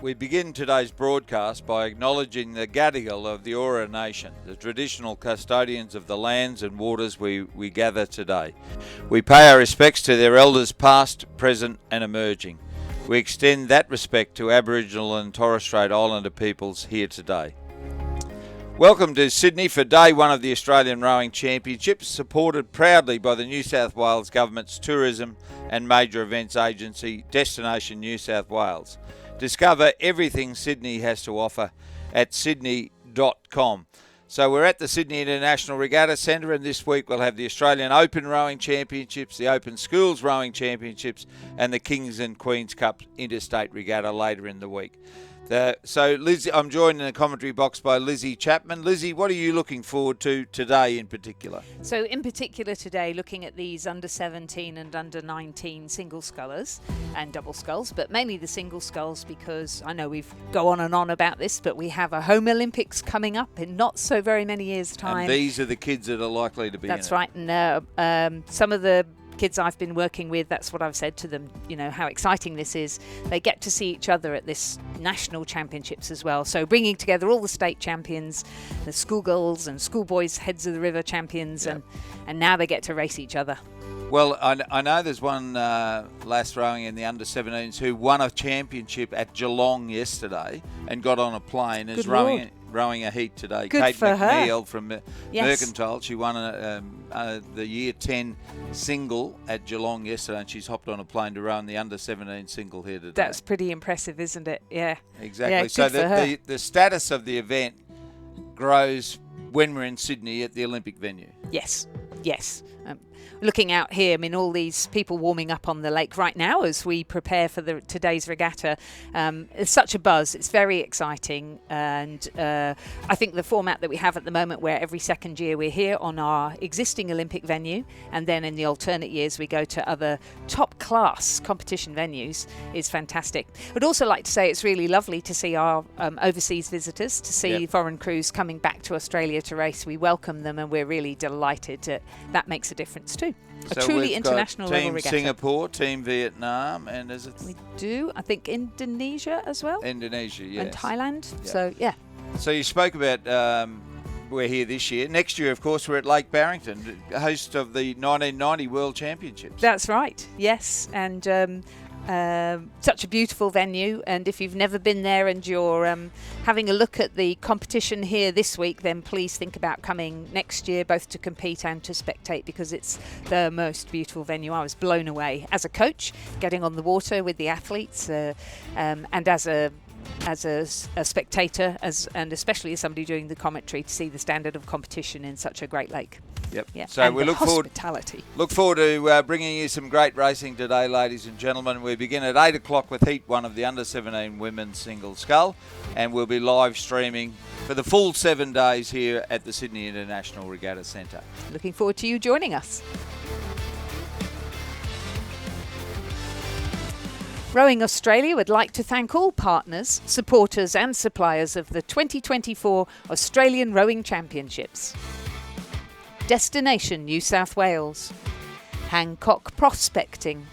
We begin today's broadcast by acknowledging the Gadigal of the Eora Nation, the traditional custodians of the lands and waters we gather today. We pay our respects to their elders past, present and emerging. We extend that respect to Aboriginal and Torres Strait Islander peoples here today. Welcome to Sydney for day one of the Australian Rowing Championships, supported proudly by the New South Wales Government's Tourism and Major Events Agency, Destination New South Wales. Discover everything Sydney has to offer at sydney.com. So we're at the Sydney International Regatta Centre, and this week we'll have the Australian Open Rowing Championships, the Open Schools Rowing Championships and the Kings and Queens Cup Interstate Regatta later in the week. So Lizzie, I'm joined in the commentary box by Lizzie Chapman. Lizzie, what are you looking forward to today in particular? So in particular today, looking at these under 17 and under 19 single scullers and double sculls, but mainly the single sculls, because I know we've go on and on about this, but we have a home Olympics coming up in not so very many years' time. And these are the kids that are likely to be That's in it. right. And some of the kids I've been working with, that's what I've said to them, you know, how exciting this is. They get to see each other at this national championships as well. So bringing together all the state champions, the schoolgirls and schoolboys, heads of the river champions, Yep. and now they get to race each other. Well, I know there's one lass rowing in the under-17s who won a championship at Geelong yesterday and got on a plane and is rowing a heat today. Good Kate for McNeil her. from Yes. Mercantile. She won the Year 10 single at Geelong yesterday, and she's hopped on a plane to row in the under-17 single here today. That's pretty impressive, isn't it? Yeah. Exactly. Yeah, So good for her. the status of the event grows when we're in Sydney at the Olympic venue. Yes. Looking out here, I mean, all these people warming up on the lake right now as we prepare for today's regatta. It's such a buzz. It's very exciting. And I think the format that we have at the moment, where every second year we're here on our existing Olympic venue, and then in the alternate years we go to other top class competition venues, is fantastic. I'd also like to say it's really lovely to see our overseas visitors, to see foreign crews coming back to Australia to race. We welcome them, and we're really delighted that makes a difference too. A So truly we've international got level Team regatta. Singapore, Team Vietnam, and is it We do, I think, Indonesia as well, Indonesia? Yes. and Thailand. Yeah. So yeah, So you spoke about we're here this year. Next year, of course, we're at Lake Barrington, host of the 1990 World Championships. that's right. Yes, and such a beautiful venue. And if you've never been there and you're having a look at the competition here this week, then please think about coming next year, both to compete and to spectate, because it's the most beautiful venue. I was blown away as a coach, getting on the water with the athletes, and as a spectator, and especially as somebody doing the commentary, to see the standard of competition in such a great lake. Yep. Yeah. So and we the look forward to bringing you some great racing today, ladies and gentlemen. We begin at 8 o'clock with Heat 1 of the under-17 women's single scull, and we'll be live streaming for the full 7 days here at the Sydney International Regatta Centre. Looking forward to you joining us. Rowing Australia would like to thank all partners, supporters and suppliers of the 2024 Australian Rowing Championships. Destination New South Wales, Hancock Prospecting,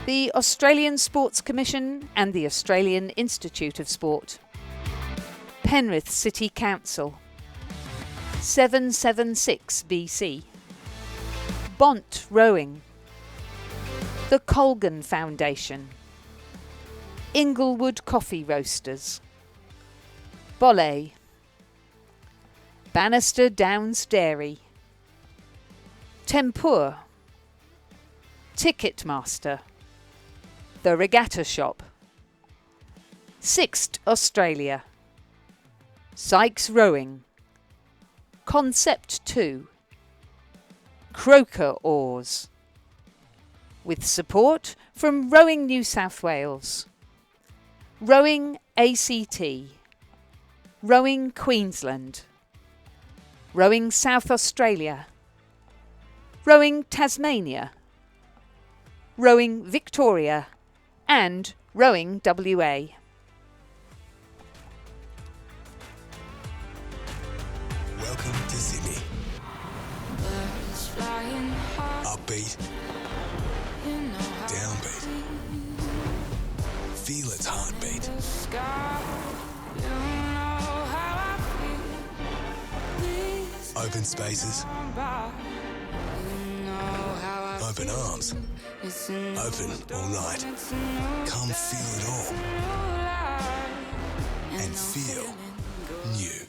the Australian Sports Commission and the Australian Institute of Sport, Penrith City Council, 776 BC, Bont Rowing, the Colgan Foundation, Inglewood Coffee Roasters, Bollé, Bannister Downs Dairy, Tempur, Ticketmaster, The Regatta Shop, Sixt Australia, Sykes Rowing, Concept 2, Croker Oars, with support from Rowing New South Wales, Rowing ACT, Rowing Queensland, Rowing South Australia, Rowing Tasmania, Rowing Victoria, and Rowing WA. Welcome to Sydney. Upbeat, downbeat. Feel its heartbeat. Open spaces. Open arms. Open all night. Come feel it all. And feel new.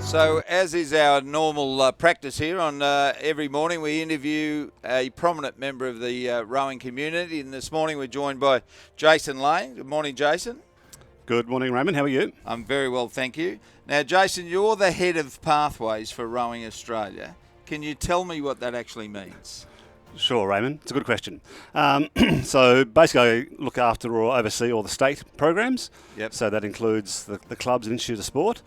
So, as is our normal practice here on every morning, we interview a prominent member of the rowing community. And this morning we're joined by Jason Lane. Good morning, Jason. Good morning, Raymond. How are you? I'm very well, thank you. Now, Jason, you're the head of Pathways for Rowing Australia. Can you tell me what that actually means? Sure, Raymond. It's a good question. So basically I look after or oversee all the state programs. Yep. So that includes the clubs and institutes of sport,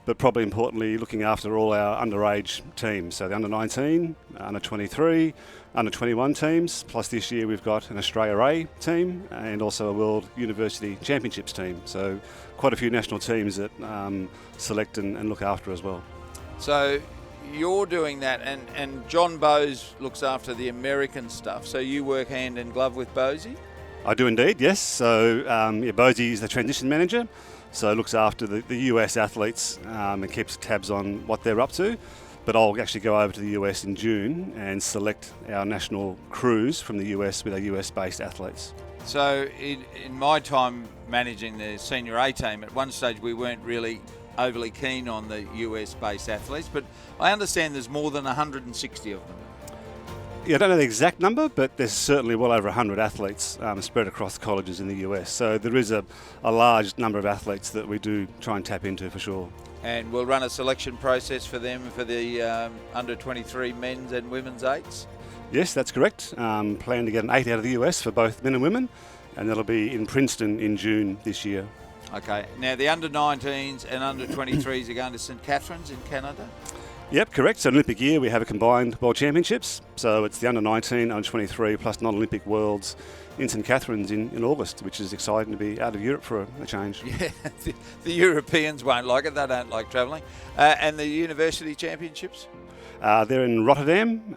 but probably importantly looking after all our underage teams. So the under 19, under 23, under 21 teams, plus this year we've got an Australia A team and also a World University Championships team. So quite a few national teams that select and look after as well. So you're doing that, and John Bowes looks after the American stuff. So you work hand in glove with Bowesy? I do indeed, yes. So Bowesy is the transition manager, so looks after the US athletes and keeps tabs on what they're up to. But I'll actually go over to the US in June and select our national crews from the US with our US-based athletes. So in my time managing the senior A team, at one stage we weren't really overly keen on the US-based athletes, but I understand there's more than 160 of them. Yeah, I don't know the exact number, but there's certainly well over 100 athletes spread across colleges in the US. So there is a large number of athletes that we do try and tap into for sure. And we'll run a selection process for them for the under 23 men's and women's eights? Yes, that's correct. Plan to get an 8 out of the US for both men and women, and that'll be in Princeton in June this year. Okay. Now the under 19s and under 23s are going to St Catharines in Canada? Yep, correct. So Olympic year we have a combined World Championships. So it's the under 19, under 23 plus non-Olympic Worlds in St Catharines in August, which is exciting to be out of Europe for a change. Yeah, the Europeans won't like it. They don't like travelling. And the University Championships? They're in Rotterdam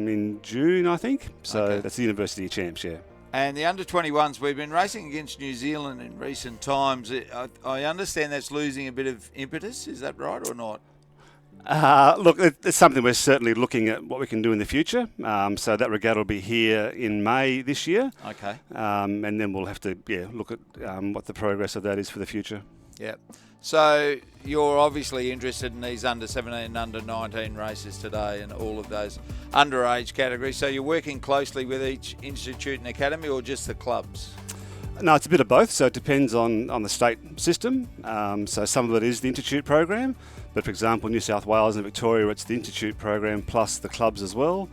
in June, I think. So Okay. That's the University Champs, yeah. And the under 21s, we've been racing against New Zealand in recent times. I understand that's losing a bit of impetus. Is that right or not? Look, it's something we're certainly looking at what we can do in the future. So that regatta will be here in May this year. Okay. And then we'll have to look at what the progress of that is for the future. Yeah. So you're obviously interested in these under 17 and under 19 races today and all of those underage categories. So you're working closely with each institute and academy or just the clubs? No, it's a bit of both. So it depends on the state system. So some of it is the institute program. But for example, New South Wales and Victoria, it's the institute program plus the clubs as well.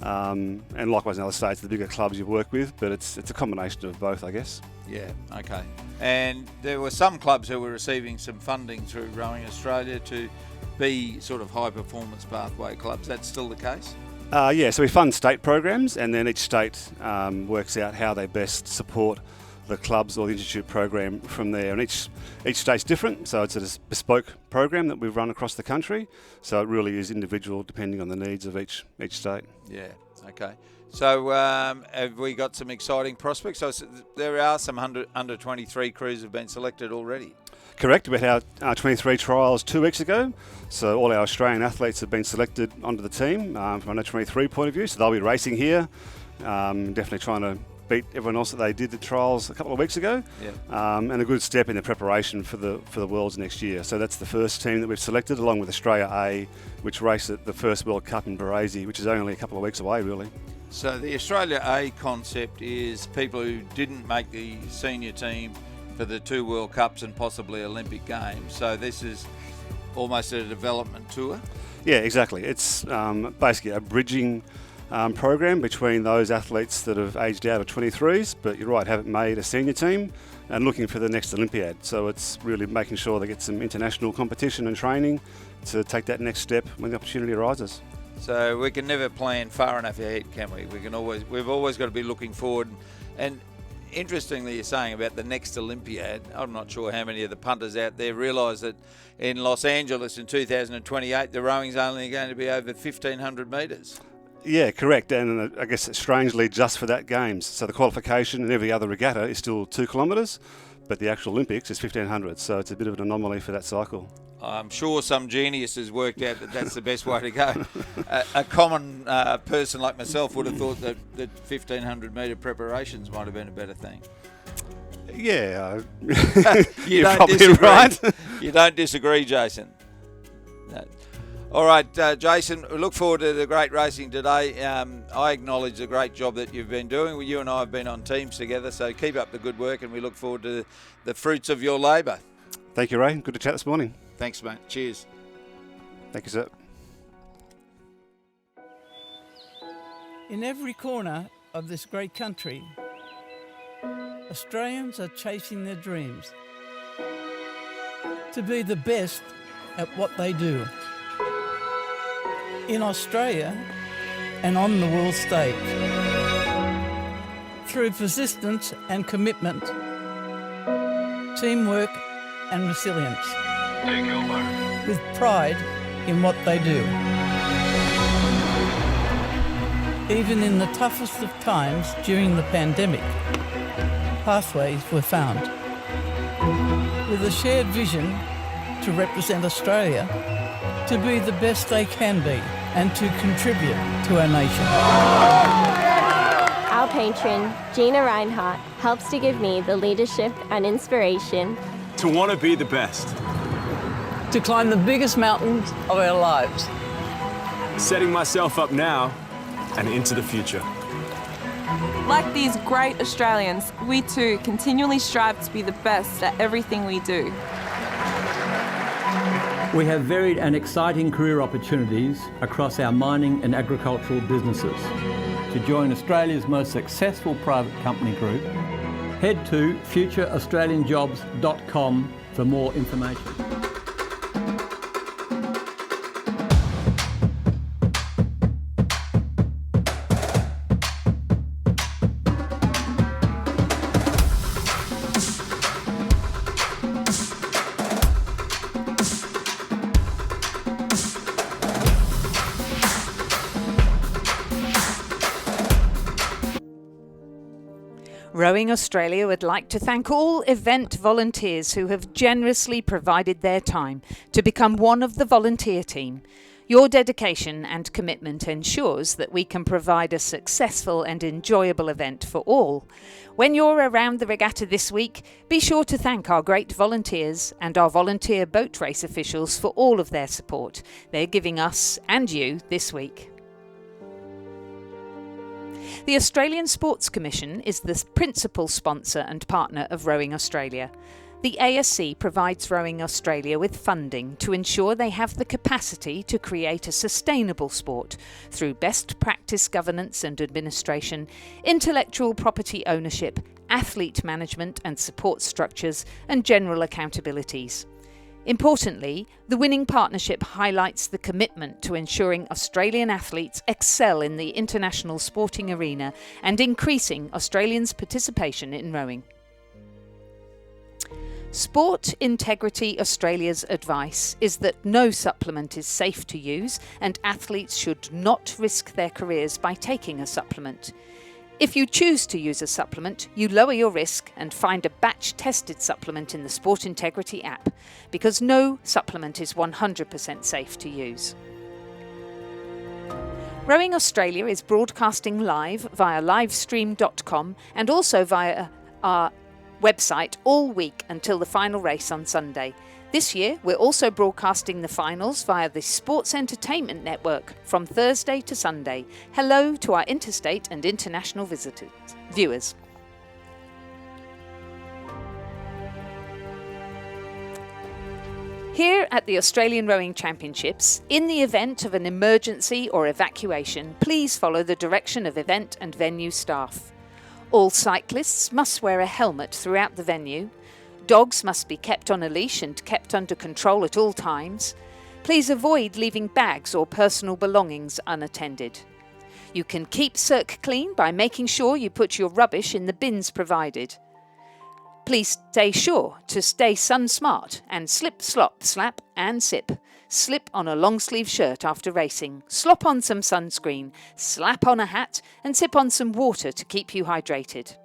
And likewise in other states, the bigger clubs you work with. But it's a combination of both, I guess. Yeah, okay. And there were some clubs who were receiving some funding through Rowing Australia to be sort of high performance pathway clubs. That's still the case? Yeah, so we fund state programs and then each state works out how they best support the clubs or the institute program from there. And each state's different, so it's a bespoke program that we've run across the country. So it really is individual depending on the needs of each state. Yeah, Okay. So have we got some exciting prospects? So there are some under 23 crews have been selected already. Correct. We had our 23 trials 2 weeks ago. So all our Australian athletes have been selected onto the team from an under 23 point of view. So they'll be racing here. Definitely trying to beat everyone else that they did the trials a couple of weeks ago. Yeah. And a good step in the preparation for the Worlds next year. So that's the first team that we've selected, along with Australia A, which race at the first World Cup in Barassi, which is only a couple of weeks away, really. So the Australia A concept is people who didn't make the senior team for the 2 World Cups and possibly Olympic Games. So this is almost a development tour. Yeah, exactly. It's basically a bridging program between those athletes that have aged out of 23s, but you're right, haven't made a senior team, and looking for the next Olympiad. So it's really making sure they get some international competition and training to take that next step when the opportunity arises. So we can never plan far enough ahead, can we? We've always got to be looking forward. And interestingly, you're saying about the next Olympiad. I'm not sure how many of the punters out there realise that in Los Angeles in 2028, the rowing's only going to be over 1,500 metres. Yeah, correct. And I guess strangely, just for that Games. So the qualification and every other regatta is still 2 kilometres, but the actual Olympics is 1,500. So it's a bit of an anomaly for that cycle. I'm sure some genius has worked out that that's the best way to go. A common person like myself would have thought that 1,500 metre preparations might have been a better thing. Yeah, You you're don't probably disagree. right. You don't disagree, Jason. No. All right, Jason, we look forward to the great racing today. I acknowledge the great job that you've been doing. You and I have been on teams together, so keep up the good work, and we look forward to the fruits of your labour. Thank you, Ray. Good to chat this morning. Thanks, mate. Cheers. Thank you, sir. In every corner of this great country, Australians are chasing their dreams to be the best at what they do. In Australia and on the world stage. Through persistence and commitment, teamwork and resilience. With pride in what they do. Even in the toughest of times during the pandemic, pathways were found. With a shared vision to represent Australia, to be the best they can be, and to contribute to our nation. Our patron, Gina Reinhardt, helps to give me the leadership and inspiration to want to be the best. To climb the biggest mountains of our lives. Setting myself up now and into the future. Like these great Australians, we too continually strive to be the best at everything we do. We have varied and exciting career opportunities across our mining and agricultural businesses. To join Australia's most successful private company group, head to futureaustralianjobs.com for more information. Rowing Australia would like to thank all event volunteers who have generously provided their time to become one of the volunteer team. Your dedication and commitment ensures that we can provide a successful and enjoyable event for all. When you're around the regatta this week, be sure to thank our great volunteers and our volunteer boat race officials for all of their support they're giving us and you this week. The Australian Sports Commission is the principal sponsor and partner of Rowing Australia. The ASC provides Rowing Australia with funding to ensure they have the capacity to create a sustainable sport through best practice governance and administration, intellectual property ownership, athlete management and support structures, and general accountabilities. Importantly, the winning partnership highlights the commitment to ensuring Australian athletes excel in the international sporting arena and increasing Australians' participation in rowing. Sport Integrity Australia's advice is that no supplement is safe to use and athletes should not risk their careers by taking a supplement. If you choose to use a supplement, you lower your risk and find a batch-tested supplement in the Sport Integrity app, because no supplement is 100% safe to use. Rowing Australia is broadcasting live via livestream.com and also via our website all week until the final race on Sunday. This year, we're also broadcasting the finals via the Sports Entertainment Network from Thursday to Sunday. Hello to our interstate and international viewers. Here at the Australian Rowing Championships, in the event of an emergency or evacuation, please follow the direction of event and venue staff. All cyclists must wear a helmet throughout the venue. Dogs must be kept on a leash and kept under control at all times. Please avoid leaving bags or personal belongings unattended. You can keep Cirque clean by making sure you put your rubbish in the bins provided. Please stay sure to stay sun smart and slip, slop, slap and sip. Slip on a long sleeve shirt after racing, slop on some sunscreen, slap on a hat and sip on some water to keep you hydrated.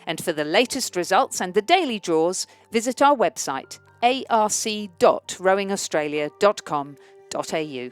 And for the latest results and the daily draws, visit our website arc.rowingaustralia.com.au.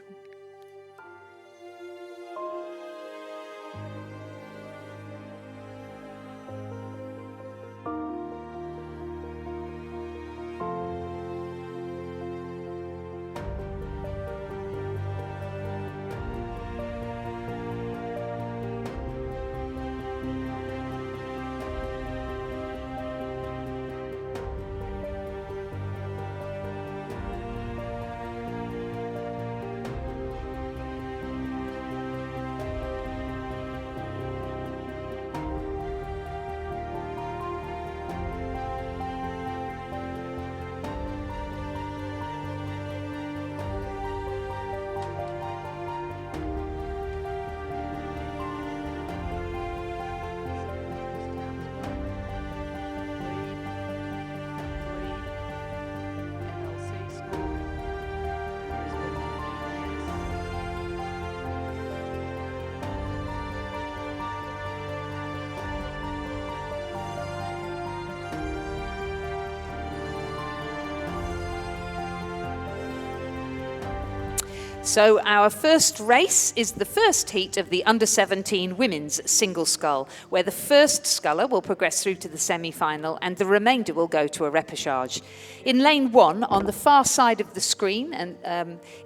So our first race is the first heat of the Under-17 women's single scull, where the first sculler will progress through to the semi-final and the remainder will go to a repechage. In lane 1, on the far side of the screen,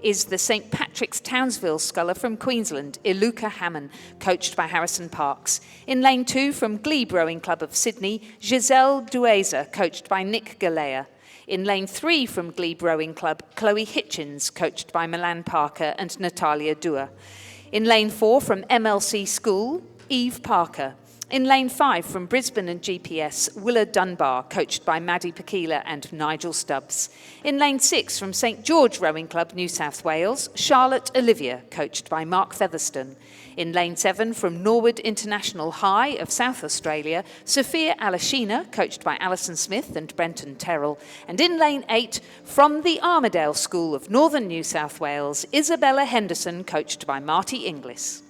is the St Patrick's Townsville sculler from Queensland, Iluka Hammond, coached by Harrison Parks. In lane 2, from Glebe Rowing Club of Sydney, Giselle Dueza, coached by Nick Galea. In lane 3 from Glebe Rowing Club, Chloe Hitchens, coached by Milan Parker and Natalia Dua. In lane 4 from MLC School, Eve Parker. In lane 5 from Brisbane and GPS, Willa Dunbar, coached by Maddie Pakila and Nigel Stubbs. In lane 6 from St George Rowing Club, New South Wales, Charlotte Olivia, coached by Mark Featherstone. In lane 7 from Norwood International High of South Australia, Sophia Alashina, coached by Alison Smith and Brenton Terrell. And in lane 8 from the Armidale School of Northern New South Wales, Isabella Henderson, coached by Marty Inglis.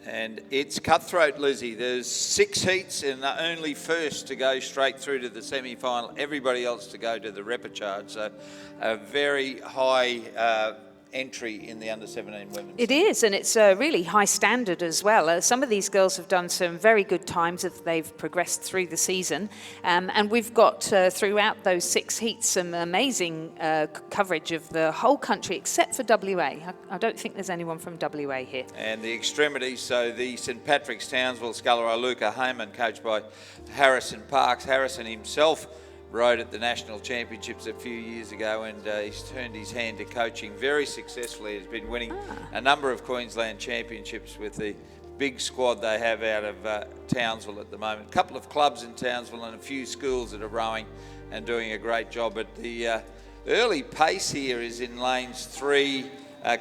And it's cutthroat, Lizzie. There's 6 heats and the only first to go straight through to the semi-final. Everybody else to go to the repechage. So a very high entry in the under-17 women's. It is, and it's a really high standard as well. Some of these girls have done some very good times as they've progressed through the season. And we've got, throughout those 6 heats, some amazing coverage of the whole country, except for WA. I don't think there's anyone from WA here. And the extremities, so the St Patrick's Townsville sculler, Iluka Hammond, coached by Harrison Parks. Harrison himself rode at the National Championships a few years ago, and he's turned his hand to coaching very successfully. He's been winning a number of Queensland Championships with the big squad they have out of Townsville at the moment. A couple of clubs in Townsville and a few schools that are rowing and doing a great job. But the early pace here is in lanes 3.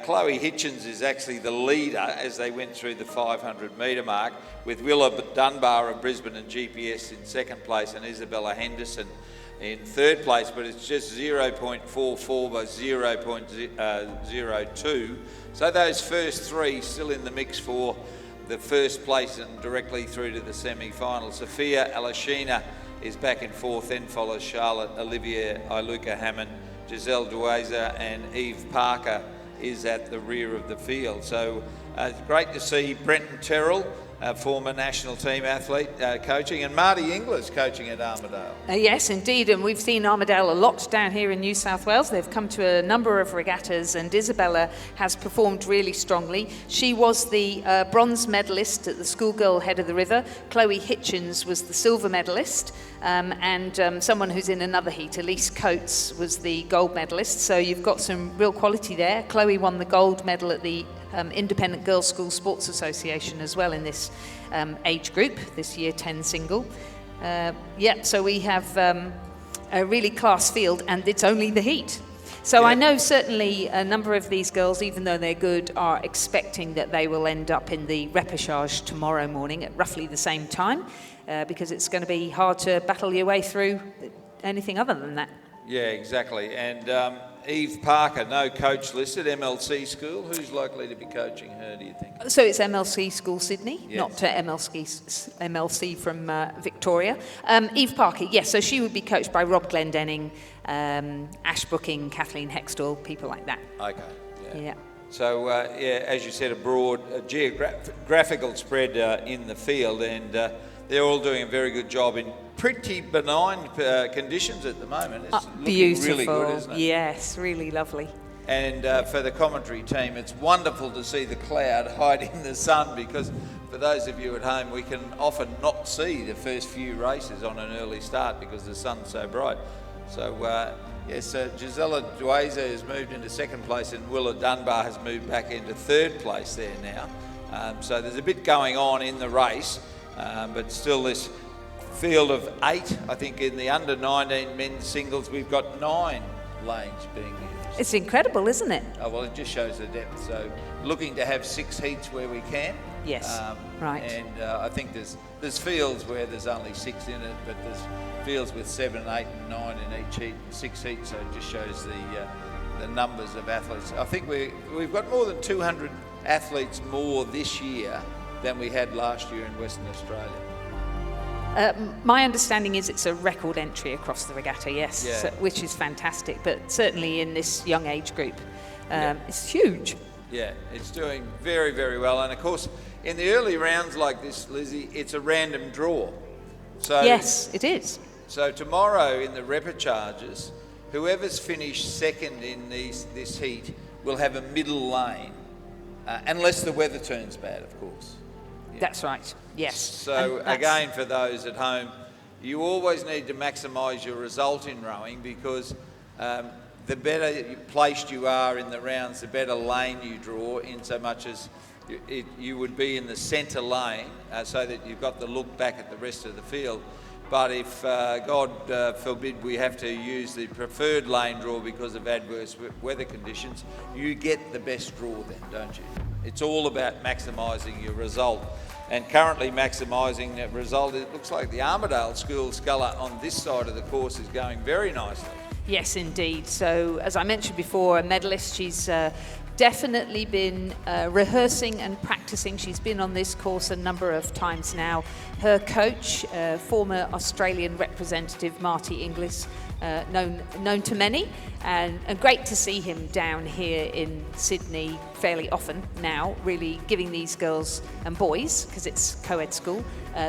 Chloe Hitchens is actually the leader as they went through the 500 metre mark, with Willa Dunbar of Brisbane and GPS in second place and Isabella Henderson in third place, but it's just 0.44 by 0.02. So those first three still in the mix for the first place and directly through to the semi-final. Sophia Alashina is back in fourth, then follows Charlotte Olivia Iluka Hammond, Giselle Duaza and Eve Parker is at the rear of the field. So great to see Brenton Terrell, a former national team athlete, coaching, and Marty Inglis coaching at Armidale. Yes, indeed, and we've seen Armidale a lot down here in New South Wales. They've come to a number of regattas, and Isabella has performed really strongly. She was the bronze medalist at the schoolgirl head of the river. Chloe Hitchens was the silver medalist, and someone who's in another heat, Elise Coates, was the gold medalist. So you've got some real quality there. Chloe won the gold medal at the Independent Girls School Sports Association as well in this age group, this year 10 single. So we have a really class field, and it's only the heat. So I know certainly a number of these girls, even though they're good, are expecting that they will end up in the repechage tomorrow morning at roughly the same time, because it's going to be hard to battle your way through anything other than that. Yeah, exactly. And Eve Parker, no coach listed, MLC school. Who's likely to be coaching her, do you think? So it's MLC School Sydney, yes. not MLC from Victoria. Eve Parker, yes, so she would be coached by Rob Glendenning, Ash Brooking, Kathleen Hextall, people like that. Okay, Yeah. So, as you said, a broad geographical spread in the field, and they're all doing a very good job in pretty benign conditions at the moment. It's looking beautiful. Really good, isn't it? Yes, really lovely. And for the commentary team, it's wonderful to see the cloud hiding the sun, because for those of you at home, we can often not see the first few races on an early start because the sun's so bright. So, Gisela Duaza has moved into second place, and Willa Dunbar has moved back into third place there now. So there's a bit going on in the race, but still this field of 8, I think in the under-19 men's singles, we've got 9 lanes being used. It's incredible, isn't it? Oh, well, it just shows the depth. So looking to have 6 heats where we can. Yes, right. And I think there's fields where there's only 6 in it, but there's fields with 7, 8 and 9 in each heat, 6 heats, so it just shows the numbers of athletes. I think we've got more than 200 athletes more this year than we had last year in Western Australia. My understanding is it's a record entry across the regatta, yes, Yeah. so, which is fantastic, but certainly in this young age group, it's huge. Yeah, it's doing very, very well. And of course, in the early rounds like this, Lizzie, it's a random draw. So Yes, it is. So tomorrow in the repechages, whoever's finished second in this heat will have a middle lane, unless the weather turns bad, of course. Yeah. That's right, yes. So again, for those at home, you always need to maximise your result in rowing, because the better placed you are in the rounds, the better lane you draw, in so much as you would be in the centre lane, so that you've got the look back at the rest of the field. But if, God forbid, we have to use the preferred lane draw because of adverse weather conditions, you get the best draw then, don't you? It's all about maximising your result. And currently maximising that result, it looks like the Armidale School sculler on this side of the course is going very nicely. Yes, indeed. So, as I mentioned before, a medalist. She's definitely been rehearsing and practicing. She's been on this course a number of times now. Her coach, former Australian representative Marty Inglis, known to many, and great to see him down here in Sydney fairly often now, really giving these girls and boys, because it's co-ed school,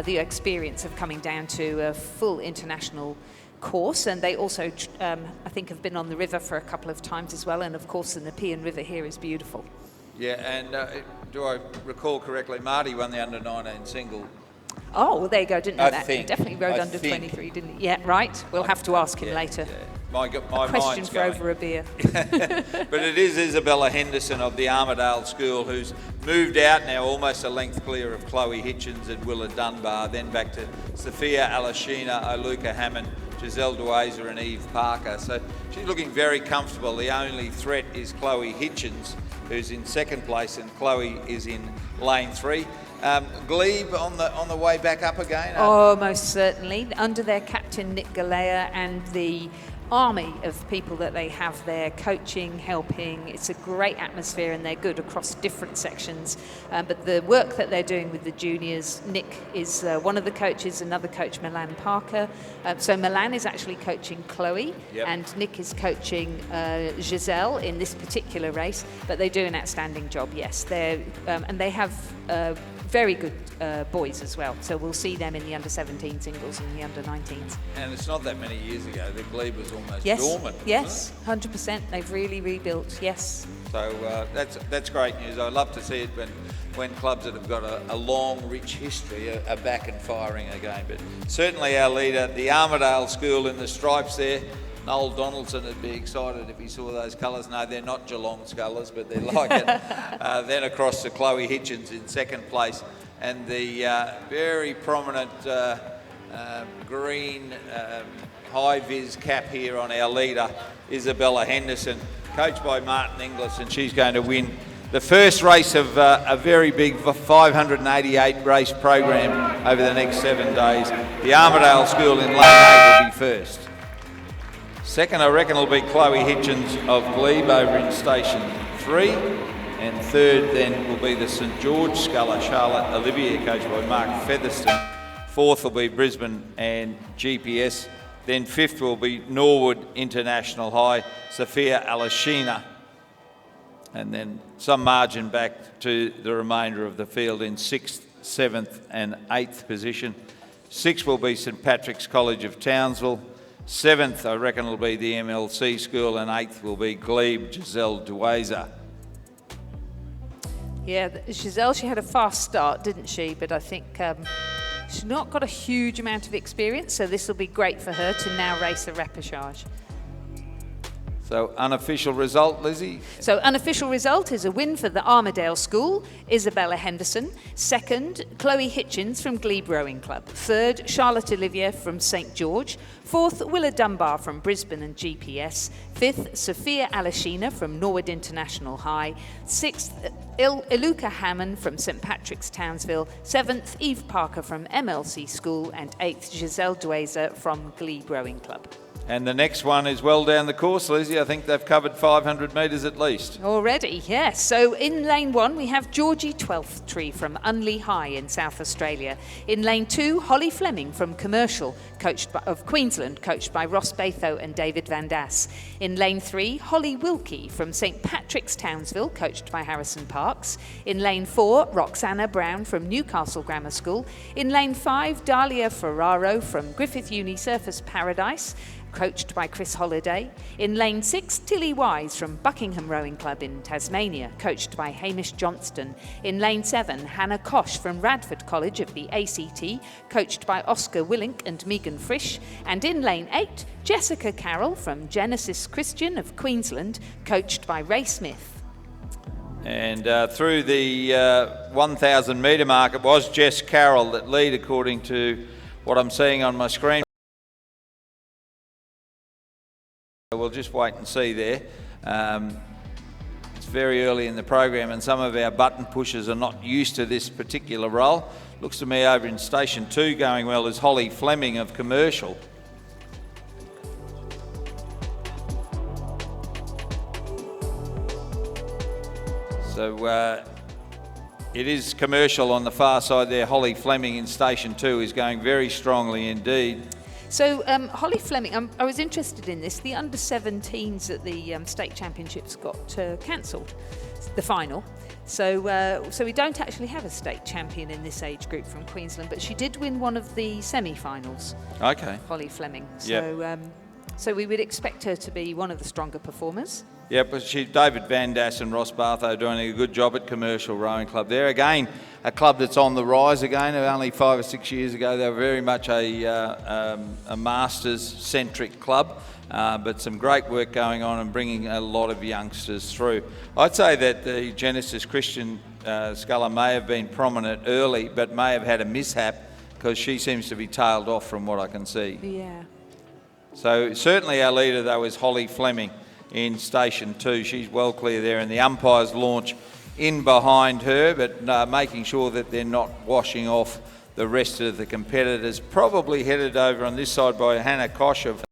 the experience of coming down to a full international course. And they also I think have been on the river for a couple of times as well, and of course the Nepean River here is beautiful. Yeah, and do I recall correctly, Marty won the under-19 single. Oh, well, there you go. Didn't know that. Think, He definitely rode under 23, didn't he? Yeah, right. We'll have to ask him later. Yeah. My Question mind's for going. over a beer. But it is Isabella Henderson of the Armidale School who's moved out now, almost a length clear of Chloe Hitchens and Willa Dunbar, then back to Sophia Alashina, Iluka Hammond, Giselle Duaza and Eve Parker. So she's looking very comfortable. The only threat is Chloe Hitchens, who's in second place, and Chloe is in lane 3. Glebe on the way back up again. Oh, most certainly. Under their captain Nick Galea and the army of people that they have there coaching, helping. It's a great atmosphere and they're good across different sections. But the work that they're doing with the juniors, Nick is one of the coaches, another coach, Milan Parker. So Milan is actually coaching Chloe, and Nick is coaching Giselle in this particular race, but they do an outstanding job, yes. And they have very good boys as well. So we'll see them in the under-17 singles and the under-19s. And it's not that many years ago that Glebe was almost dormant. Yes, 100%. They've really rebuilt, yes. So that's great news. I love to see it when clubs that have got a long, rich history are back and firing again. But certainly our leader, the Armidale School in the stripes there, Noel Donaldson would be excited if he saw those colours. No, they're not Geelong's colours, but they're like it. Then across to Chloe Hitchens in second place. And the very prominent green high-vis cap here on our leader, Isabella Henderson, coached by Martin Inglis, and she's going to win the first race of a very big 588 race program over the next 7 days. The Armidale School in lane 8 will be first. Second, I reckon, will be Chloe Hitchens of Glebe over in station 3. And third then will be the St George Sculler, Charlotte Olivier, coached by Mark Featherston. Fourth will be Brisbane and GPS. Then fifth will be Norwood International High, Sophia Alashina. And then some margin back to the remainder of the field in 6th, 7th and 8th position. 6th will be St Patrick's College of Townsville. 7th, I reckon, will be the MLC School, and 8th will be Glebe Giselle Dueza. Yeah, Giselle, she had a fast start, didn't she? But I think she's not got a huge amount of experience, so this will be great for her to now race a repechage. So unofficial result, Lizzie? So unofficial result is a win for the Armidale School, Isabella Henderson. Second, Chloe Hitchens from Glebe Rowing Club. Third, Charlotte Olivier from St George. Fourth, Willa Dunbar from Brisbane and GPS. Fifth, Sophia Alashina from Norwood International High. Sixth, Iluka Hammond from St Patrick's Townsville. Seventh, Eve Parker from MLC School. And eighth, Giselle Dueza from Glebe Rowing Club. And the next one is well down the course, Lizzie. I think they've covered 500 metres at least. Already, yes. So in lane 1, we have Georgie Twelfthtree from Unley High in South Australia. In lane 2, Holly Fleming from Commercial, of Queensland, coached by Ross Batho and David Van Das. In lane 3, Holly Wilkie from St Patrick's Townsville, coached by Harrison Parks. In lane 4, Roxana Brown from Newcastle Grammar School. In lane 5, Dahlia Ferraro from Griffith Uni Surfers Paradise, coached by Chris Holliday. In lane 6, Tilly Wise from Buckingham Rowing Club in Tasmania, coached by Hamish Johnston. In lane 7, Hannah Kosh from Radford College of the ACT, coached by Oscar Willink and Megan Frisch. And in lane 8, Jessica Carroll from Genesis Christian of Queensland, coached by Ray Smith. And through the 1,000 metre mark, it was Jess Carroll that lead, according to what I'm seeing on my screen. We'll just wait and see there. It's very early in the program and some of our button pushers are not used to this particular role. Looks to me over in station 2 going well is Holly Fleming of Commercial. So it is Commercial on the far side there. Holly Fleming in station 2 is going very strongly indeed. So Holly Fleming, I was interested in this. The under-17s at the state championships got cancelled, the final. So we don't actually have a state champion in this age group from Queensland, but she did win one of the semi-finals. Okay. Holly Fleming. Yep. So we would expect her to be one of the stronger performers. Yeah, but David Van Das and Ross Bartho are doing a good job at Commercial Rowing Club. They're again a club that's on the rise again. Only 5 or 6 years ago, they were very much a Masters-centric club, but some great work going on and bringing a lot of youngsters through. I'd say that the Genesis Christian Sculler may have been prominent early, but may have had a mishap because she seems to be tailed off from what I can see. Yeah. So certainly our leader, though, is Holly Fleming. in Station 2. She's well clear there, and the umpires launch in behind her, but making sure that they're not washing off the rest of the competitors. Probably headed over on this side by Hannah Kosh of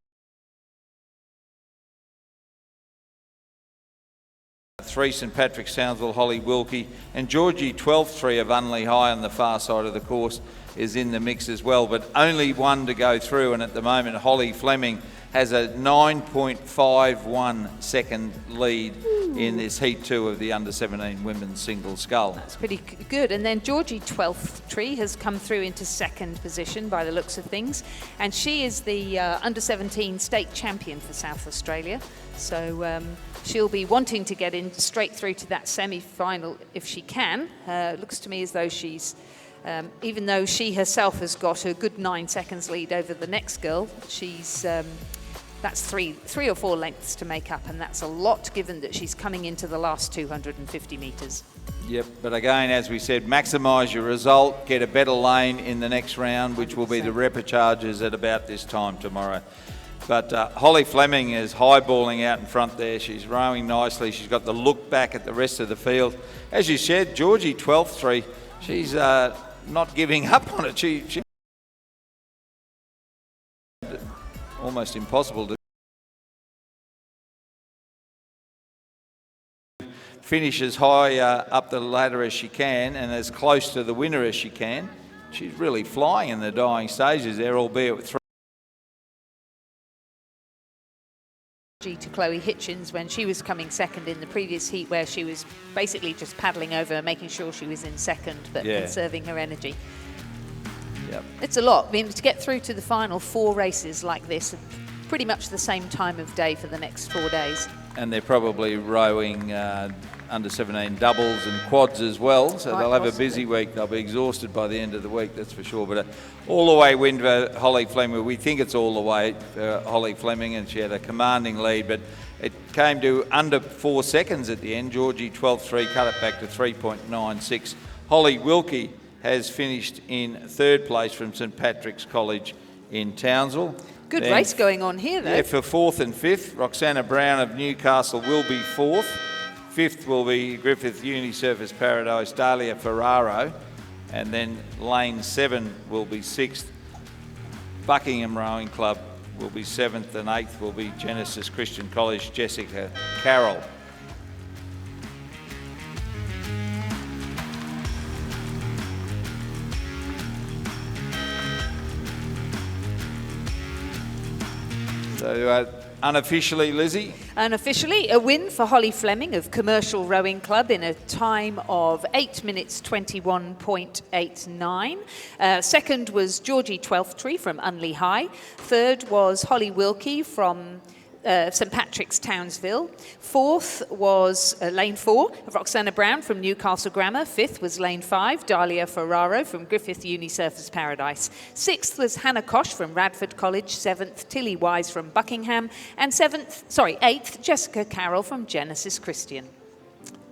3 St Patrick's Townsville, Holly Wilkie, and Georgie Twelfthtree of Unley High on the far side of the course is in the mix as well, but only one to go through, and at the moment Holly Fleming has a 9.51 second lead in this Heat 2 of the under-17 women's single scull. That's pretty good. And then Georgie Twelfthtree has come through into second position by the looks of things, and she is the under-17 state champion for South Australia. So she'll be wanting to get in straight through to that semi-final if she can. Looks to me as though she's, even though she herself has got a good 9 seconds lead over the next girl, she's that's three or four lengths to make up, and that's a lot given that she's coming into the last 250 metres. Yep, but again, as we said, maximise your result, get a better lane in the next round, which will be the repecharges at about this time tomorrow. But Holly Fleming is highballing out in front there. She's rowing nicely. She's got the look back at the rest of the field. As you said, Georgie Twelfthtree, she's not giving up on it. She almost impossible to finish as high up the ladder as she can and as close to the winner as she can. She's really flying in the dying stages there, albeit with to Chloe Hitchens when she was coming second in the previous heat, where she was basically just paddling over, making sure she was in second, but conserving her energy. Yep. It's a lot. I mean, to get through to the final 4 races like this, pretty much the same time of day for the next 4 days. And they're probably rowing under-17 doubles and quads as well, so they'll have a busy week. They'll be exhausted by the end of the week, that's for sure. But all the way win for Holly Fleming. We think it's all the way for Holly Fleming, and she had a commanding lead, but it came to under 4 seconds at the end. Georgie Twelfthtree cut it back to 3.96. Holly Wilkie has finished in 3rd place from St Patrick's College in Townsville. Good race going on here, though. Yeah, for 4th and 5th. Roxana Brown of Newcastle will be 4th. 5th will be Griffith Uni Surface Paradise, Dahlia Ferraro. And then lane 7 will be 6th. Buckingham Rowing Club will be 7th, and 8th will be Genesis Christian College, Jessica Carroll. So unofficially, Lizzie? Unofficially, a win for Holly Fleming of Commercial Rowing Club in a time of 8 minutes 21.89. Second was Georgie Twelfthtree from Unley High. Third was Holly Wilkie from St Patrick's Townsville. 4th was lane 4 of Roxana Brown from Newcastle Grammar. 5th was lane 5, Dahlia Ferraro from Griffith Uni Surface Paradise. 6th was Hannah Kosh from Radford College. 7th, Tilly Wise from Buckingham. And 8th, Jessica Carroll from Genesis Christian.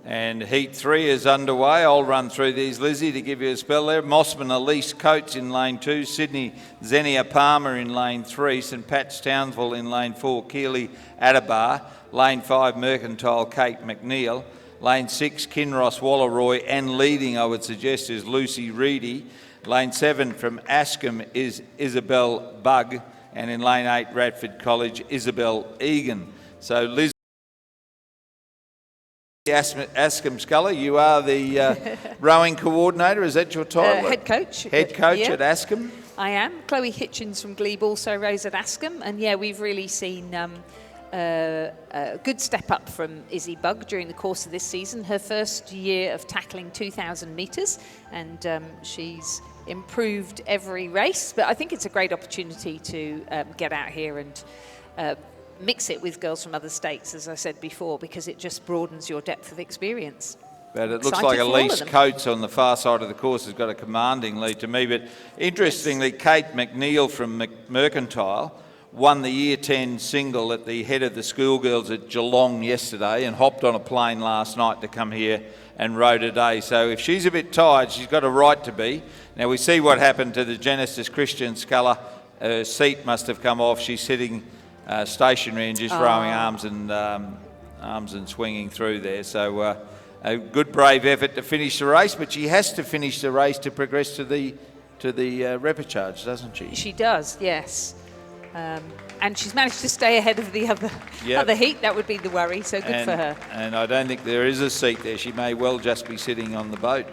And Heat 3 is underway. I'll run through these, Lizzie, to give you a spell there. Mossman Elise Coates in lane 2, Sydney Xenia Palmer in lane 3, St Pat's Townsville in lane 4, Keely Adabar, lane 5, Mercantile Kate McNeil, lane 6, Kinross Wallaroy, and leading, I would suggest, is Lucy Reedy. Lane 7 from Askham is Isabel Bugg, and in lane 8, Radford College, Isabel Egan. So, Liz, Askham Scully, you are the rowing coordinator, is that your title? Head coach. Head coach at Askham? I am. Chloe Hitchens from Glebe also rows at Askham, and we've really seen a good step up from Izzy Bugg during the course of this season. Her first year of tackling 2,000 metres, and she's improved every race, but I think it's a great opportunity to get out here and mix it with girls from other states, as I said before, because it just broadens your depth of experience. But it looks like Elise Coates on the far side of the course has got a commanding lead to me. But interestingly, Kate McNeil from Mercantile won the Year 10 single at the head of the schoolgirls at Geelong yesterday and hopped on a plane last night to come here and row today. So if she's a bit tired, she's got a right to be. Now we see what happened to the Genesis Christian sculler. Her seat must have come off. She's sitting stationary and just rowing arms and swinging through there. So a good brave effort to finish the race, but she has to finish the race to progress to the repechage, doesn't she? She does, yes. And she's managed to stay ahead of the other heat. That would be the worry, so good for her. And I don't think there is a seat there. She may well just be sitting on the boat.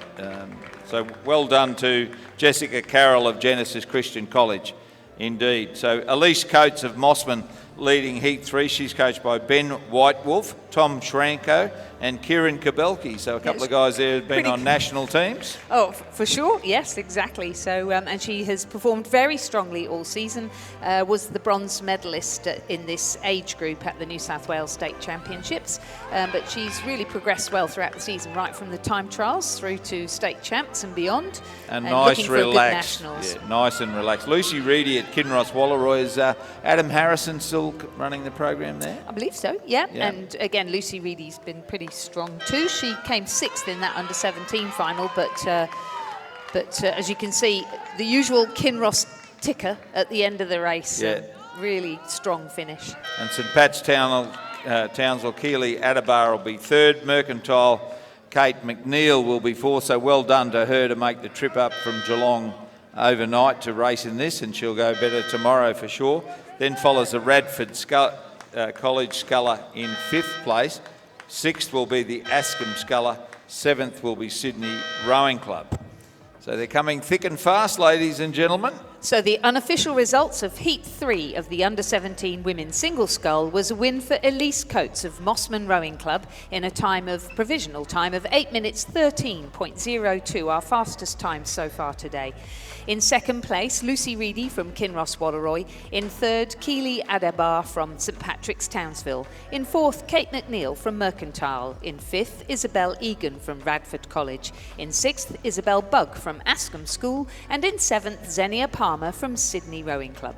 So well done to Jessica Carroll of Genesis Christian College, indeed. So Elise Coates of Mossman leading Heat 3. She's coached by Ben Whitewolf, Tom Schranko and Kieran Kabelke. So a couple of guys there have been on national teams. Oh, for sure. Yes, exactly. So, and she has performed very strongly all season, was the bronze medalist in this age group at the New South Wales State Championships. But she's really progressed well throughout the season, right from the time trials through to state champs and beyond. And nice, relaxed. Yeah, nice and relaxed. Lucy Reedy at Kinross Wallaroy. Is Adam Harrison still running the program there? I believe so, yeah. And again, Lucy Reedy's been pretty strong too. She came 6th in that under-17 final, but as you can see, the usual Kinross ticker at the end of the race. Really strong finish. And St Pat's Townsville Keely Adabar will be 3rd. Mercantile Kate McNeil will be 4th. So well done to her to make the trip up from Geelong overnight to race in this, and she'll go better tomorrow for sure. Then follows the Radford College Sculler in 5th place. 6th will be the Ascombe Sculler. 7th will be Sydney Rowing Club. So they're coming thick and fast, ladies and gentlemen. So the unofficial results of Heat 3 of the Under-17 Women's Single Scull was a win for Elise Coates of Mossman Rowing Club in a provisional time of 8 minutes 13.02, our fastest time so far today. In 2nd place, Lucy Reedy from Kinross Wallaroy. In 3rd, Keely Adabar from St Patrick's Townsville. In 4th, Kate McNeil from Mercantile. In 5th, Isabel Egan from Radford College. In 6th, Isabel Bugg from Ascombe School. And in 7th, Xenia Palmer from Sydney Rowing Club.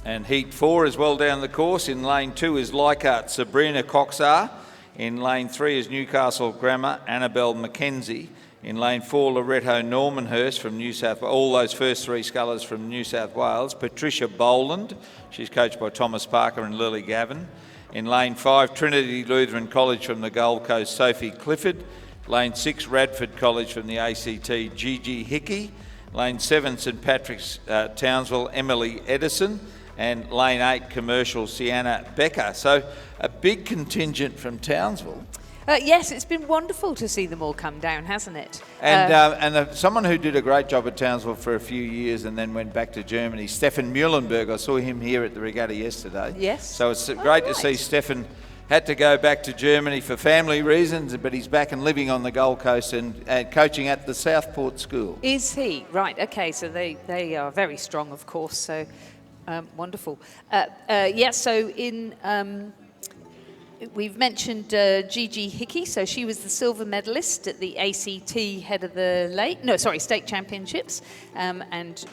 And Heat 4 is well down the course. In lane 2 is Leichhardt Sabrina Coxar. In lane 3 is Newcastle Grammar Annabelle Mackenzie. In lane 4, Loretto Normanhurst from New South Wales. All those first 3 scullers from New South Wales. Patricia Boland, she's coached by Thomas Parker and Lily Gavin. In lane 5, Trinity Lutheran College from the Gold Coast, Sophie Clifford. Lane 6, Radford College from the ACT, Gigi Hickey. Lane 7, St Patrick's Townsville, Emily Edison. And lane 8, Commercial, Sienna Becker. So a big contingent from Townsville. Yes, it's been wonderful to see them all come down, hasn't it? And someone who did a great job at Townsville for a few years and then went back to Germany, Stefan Muhlenberg. I saw him here at the regatta yesterday. Yes. So it's great to see Stefan had to go back to Germany for family reasons, but he's back and living on the Gold Coast and coaching at the Southport School. Is he? Right, okay, so they are very strong, of course, so wonderful. So in... We've mentioned Gigi Hickey, so she was the silver medalist at the ACT State Championships, and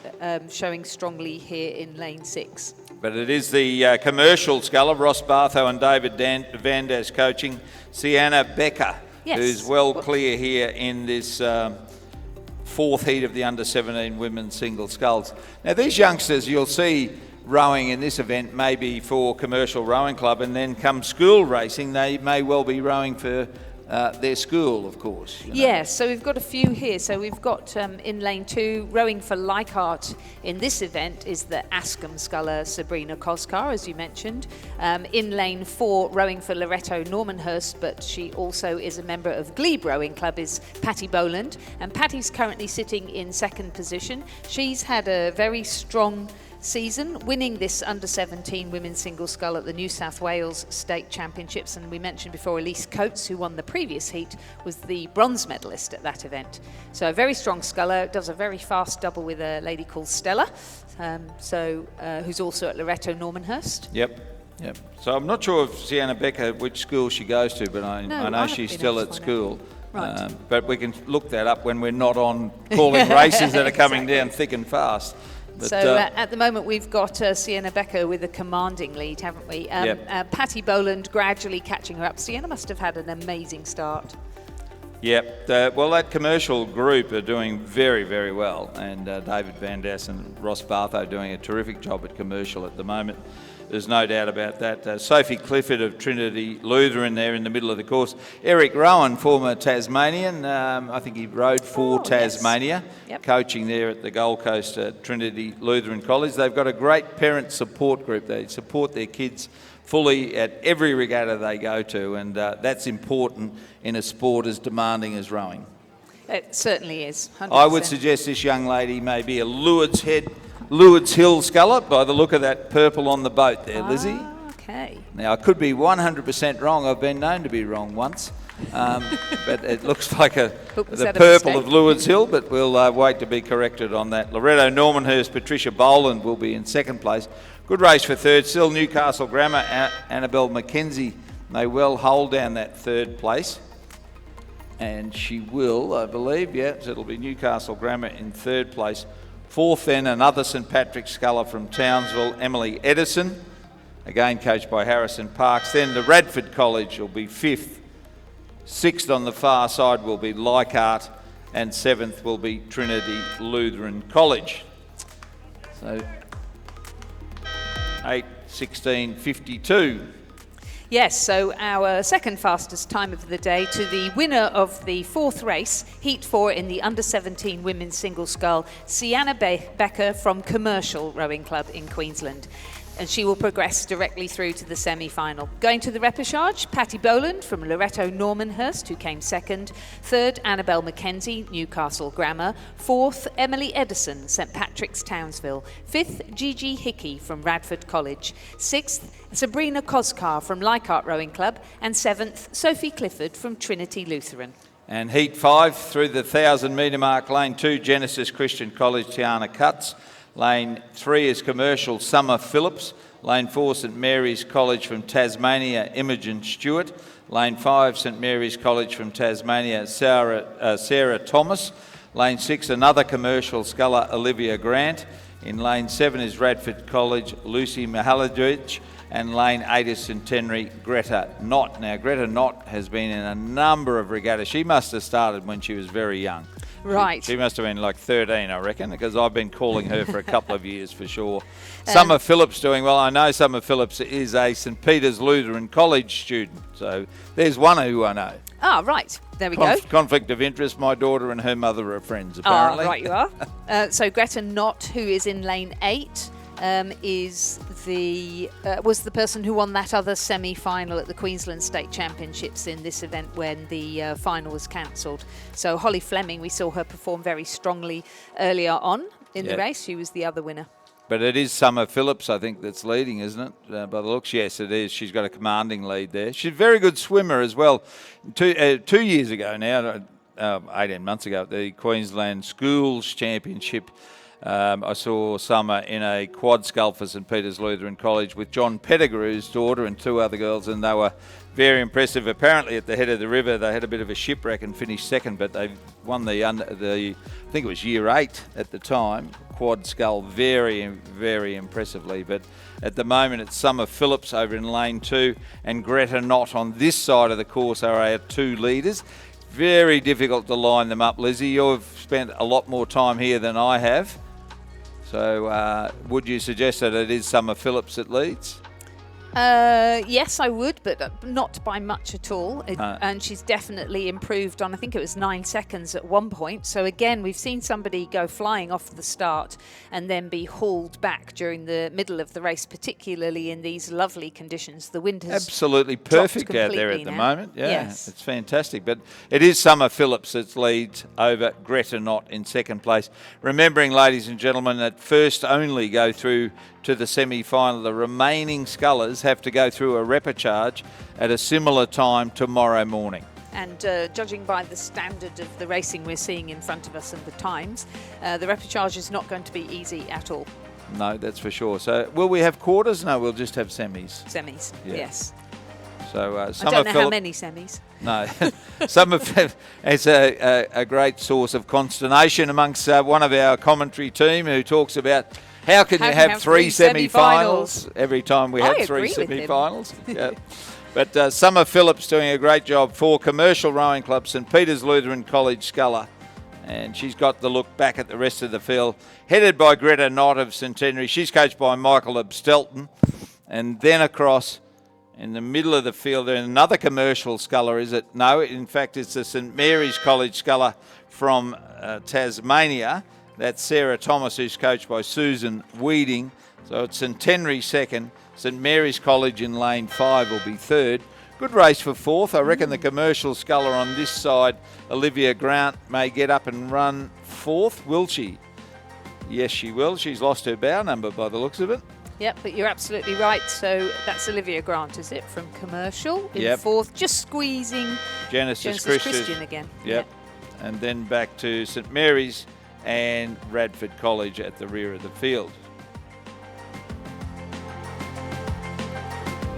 showing strongly here in lane 6. But it is the commercial sculler, Ross Bartho and David Van Das coaching, Sienna Becker, who's well clear here in this 4th heat of the under-17 women's single sculls. Now these youngsters, you'll see, rowing in this event may be for Commercial Rowing Club, and then come school racing they may well be rowing for their school, of course. Yes, so we've got a few here. So we've got in lane 2, rowing for Leichhardt in this event is the Ascombe sculler Sabrina Koskar, as you mentioned. In lane 4, rowing for Loretto Normanhurst, but she also is a member of Glebe Rowing Club, is Patty Boland. And Patty's currently sitting in 2nd position. She's had a very strong season, winning this under-17 women's single scull at the New South Wales State Championships. And we mentioned before Elise Coates, who won the previous heat, was the bronze medalist at that event. So a very strong sculler, does a very fast double with a lady called Stella, who's also at Loretto Normanhurst. Yep. So I'm not sure of Sienna Becker, which school she goes to, but I know she's still at school. Right. But we can look that up when we're not on calling races that are coming down thick and fast. But, so at the moment we've got Sienna Becker with a commanding lead, haven't we? Patty Boland gradually catching her up. Sienna must have had an amazing start. Yep. Well, that commercial group are doing very, very well, and David Van Das and Ross Bartho doing a terrific job at commercial at the moment. There's no doubt about that. Sophie Clifford of Trinity Lutheran there in the middle of the course. Eric Rowan, former Tasmanian. I think he rode for Tasmania, coaching there at the Gold Coast Trinity Lutheran College. They've got a great parent support group. They support their kids fully at every regatta they go to, and that's important in a sport as demanding as rowing. It certainly is. 100%. I would suggest this young lady may be a Lewards Hill sculler by the look of that purple on the boat there, Lizzie. Okay. Now, I could be 100% wrong. I've been known to be wrong once. But it looks like the purple of Lewards Hill, but we'll wait to be corrected on that. Loretto Normanhurst, Patricia Boland will be in second place. Good race for third. Still Newcastle Grammar, Annabelle McKenzie may well hold down that third place. And she will, I believe, so it'll be Newcastle Grammar in third place. Fourth then, another St Patrick's sculler from Townsville, Emily Edison, again coached by Harrison Parks. Then the Radford College will be fifth. Sixth on the far side will be Leichhardt, and seventh will be Trinity Lutheran College. So 8:16:52. Yes, so our second fastest time of the day to the winner of the fourth race, Heat 4 in the Under-17 Women's Single Scull, Sienna Becker from Commercial Rowing Club in Queensland. And she will progress directly through to the semi-final. Going to the repechage, Patty Boland from Loretto Normanhurst, who came second. Third, Annabelle McKenzie, Newcastle Grammar. Fourth, Emily Edison, St Patrick's Townsville. Fifth, Gigi Hickey from Radford College. Sixth, Sabrina Koskar from Leichhardt Rowing Club. And seventh, Sophie Clifford from Trinity Lutheran. And Heat 5 through the 1,000 metre mark, lane 2, Genesis Christian College, Tiana Cutts. Lane 3 is Commercial, Summer Phillips. Lane 4, St Mary's College from Tasmania, Imogen Stewart. Lane 5, St Mary's College from Tasmania, Sarah Thomas. Lane 6, another Commercial sculler, Olivia Grant. In Lane 7 is Radford College, Lucy Mihaljevic. And Lane 8 is Centenary, Greta Knott. Now, Greta Knott has been in a number of regattas. She must have started when she was very young. Right. She must have been like 13, I reckon, because I've been calling her for a couple of years for sure. Summer Phillips doing well. I know Summer Phillips is a St Peter's Lutheran College student. So there's one who I know. Ah, right. There we go. Conflict of interest. My daughter and her mother are friends, apparently. Ah, right you are. So Greta Knott, who is in lane 8, was the person who won that other semi-final at the Queensland State Championships in this event when the final was cancelled. So Holly Fleming, we saw her perform very strongly earlier on in the race. She was the other winner. But it is Summer Phillips, I think, that's leading, isn't it? By the looks, yes, it is. She's got a commanding lead there. She's a very good swimmer as well. 2 years ago now, 18 months ago, at the Queensland Schools Championship, I saw Summer in a quad scull for St Peter's Lutheran College with John Pettigrew's daughter and 2 other girls, and they were very impressive. Apparently at the head of the river they had a bit of a shipwreck and finished second, but they won the I think it was year 8 at the time, quad scull, very, very impressively. But at the moment it's Summer Phillips over in lane 2 and Greta Knott on this side of the course are our 2 leaders. Very difficult to line them up, Lizzie. You've spent a lot more time here than I have. So would you suggest that it is Summer Phillips that leads? Yes, I would, but not by much at all. And she's definitely improved on, I think it was 9 seconds at one point. So again, we've seen somebody go flying off the start and then be hauled back during the middle of the race, particularly in these lovely conditions. The wind has absolutely perfect out there at the moment. Yeah, yes. It's fantastic. But it is Summer Phillips that leads over Greta Knott in second place. Remembering, ladies and gentlemen, that first only go through to the semi-final. The remaining scullers have to go through a repechage at a similar time tomorrow morning. And judging by the standard of the racing we're seeing in front of us and the times, the repechage is not going to be easy at all. No, that's for sure. So will we have quarters? No, we'll just have semis. Semis, yes. So I don't know how many semis. No. It's a great source of consternation amongst one of our commentary team who talks about how can you have 3 semi-finals every time we have 3 semi-finals? Yeah. But Summer Phillips doing a great job for Commercial Rowing Club, St Peter's Lutheran College sculler. And she's got the look back at the rest of the field, headed by Greta Knott of Centenary. She's coached by Michael Abstelton. And then across in the middle of the field, there's another commercial sculler, is it? No, in fact, it's the St Mary's College sculler from Tasmania. That's Sarah Thomas, who's coached by Susan Weeding. So it's Centenary second. St Mary's College in lane 5 will be third. Good race for fourth. I reckon the commercial sculler on this side, Olivia Grant, may get up and run fourth. Will she? Yes, she will. She's lost her bow number by the looks of it. Yep, but you're absolutely right. So that's Olivia Grant, is it, from commercial in fourth, just squeezing Genesis Christian again. Yep. And then back to St Mary's and Radford College at the rear of the field.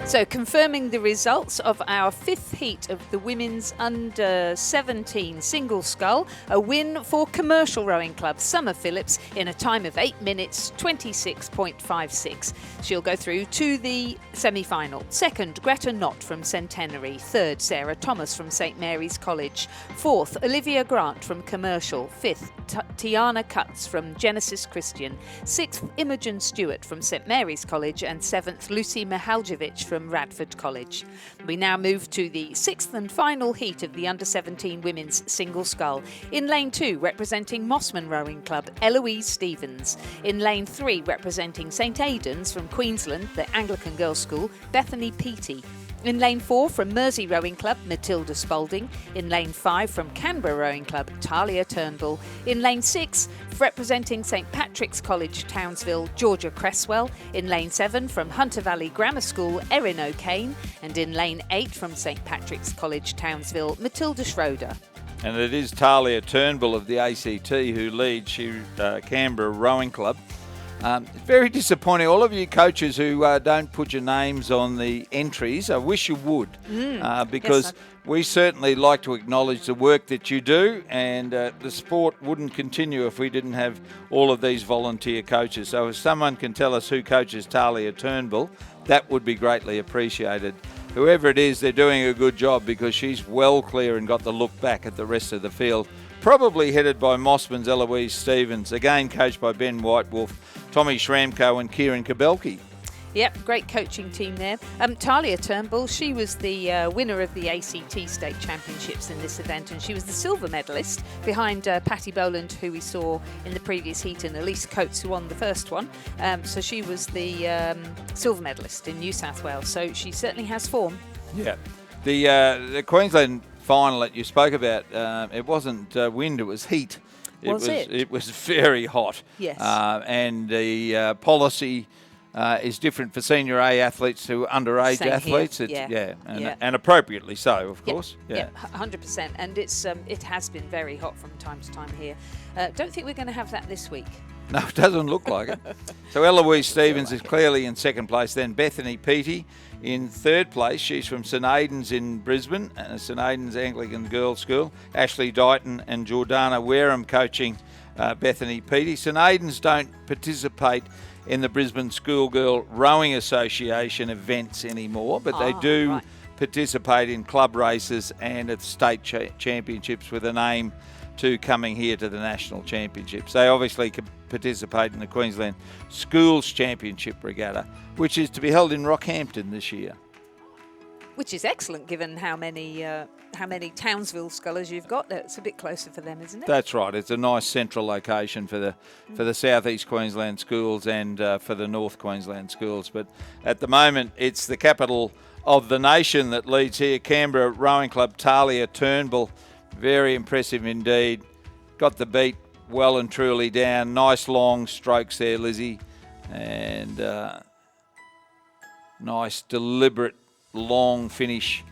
So confirming the results of our fifth heat of the women's under 17 single scull, a win for Commercial Rowing Club Summer Phillips in a time of 8 minutes 26.56. She'll go through to the semi-final. Second, Greta Knott from Centenary. Third, Sarah Thomas from St Mary's College. Fourth, Olivia Grant from Commercial. Fifth, Tiana Cutts from Genesis Christian. Sixth, Imogen Stewart from St Mary's College. And seventh, Lucy Mihaljevic from Radford College. We now move to the sixth and final heat of the under-17 women's single scull. In lane 2, representing Mossman Rowing Club, Eloise Stevens. In lane 3, representing St Aidan's from Queensland, the Anglican Girls' School, Bethany Peaty. In lane 4 from Mersey Rowing Club, Matilda Spalding. In lane 5 from Canberra Rowing Club, Talia Turnbull. In lane 6, representing St Patrick's College, Townsville, Georgia Cresswell. In lane 7 from Hunter Valley Grammar School, Erin O'Kane. And in lane 8 from St Patrick's College, Townsville, Matilda Schroeder. And it is Talia Turnbull of the ACT who leads Canberra Rowing Club. Very disappointing. All of you coaches who don't put your names on the entries, I wish you would, because we certainly like to acknowledge the work that you do, and the sport wouldn't continue if we didn't have all of these volunteer coaches. So if someone can tell us who coaches Talia Turnbull, that would be greatly appreciated. Whoever it is, they're doing a good job because she's well clear and got the look back at the rest of the field. Probably headed by Mossman's Eloise Stevens, again coached by Ben Whitewolf, Tommy Schramko and Kieran Kabelke. Yep, great coaching team there. Talia Turnbull, she was the winner of the ACT State Championships in this event, and she was the silver medalist behind Patty Boland, who we saw in the previous heat, and Elise Coates, who won the first one. So she was the silver medalist in New South Wales, so she certainly has form. Yeah. The Queensland final that you spoke about, it wasn't wind, it was heat. It was very hot. Yes. And the policy is different for senior A athletes to underage Same athletes. here. And appropriately so, of course. Yeah, 100%. And it has been very hot from time to time here. Don't think we're going to have that this week. No, it doesn't look like it. So Eloise Stevens is clearly in second place. Then Bethany Peaty in third place. She's from St Aidan's in Brisbane, St Aidan's Anglican Girls' School. Ashley Dighton and Jordana Wareham coaching Bethany Peaty. St Aidan's don't participate in the Brisbane Schoolgirl Rowing Association events anymore, but they do participate in club races and at state championships with an aim to coming here to the national championships. They obviously can participate in the Queensland Schools Championship Regatta, which is to be held in Rockhampton this year. Which is excellent, given how many Townsville scullers you've got. It's a bit closer for them, isn't it? That's right. It's a nice central location for the South East Queensland schools and for the North Queensland schools. But at the moment, it's the capital of the nation that leads here. Canberra Rowing Club, Talia Turnbull. Very impressive indeed. Got the beat well and truly down. Nice long strokes there, Lizzie. And nice, deliberate, long finish.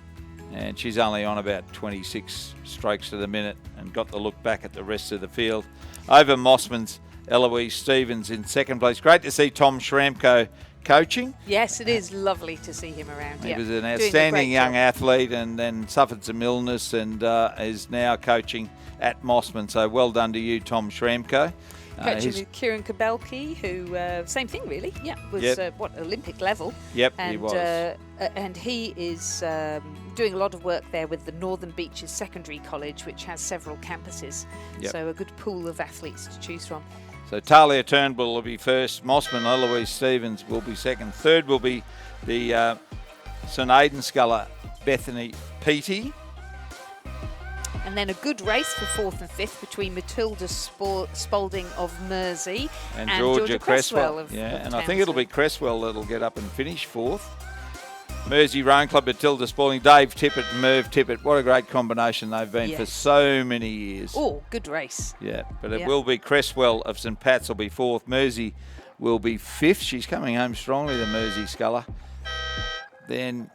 And she's only on about 26 strokes to the minute and got the look back at the rest of the field. Over Mossman's Eloise Stevens in second place. Great to see Tom Schramko coaching. Yes, it is lovely to see him around. He was an outstanding young athlete and then suffered some illness and is now coaching at Mossman. So well done to you, Tom Schramko. Coaching with Kieran Kabelke, who, same thing really, was Olympic level. Yep, and, he was. And he is doing a lot of work there with the Northern Beaches Secondary College, which has several campuses. Yep. So a good pool of athletes to choose from. So Talia Turnbull will be first, Mossman Eloise Stevens will be second, third will be the St Aidan sculler, Bethany Peaty. And then a good race for 4th and 5th between Matilda Spalding of Mersey and Georgia Cresswell of and I think it'll be Cresswell that'll get up and finish 4th. Mersey Rowing Club, Matilda Spalding, Dave Tippett and Merv Tippett. What a great combination they've been for so many years. Oh, good race. Yeah, but it will be Cresswell of St Pat's will be 4th. Mersey will be 5th. She's coming home strongly, the Mersey sculler. Then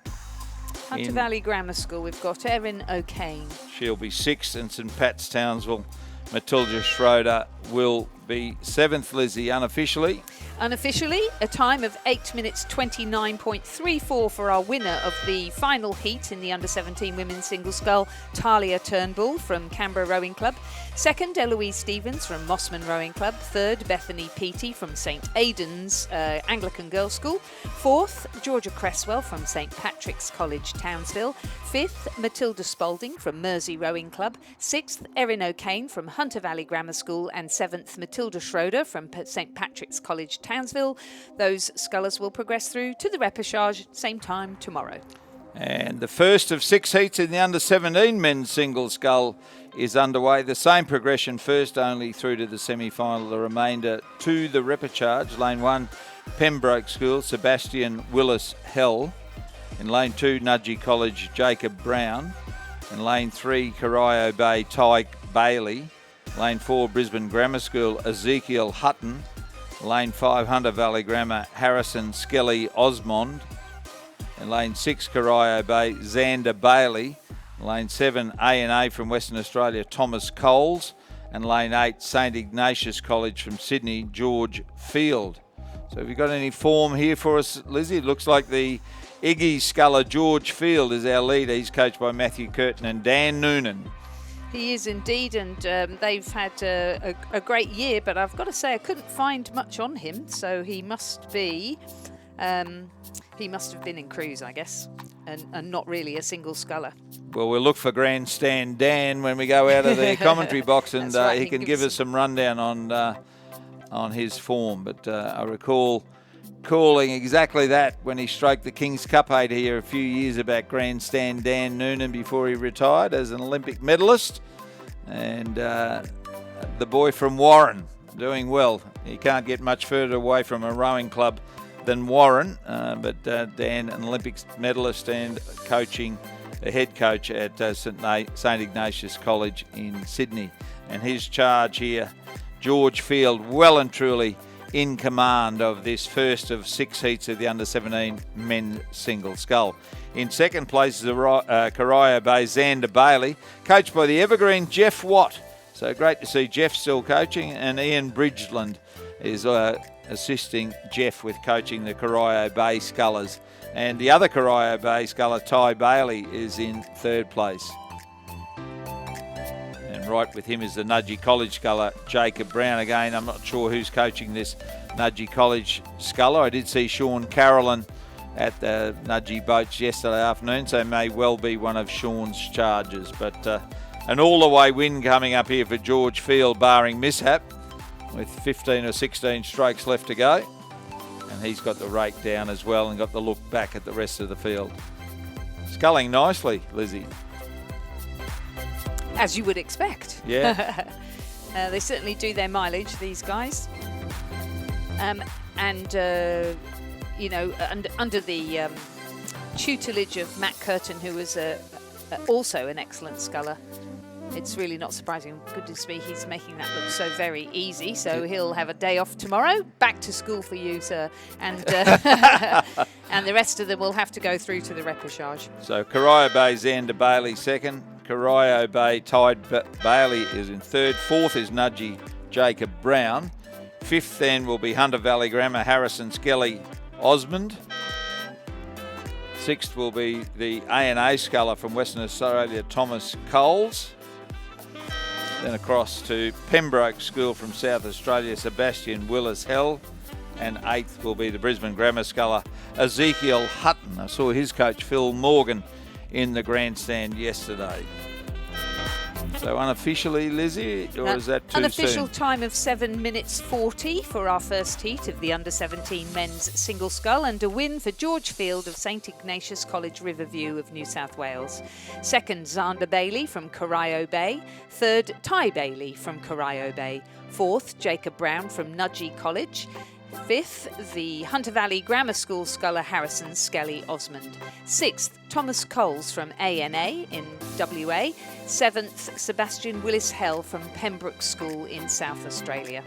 Hunter Valley Grammar School, we've got Erin O'Kane. She'll be 6th, and St Pat's Townsville, Matilda Schroeder will be 7th, Lizzie, unofficially. Unofficially, a time of 8 minutes 29.34 for our winner of the final heat in the under-17 women's single scull, Talia Turnbull from Canberra Rowing Club. Second, Eloise Stevens from Mossman Rowing Club. Third, Bethany Peaty from St Aidan's Anglican Girls' School. Fourth, Georgia Cresswell from St Patrick's College, Townsville. Fifth, Matilda Spalding from Mersey Rowing Club. Sixth, Erin O'Kane from Hunter Valley Grammar School. And seventh, Matilda Schroeder from St Patrick's College, Townsville. Those scullers will progress through to the repechage same time tomorrow. And the first of 6 heats in the under-17 men's single scull is underway. The same progression, first only through to the semi-final, the remainder to the repechage. Lane 1, Pembroke School, Sebastian Willis Hell. In Lane 2, Nudgee College, Jacob Brown. In Lane 3, Corio Bay, Ty Bailey. Lane 4, Brisbane Grammar School, Ezekiel Hutton. Lane 5, Hunter Valley Grammar, Harrison Skelly Osmond. In Lane 6, Corio Bay, Xander Bailey. Lane 7, A&A from Western Australia, Thomas Coles. And Lane 8, St Ignatius College from Sydney, George Field. So have you got any form here for us, Lizzie? It looks like the Iggy sculler, George Field, is our leader. He's coached by Matthew Curtin and Dan Noonan. He is indeed, and they've had a great year, but I've got to say I couldn't find much on him, so he must be... he must have been in cruise, I guess, and not really a single sculler. Well, we'll look for Grandstand Dan when we go out of the commentary box, and right, he can give us some rundown on his form. But I recall calling exactly that when he stroked the King's Cup 8 here a few years back, Grandstand Dan Noonan, before he retired as an Olympic medalist. And the boy from Warren doing well. He can't get much further away from a rowing club than Warren, but Dan, an Olympic medalist and coaching, the head coach at St Ignatius College in Sydney. And his charge here, George Field, well and truly in command of this first of 6 heats of the under-17 men's single scull. In second place is Corio Bay, Xander Bailey, coached by the evergreen Jeff Watt. So great to see Jeff still coaching, and Ian Bridgeland is assisting Jeff with coaching the Corio Bay scullers. And the other Corio Bay sculler, Ty Bailey, is in third place. And right with him is the Nudgee College sculler, Jacob Brown. Again, I'm not sure who's coaching this Nudgee College sculler. I did see Sean Carolyn at the Nudgee boats yesterday afternoon, so may well be one of Sean's charges. But an all-the-way win coming up here for George Field, barring mishap, with 15 or 16 strokes left to go. And he's got the rake down as well and got the look back at the rest of the field. Sculling nicely, Lizzie. As you would expect. Yeah. They certainly do their mileage, these guys. You know, under the tutelage of Matt Curtin, who was also an excellent sculler, it's really not surprising. Goodness me, he's making that look so very easy. So he'll have a day off tomorrow. Back to school for you, sir. And and the rest of them will have to go through to the repechage. So Corio Bay, Xander Bailey second. Corio Bay, Ty Bailey is in third. Fourth is Nudgee Jacob Brown. Fifth then will be Hunter Valley Grammar, Harrison Skelly Osmond. Sixth will be the A&A sculler from Western Australia, Thomas Coles. Then across to Pembroke School from South Australia, Sebastian Willis Hell. And eighth will be the Brisbane Grammar sculler, Ezekiel Hutton. I saw his coach, Phil Morgan, in the grandstand yesterday. So unofficially, Lizzie, or is that too unofficial soon? time of 7 minutes 40 for our first heat of the under-17 men's single scull, and a win for George Field of St Ignatius College Riverview of New South Wales. Second, Xander Bailey from Corio Bay. Third, Ty Bailey from Corio Bay. Fourth, Jacob Brown from Nudgee College. Fifth, the Hunter Valley Grammar School sculler Harrison Skelly Osmond. Sixth, Thomas Coles from ANA in WA. Seventh, Sebastian Willis Hell from Pembroke School in South Australia.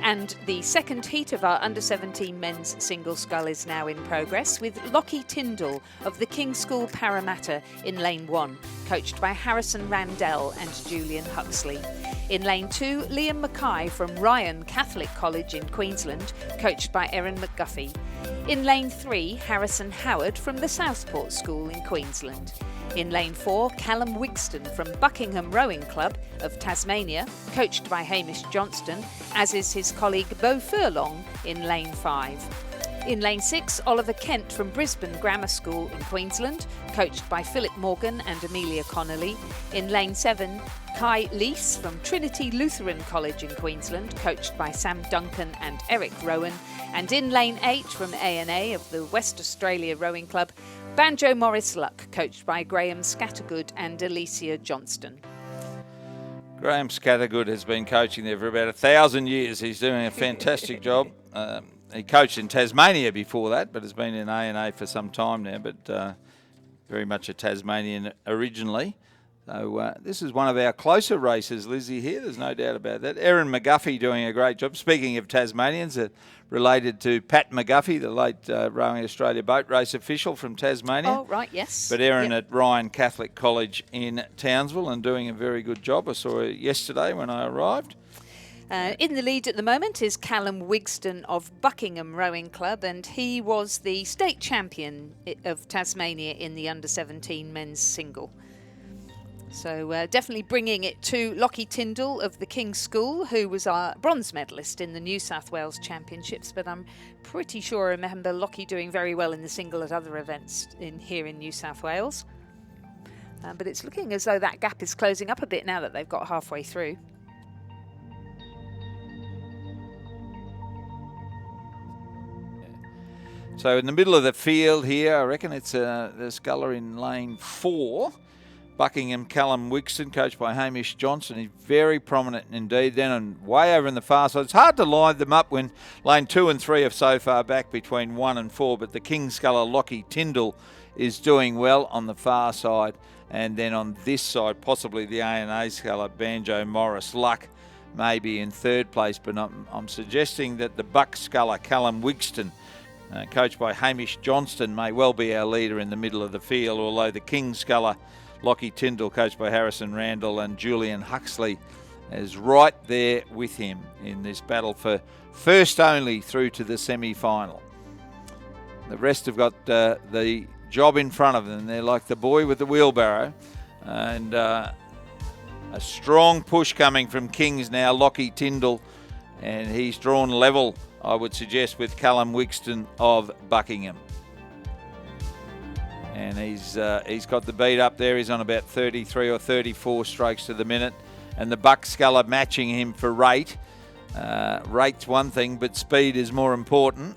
And the second heat of our under-17 men's single scull is now in progress, with Lockie Tyndall of the King's School Parramatta in lane 1, coached by Harrison Randell and Julian Huxley. In lane 2, Liam Mackay from Ryan Catholic College in Queensland, coached by Erin McGuffey. In lane 3, Harrison Howard from the Southport School in Queensland. In lane 4, Callum Wigston from Buckingham Rowing Club of Tasmania, coached by Hamish Johnston, as is his colleague Beau Furlong in lane 5. In lane 6, Oliver Kent from Brisbane Grammar School in Queensland, coached by Philip Morgan and Amelia Connolly. In lane 7, Kai Lees from Trinity Lutheran College in Queensland, coached by Sam Duncan and Eric Rowan. And in lane 8, from ANA of the West Australia Rowing Club, Banjo Morris Luck, coached by Graham Scattergood and Alicia Johnston. Graham Scattergood has been coaching there for about 1,000 years. He's doing a fantastic job. He coached in Tasmania before that, but has been in ANA for some time now, but very much a Tasmanian originally. So this is one of our closer races, Lizzie, here. There's no doubt about that. Erin McGuffey doing a great job. Speaking of Tasmanians, related to Pat McGuffey, the late Rowing Australia boat race official from Tasmania. Oh, right, yes. But Erin at Ryan Catholic College in Townsville and doing a very good job. I saw her yesterday when I arrived. In the lead at the moment is Callum Wigston of Buckingham Rowing Club, and he was the state champion of Tasmania in the under-17 men's single. So definitely bringing it to Lockie Tyndall of the King's School, who was our bronze medalist in the New South Wales Championships. But I'm pretty sure I remember Lockie doing very well in the single at other events here in New South Wales. But it's looking as though that gap is closing up a bit now that they've got halfway through. So in the middle of the field here, I reckon it's the sculler in lane 4. Buckingham Callum Wigston, coached by Hamish Johnson. He's very prominent indeed. Then and way over in the far side. It's hard to line them up when lane 2 and 3 are so far back between 1 and 4. But the King sculler Lockie Tyndall is doing well on the far side. And then on this side, possibly the ANA sculler Banjo Morris Luck maybe in third place. But I'm suggesting that the Buck sculler Callum Wigston, coached by Hamish Johnston, may well be our leader in the middle of the field, although the King sculler Lockie Tyndall, coached by Harrison Randall and Julian Huxley, is right there with him in this battle for first only through to the semi-final. The rest have got the job in front of them. They're like the boy with the wheelbarrow, and a strong push coming from Kings now, Lockie Tyndall, and he's drawn level, I would suggest, with Callum Wigston of Buckingham. And he's got the beat up there. He's on about 33 or 34 strokes to the minute. And the Buck sculler matching him for rate. Rate's one thing, but speed is more important.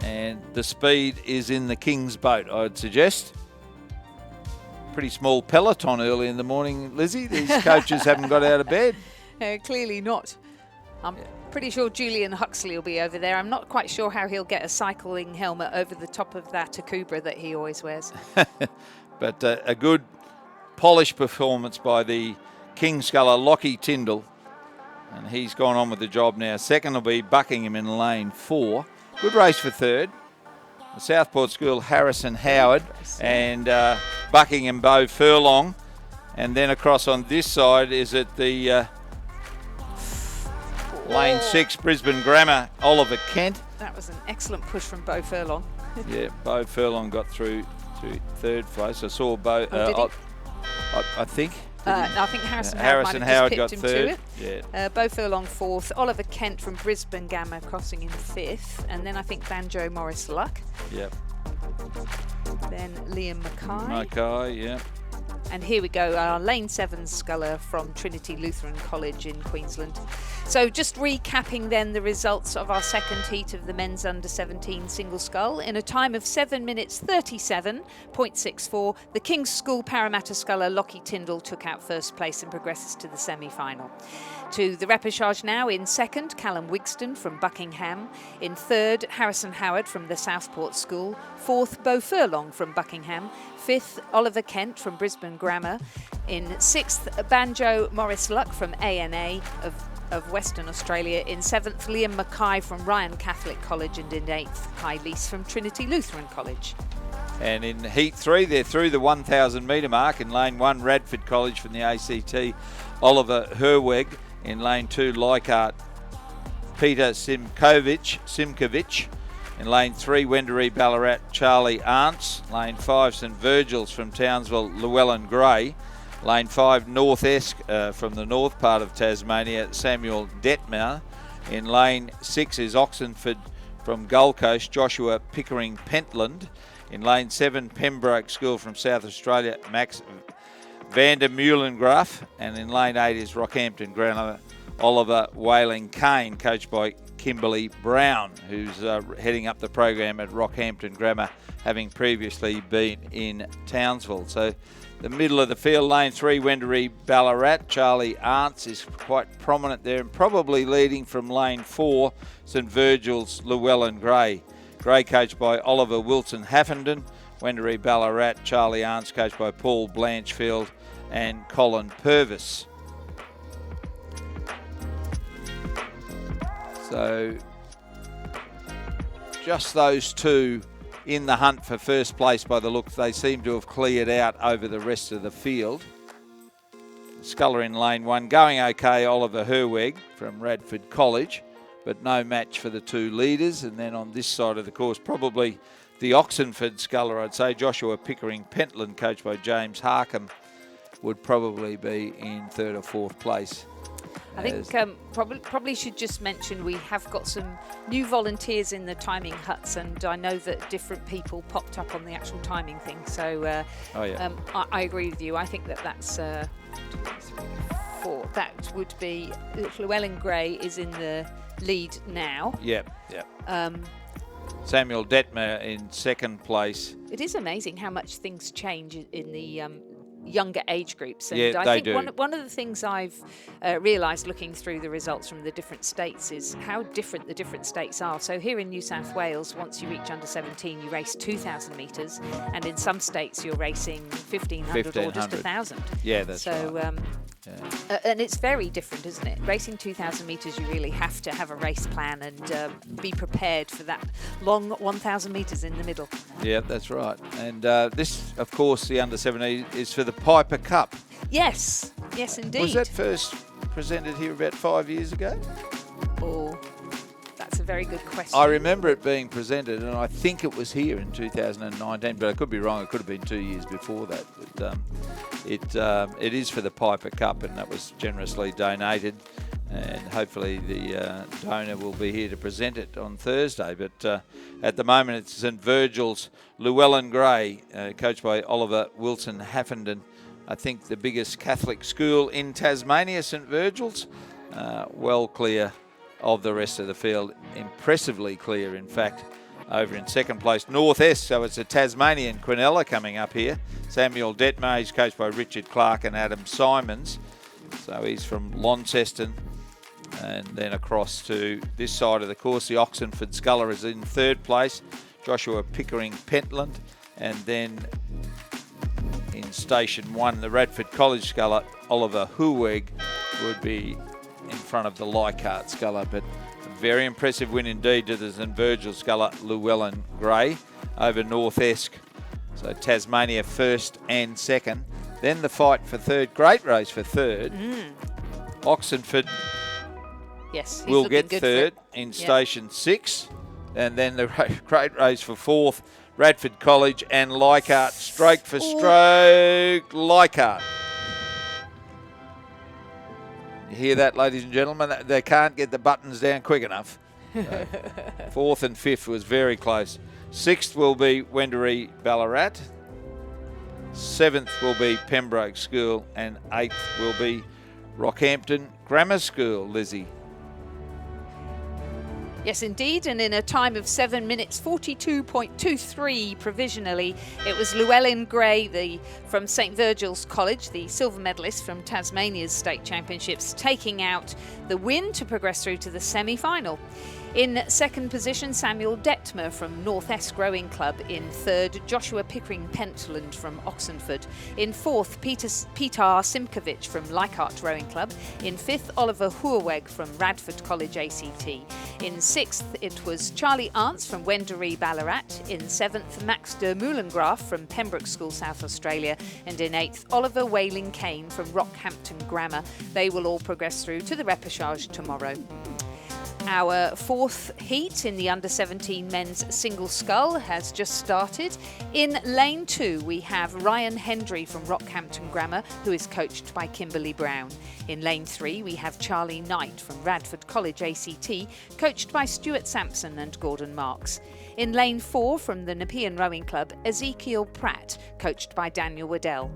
And the speed is in the King's boat, I would suggest. Pretty small peloton early in the morning, Lizzie. These coaches haven't got out of bed. Clearly not. I'm pretty sure Julian Huxley will be over there. I'm not quite sure how he'll get a cycling helmet over the top of that Takubra that he always wears. But a good polished performance by the King sculler Lockie Tyndall. And he's gone on with the job now. Second will be Buckingham in lane 4. Good race for third. The Southport School Harrison Howard and Buckingham Beau Furlong. And then across on this side is it the lane 6 Brisbane Grammar Oliver Kent. That was an excellent push from Beau Furlong. Yeah, Beau Furlong got through to third place. I saw Beau. I think. No, I think Harrison Howard got third. Yeah. Beau Furlong 4th. Oliver Kent from Brisbane Grammar crossing in 5th. And then I think Banjo Morris Luck. Yep. Then Liam Mackay. Mackay, yeah. And here we go, our Lane 7 sculler from Trinity Lutheran College in Queensland. So just recapping then the results of our second heat of the men's under-17 single scull. In a time of 7 minutes 37.64, the King's School Parramatta sculler Lockie Tyndall took out first place and progresses to the semi-final. To the repechage now. In second, Callum Wigston from Buckingham. In third, Harrison Howard from the Southport School. Fourth, Beau Furlong from Buckingham. Fifth, Oliver Kent from Brisbane Grammar. In sixth, Banjo Morris Luck from ANA of Western Australia. In seventh, Liam Mackay from Ryan Catholic College. And in eighth, Kai Lees from Trinity Lutheran College. And in Heat 3, they're through the 1,000 metre mark. In Lane 1, Radford College from the ACT, Oliver Herweg. In Lane 2, Leichhardt, Peter Simkovic. In Lane 3, Wendouree Ballarat, Charlie Arntz. Lane 5, St Virgil's from Townsville, Llewellyn Gray. Lane 5, North Esk from the north part of Tasmania, Samuel Detmer. In Lane 6 is Oxenford from Gold Coast, Joshua Pickering Pentland. In Lane 7, Pembroke School from South Australia, Max Vander Meulengraf. And in Lane 8 is Rockhampton Grammar, Oliver Whaling Kane, coached by Kimberly Brown, who's heading up the program at Rockhampton Grammar, having previously been in Townsville. So the middle of the field, Lane 3, Wendouree Ballarat, Charlie Arntz is quite prominent there, and probably leading from Lane 4, St Virgil's Llewellyn Gray. Gray coached by Oliver Wilson Haffenden, Wendouree Ballarat, Charlie Arntz coached by Paul Blanchfield and Colin Purvis. So just those two in the hunt for first place by the looks. They seem to have cleared out over the rest of the field. Sculler in Lane 1 going okay, Oliver Herweg from Radford College, but no match for the two leaders. And then on this side of the course, probably the Oxenford sculler, I'd say, Joshua Pickering Pentland, coached by James Harkham, would probably be in third or fourth place. I think probably should just mention we have got some new volunteers in the timing huts, and I know that different people popped up on the actual timing thing. So I agree with you. I think that's 2, 3, 4. That would be Llewellyn Gray is in the lead now. Yep. Samuel Detmer in second place. It is amazing how much things change in the younger age groups, and yeah, I think do. One of the things I've realised looking through the results from the different states is how different the different states are. So here in New South Wales, once you reach under 17, you race 2,000 metres, and in some states you're racing 1,500 or just 1,000. Yeah, that's right. And it's very different, isn't it? Racing 2,000 metres, you really have to have a race plan and be prepared for that long 1,000 metres in the middle. Yeah, that's right. And this, of course, the under-17 is for the Piper Cup. Yes indeed. Was that first presented here about 5 years ago? Oh, that's a very good question. I remember it being presented, and I think it was here in 2019, but I could be wrong. It could have been 2 years before that. But it is for the Piper Cup, and that was generously donated. And hopefully the donor will be here to present it on Thursday. But at the moment, it's St Virgil's Llewellyn Gray, coached by Oliver Wilson Haffenden. I think the biggest Catholic school in Tasmania, St Virgil's, well clear of the rest of the field. Impressively clear, in fact, over in second place. North Esk, so it's a Tasmanian Quinella coming up here. Samuel Detmer, he's coached by Richard Clark and Adam Simons. So he's from Launceston. And then across to this side of the course, the Oxenford sculler is in third place, Joshua Pickering Pentland. And then in station 1, the Radford College sculler, Oliver Herweg, would be in front of the Leichhardt sculler. But a very impressive win indeed to the St Virgil sculler, Llewellyn Gray, over North Esk. So Tasmania first and second. Then the fight for third, great race for third. Oxenford will get third in station 6. And then the great race for fourth, Radford College and Leichhardt, stroke for stroke, Leichhardt. You hear that, ladies and gentlemen? They can't get the buttons down quick enough. So, fourth and fifth was very close. 6th will be Wendouree Ballarat. 7th will be Pembroke School, and 8th will be Rockhampton Grammar School, Lizzie. Yes, indeed, and in a time of 7 minutes 42.23 provisionally, it was Llewellyn Gray from St Virgil's College, the silver medalist from Tasmania's State Championships, taking out the win to progress through to the semi-final. In second position, Samuel Detmer from North Esk Rowing Club. In third, Joshua Pickering Pentland from Oxenford. In fourth, Petar Simkovic from Leichhardt Rowing Club. In fifth, Oliver Hoerweg from Radford College ACT. In sixth, it was Charlie Arntz from Wendouree Ballarat. In seventh, Max de Moulengraaf from Pembroke School, South Australia. And in eighth, Oliver Whaling Kane from Rockhampton Grammar. They will all progress through to the repechage tomorrow. Our fourth heat in the under-17 men's single scull has just started. In lane 2, we have Ryan Hendry from Rockhampton Grammar, who is coached by Kimberly Brown. In lane 3, we have Charlie Knight from Radford College ACT, coached by Stuart Sampson and Gordon Marks. In lane 4, from the Nepean Rowing Club, Ezekiel Pratt, coached by Daniel Waddell.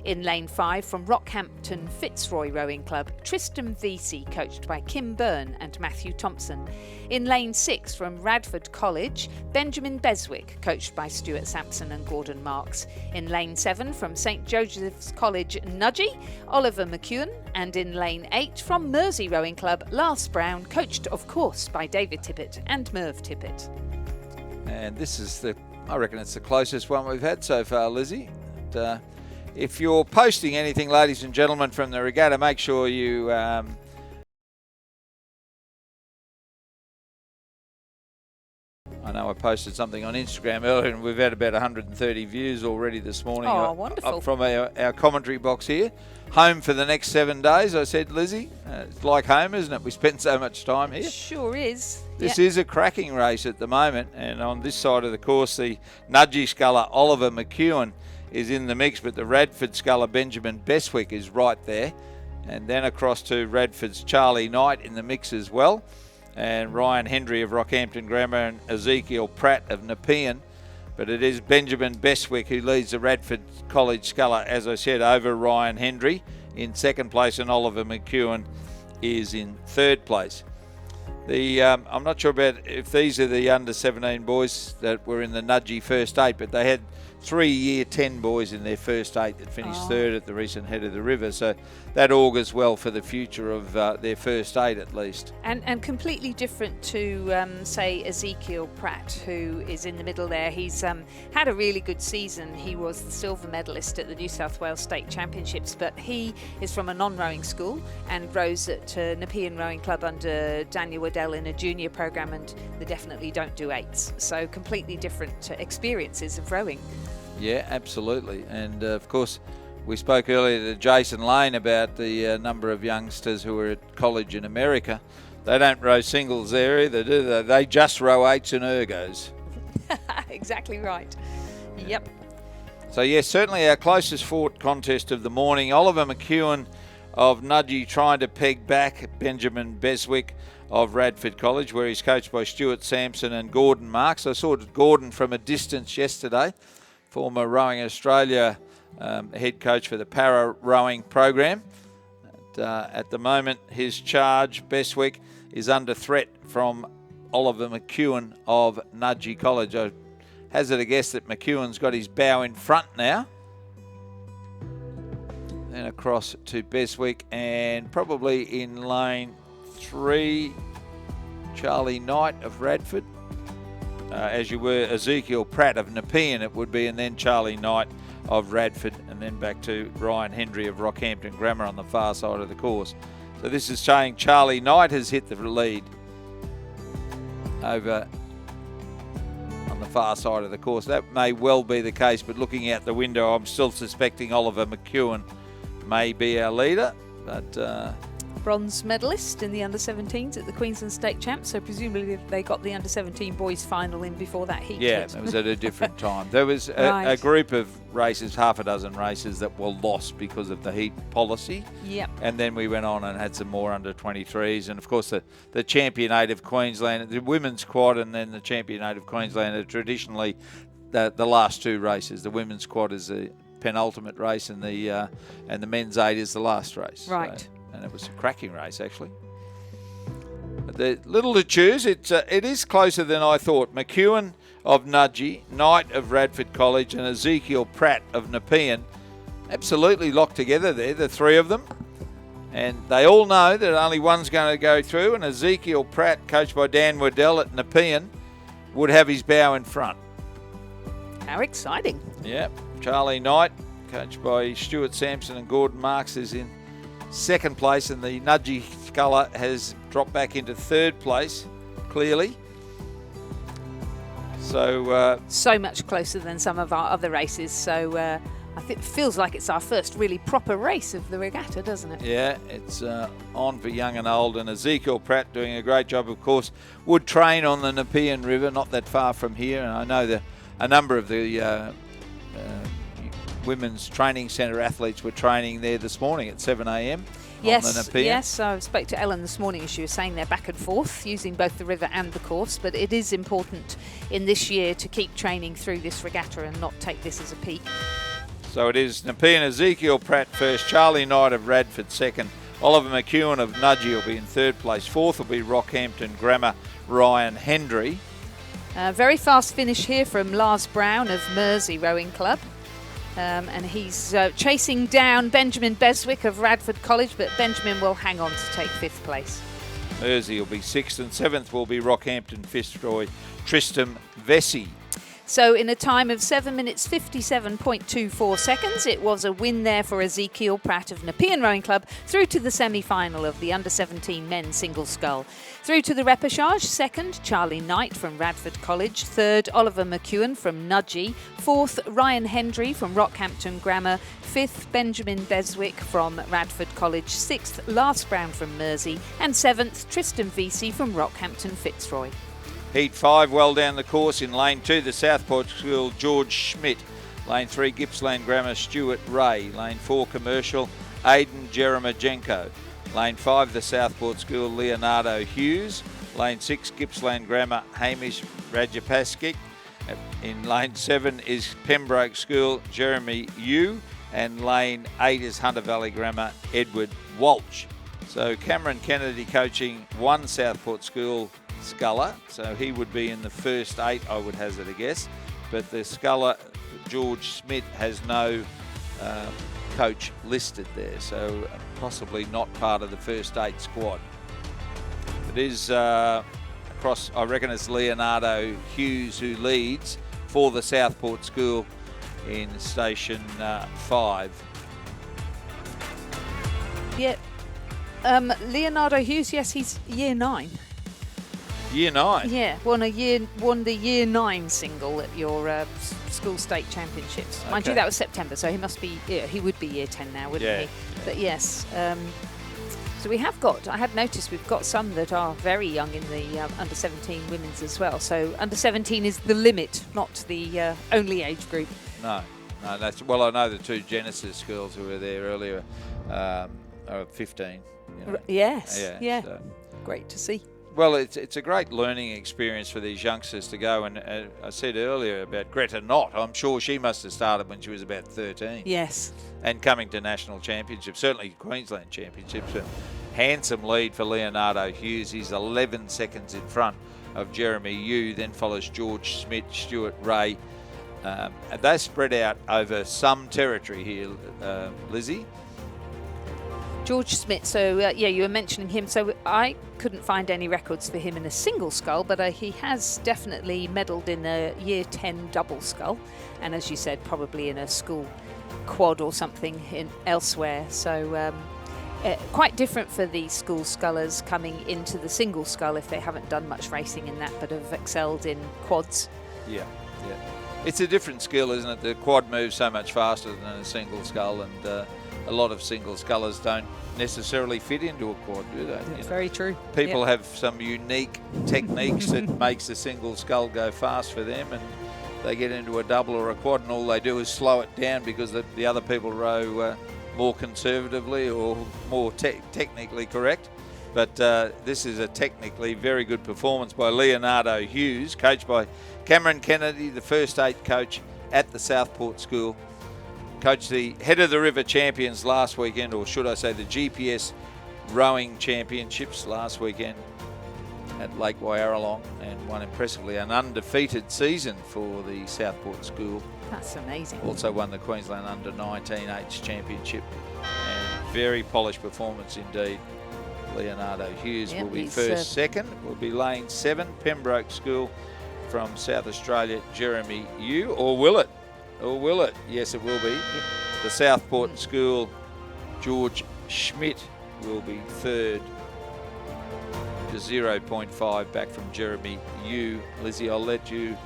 In lane 5, from Rockhampton Fitzroy Rowing Club, Tristan Vesey, coached by Kim Byrne and Matthew Thompson. In lane 6, from Radford College, Benjamin Beswick, coached by Stuart Sampson and Gordon Marks. In lane 7, from St Joseph's College, Nudgee, Oliver McEwen. And in lane 8, from Mersey Rowing Club, Lars Brown, coached, of course, by David Tippett and Merv Tippett. And this is I reckon it's the closest one we've had so far, Lizzie. And, if you're posting anything, ladies and gentlemen, from the regatta, make sure you I know I posted something on Instagram earlier and we've had about 130 views already this morning. Oh, wonderful. From our commentary box here. Home for the next 7 days, I said, Lizzie. It's like home, isn't it? We spend so much time here. Sure is. This is a cracking race at the moment, and on this side of the course, the Nudgee sculler Oliver McEwen is in the mix, but the Radford sculler Benjamin Beswick is right there. And then across to Radford's Charlie Knight in the mix as well. And Ryan Hendry of Rockhampton Grammar and Ezekiel Pratt of Nepean. But it is Benjamin Beswick who leads the Radford College sculler, as I said, over Ryan Hendry in second place, and Oliver McEwen is in third place. I'm not sure about if these are the under-17 boys that were in the Nudgee first 8, but they had 3 Year 10 boys in their first 8 that finished third at the recent Head of the River. So that augurs well for the future of their first 8 at least. And completely different to, say, Ezekiel Pratt, who is in the middle there. He's had a really good season. He was the silver medalist at the New South Wales State Championships, but he is from a non-rowing school and rows at Nepean Rowing Club under Daniel Waddell in a junior program, and they definitely don't do 8s. So completely different experiences of rowing. Yeah, absolutely. And of course, we spoke earlier to Jason Lane about the number of youngsters who are at college in America. They don't row singles there either, do they? They just row 8s and ergos. Exactly right. Yep. So yes, certainly our closest fought contest of the morning. Oliver McEwen of Nudgee trying to peg back Benjamin Beswick of Radford College, where he's coached by Stuart Sampson and Gordon Marks. I saw Gordon from a distance yesterday, former Rowing Australia head coach for the para rowing program. At the moment, his charge, Beswick, is under threat from Oliver McEwen of Nudgee College. I hazard a guess that McEwen's got his bow in front now. Then across to Beswick, and probably in lane 3, Charlie Knight of Radford. As you were, Ezekiel Pratt of Nepean it would be, and then Charlie Knight of Radford, and then back to Ryan Hendry of Rockhampton Grammar on the far side of the course. So this is saying Charlie Knight has hit the lead over on the far side of the course. That may well be the case, but looking out the window, I'm still suspecting Oliver McEwen may be our leader, but bronze medalist in the under-17s at the Queensland State Champs, so presumably they got the under-17 boys final in before that heat. Yeah, hit. it was at a different time. There was Right. a group of races, half a dozen races, that were lost because of the heat policy. Yep. And then we went on and had some more under-23s. And, of course, the Championate of Queensland, the women's quad and then the Championate of Queensland are traditionally the last two races. The women's quad is the penultimate race and the men's 8 is the last race. Right. So, and it was a cracking race, actually. The little to choose. It is closer than I thought. McEwen of Nudgee, Knight of Radford College, and Ezekiel Pratt of Nepean. Absolutely locked together there, the three of them. And they all know that only one's going to go through, and Ezekiel Pratt, coached by Dan Waddell at Nepean, would have his bow in front. How exciting. Yeah. Charlie Knight, coached by Stuart Sampson and Gordon Marks, is in second place, and the Nudgee Sculler has dropped back into third place, clearly. So much closer than some of our other races, so I think it feels like it's our first really proper race of the regatta, doesn't it? Yeah, it's on for young and old, and Ezekiel Pratt doing a great job, of course, would train on the Nepean River, not that far from here, and I know a number of the women's training centre athletes were training there this morning at 7 a.m. Yes, I spoke to Ellen this morning and she was saying they're back and forth using both the river and the course, but it is important in this year to keep training through this regatta and not take this as a peak. So it is Nepean Ezekiel Pratt first, Charlie Knight of Radford second, Oliver McEwen of Nudgee will be in third place, fourth will be Rockhampton Grammar Ryan Hendry. Very fast finish here from Lars Brown of Mersey Rowing Club. And he's chasing down Benjamin Beswick of Radford College, but Benjamin will hang on to take fifth place. Mersey will be sixth, and seventh will be Rockhampton Fitzroy Tristram Vesey. So in a time of 7 minutes 57.24 seconds, it was a win there for Ezekiel Pratt of Nepean Rowing Club through to the semi-final of the under-17 men's single scull. Through to the repechage, second, Charlie Knight from Radford College, third, Oliver McEwen from Nudgee, fourth, Ryan Hendry from Rockhampton Grammar, fifth, Benjamin Beswick from Radford College, sixth, Lars Brown from Mersey, and seventh, Tristan Vesey from Rockhampton Fitzroy. Heat 5 well down the course in Lane 2, the Southport School, George Schmidt. Lane 3, Gippsland Grammar, Stuart Ray. Lane 4, Commercial, Aidan Jeremijenko. Lane 5, the Southport School, Leonardo Hughes. Lane 6, Gippsland Grammar, Hamish Rajapaskic. In Lane 7 is Pembroke School, Jeremy Yu. And Lane 8 is Hunter Valley Grammar, Edward Walsh. So Cameron Kennedy coaching one Southport School sculler, so he would be in the first 8, I would hazard a guess. But the sculler, George Smith, has no coach listed there, so possibly not part of the first 8 squad. It is across, I reckon it's Leonardo Hughes who leads for the Southport School in station 5. Yeah, Leonardo Hughes, yes, he's year 9. Year 9? Yeah, won the year 9 single at your school state championships. Mind you, that was September, so he must be, he would be year 10 now, wouldn't he? But yes, so we have got, I had noticed we've got some that are very young in the under-17 women's as well. So under-17 is the limit, not the only age group. No, that's, well, I know the 2 Genesis girls who were there earlier are 15. You know. Yes, yeah. So. Great to see. Well, it's a great learning experience for these youngsters to go, and I said earlier about Greta Knott. I'm sure she must have started when she was about 13. Yes. And coming to national championships, certainly Queensland championships. A handsome lead for Leonardo Hughes. He's 11 seconds in front of Jeremy Yu. Then follows George Smith, Stuart Ray. And they spread out over some territory here, Lizzie. George Smith, so you were mentioning him, so I couldn't find any records for him in a single scull, but he has definitely medalled in a year 10 double scull, and as you said, probably in a school quad or something elsewhere, so quite different for the school scullers coming into the single scull if they haven't done much racing in that but have excelled in quads. Yeah. It's a different skill, isn't it? The quad moves so much faster than a single scull, and a lot of single scullers don't necessarily fit into a quad, do they? That's very true. People have some unique techniques that makes a single scull go fast for them, and they get into a double or a quad and all they do is slow it down because the other people row more conservatively or more technically correct. But this is a technically very good performance by Leonardo Hughes, coached by Cameron Kennedy, the first 8 coach at the Southport School. Coached the Head of the River Champions last weekend, or should I say the GPS Rowing Championships last weekend at Lake Wyaralong, and won impressively an undefeated season for the Southport School. That's amazing. Also won the Queensland Under-19 H Championship, and very polished performance indeed. Leonardo Hughes will be first. Second will be lane 7, Pembroke School from South Australia, Jeremy Yu. Or will it? Or will it? Yes, it will be. Yep. The Southport School, George Schmidt will be third. To 0.5 back from Jeremy Yu. Lizzie, I'll let you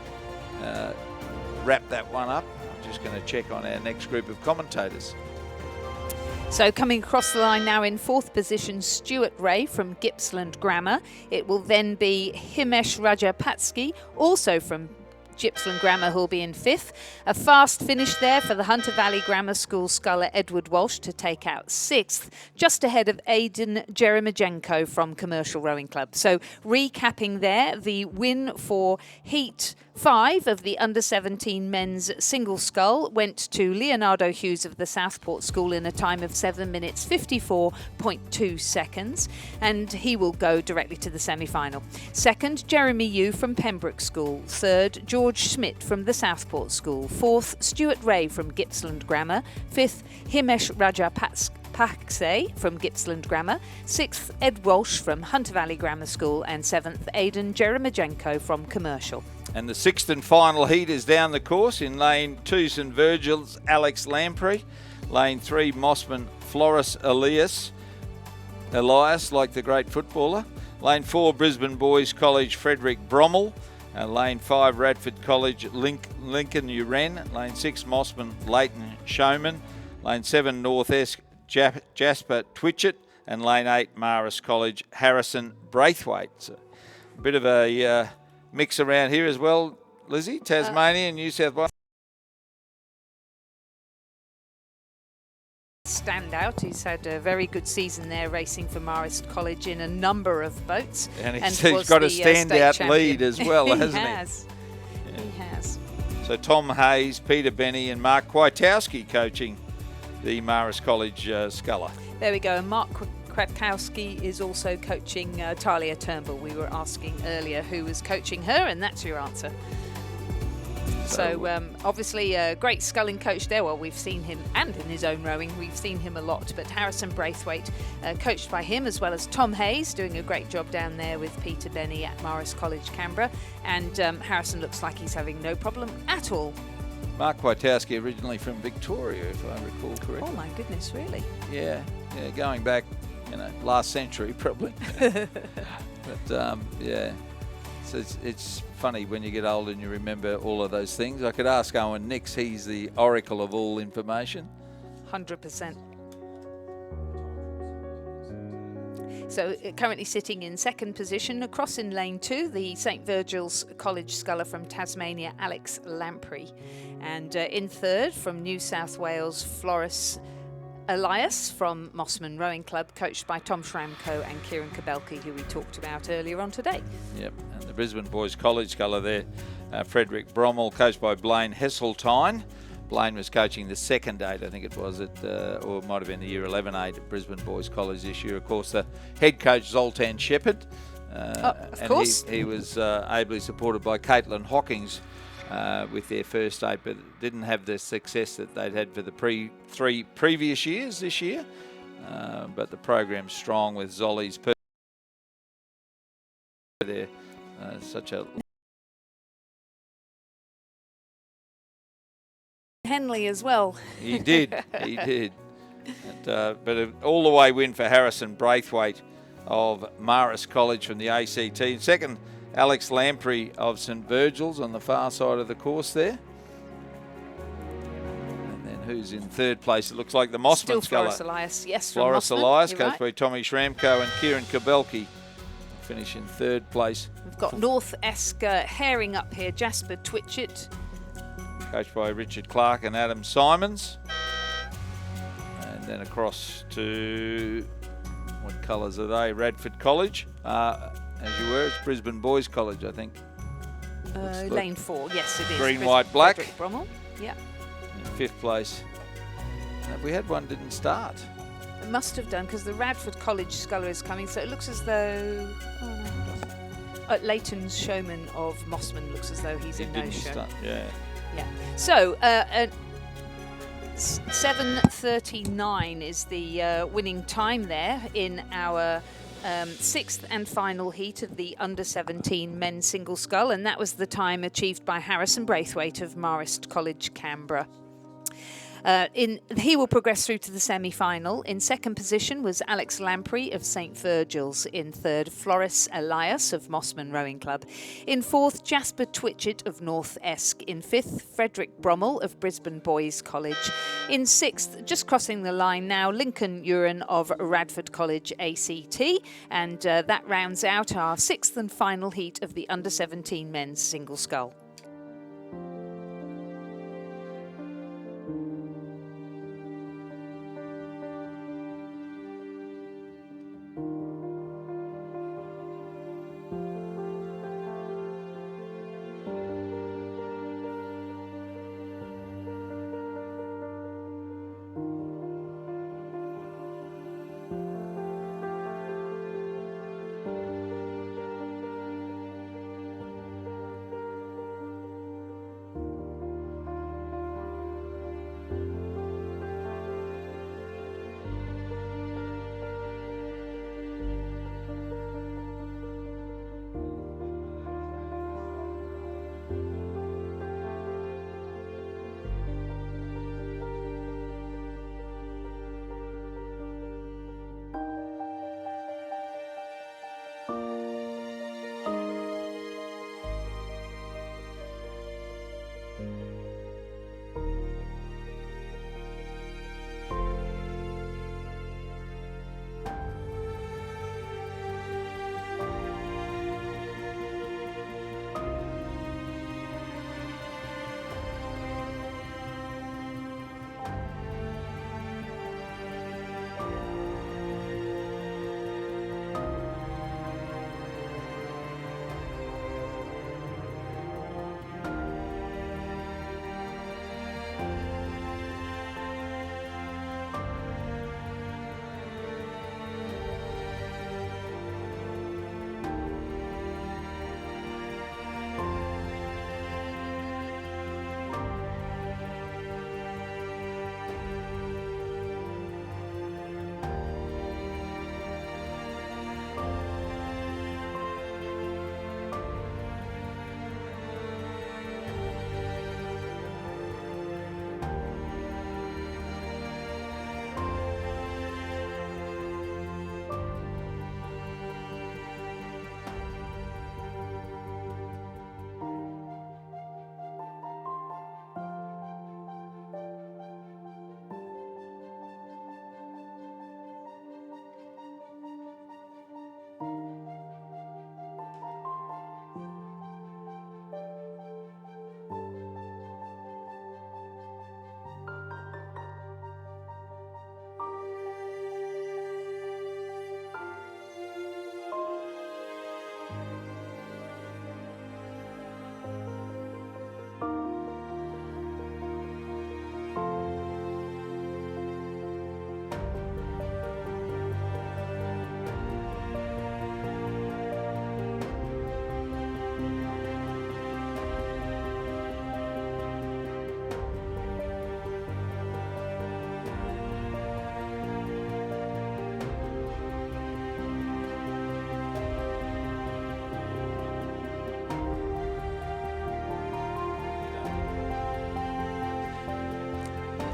wrap that one up. I'm just going to check on our next group of commentators. So coming across the line now in 4th position, Stuart Ray from Gippsland Grammar. It will then be Himesh Rajapatsky, also from Gippsland Grammar, who'll be in 5th. A fast finish there for the Hunter Valley Grammar School sculler Edward Walsh to take out 6th, just ahead of Aidan Jeremijenko from Commercial Rowing Club. So recapping there, the win for Heat 5 of the Under-17 men's single scull went to Leonardo Hughes of the Southport School in a time of 7 minutes 54.2 seconds, and he will go directly to the semi-final. Second, Jeremy Yu from Pembroke School. Third, George Schmidt from the Southport School. Fourth, Stuart Ray from Gippsland Grammar. Fifth, Himesh Rajapaksay from Gippsland Grammar. 6th, Ed Walsh from Hunter Valley Grammar School. And 7th, Aidan Jeremijenko from Commercial. And the 6th and final heat is down the course in lane 2, St Virgil's, Alex Lamprey. Lane 3, Mossman, Floris Elias, like the great footballer. Lane 4, Brisbane Boys College, Frederick Brommel. Lane 5, Radford College, Lincoln Uren. Lane 6, Mossman, Leighton Showman. Lane 7, North-Esk, Jasper Twitchett. And Lane 8, Marist College, Harrison Braithwaite. So a bit of a mix around here as well, Lizzie. Tasmania and New South Wales. Stand out. He's had a very good season there racing for Marist College in a number of boats. And he's got a standout lead as well, hasn't he? He has. So Tom Hayes, Peter Benny and Mark Kwiatkowski coaching the Marist College sculler. There we go. And Mark Kwiatkowski is also coaching Talia Turnbull. We were asking earlier who was coaching her, and that's your answer. So obviously a great sculling coach there. Well, we've seen him, and in his own rowing, we've seen him a lot. But Harrison Braithwaite, coached by him, as well as Tom Hayes, doing a great job down there with Peter Benny at Marist College, Canberra. And Harrison looks like he's having no problem at all. Mark Kwiatkowski, originally from Victoria, if I recall correctly. Oh my goodness, really? Yeah, going back, last century probably. But yeah. So it's funny when you get old and you remember all of those things. I could ask Owen Nix, he's the oracle of all information. 100%. So currently sitting in 2nd position, across in lane 2, the St Virgil's College sculler from Tasmania, Alex Lamprey. And in 3rd, from New South Wales, Floris Elias from Mossman Rowing Club, coached by Tom Schramko and Kieran Kabelke, who we talked about earlier on today. Yep, and the Brisbane Boys College sculler there, Frederick Brommel, coached by Blaine Hesseltine. Blaine was coaching the 2nd 8, I think it was, or it might have been the Year 11 8 at Brisbane Boys College this year. Of course, the head coach, Zoltan Shepherd. Of course. He was ably supported by Caitlin Hawkins with their first 8, but didn't have the success that they'd had for the 3 previous years this year. But the program's strong with Zolly's there. Such a Henley as well. He did. And, but an all-the-way win for Harrison Braithwaite of Marist College from the ACT. 2nd, Alex Lamprey of St Virgil's on the far side of the course there. And then who's in third place? It looks like the Mossman Still Sculler. Floris Elias, yes, from Floris Mossman, Elias, you're coached right. by Tommy Shramko, and Kieran Kabelki finish in third place. We've got North Esker herring up here, Jasper Twitchett. Coached by Richard Clark and Adam Simons. And then across to, what colours are they? Radford College. As you were, it's Brisbane Boys College, I think. Lane 4, yes it is. Green, white, black. Frederick Brummel, yeah. In fifth place. Have we had one didn't start? It must have done, because the Radford College Sculler is coming, so it looks as though... Leighton's Showman of Mossman looks as though he's in no-show. Yeah. Yeah. So, 7:39 is the winning time there in our sixth and final heat of the under-17 men's single scull, and that was the time achieved by Harrison Braithwaite of Marist College, Canberra. He will progress through to the semi-final. In second position was Alex Lamprey of St Virgil's. In third, Floris Elias of Mossman Rowing Club. In fourth, Jasper Twitchett of North Esk. In fifth, Frederick Brummel of Brisbane Boys College. In sixth, just crossing the line now, Lincoln Uren of Radford College ACT. And that rounds out our sixth and final heat of the under-17 men's single scull.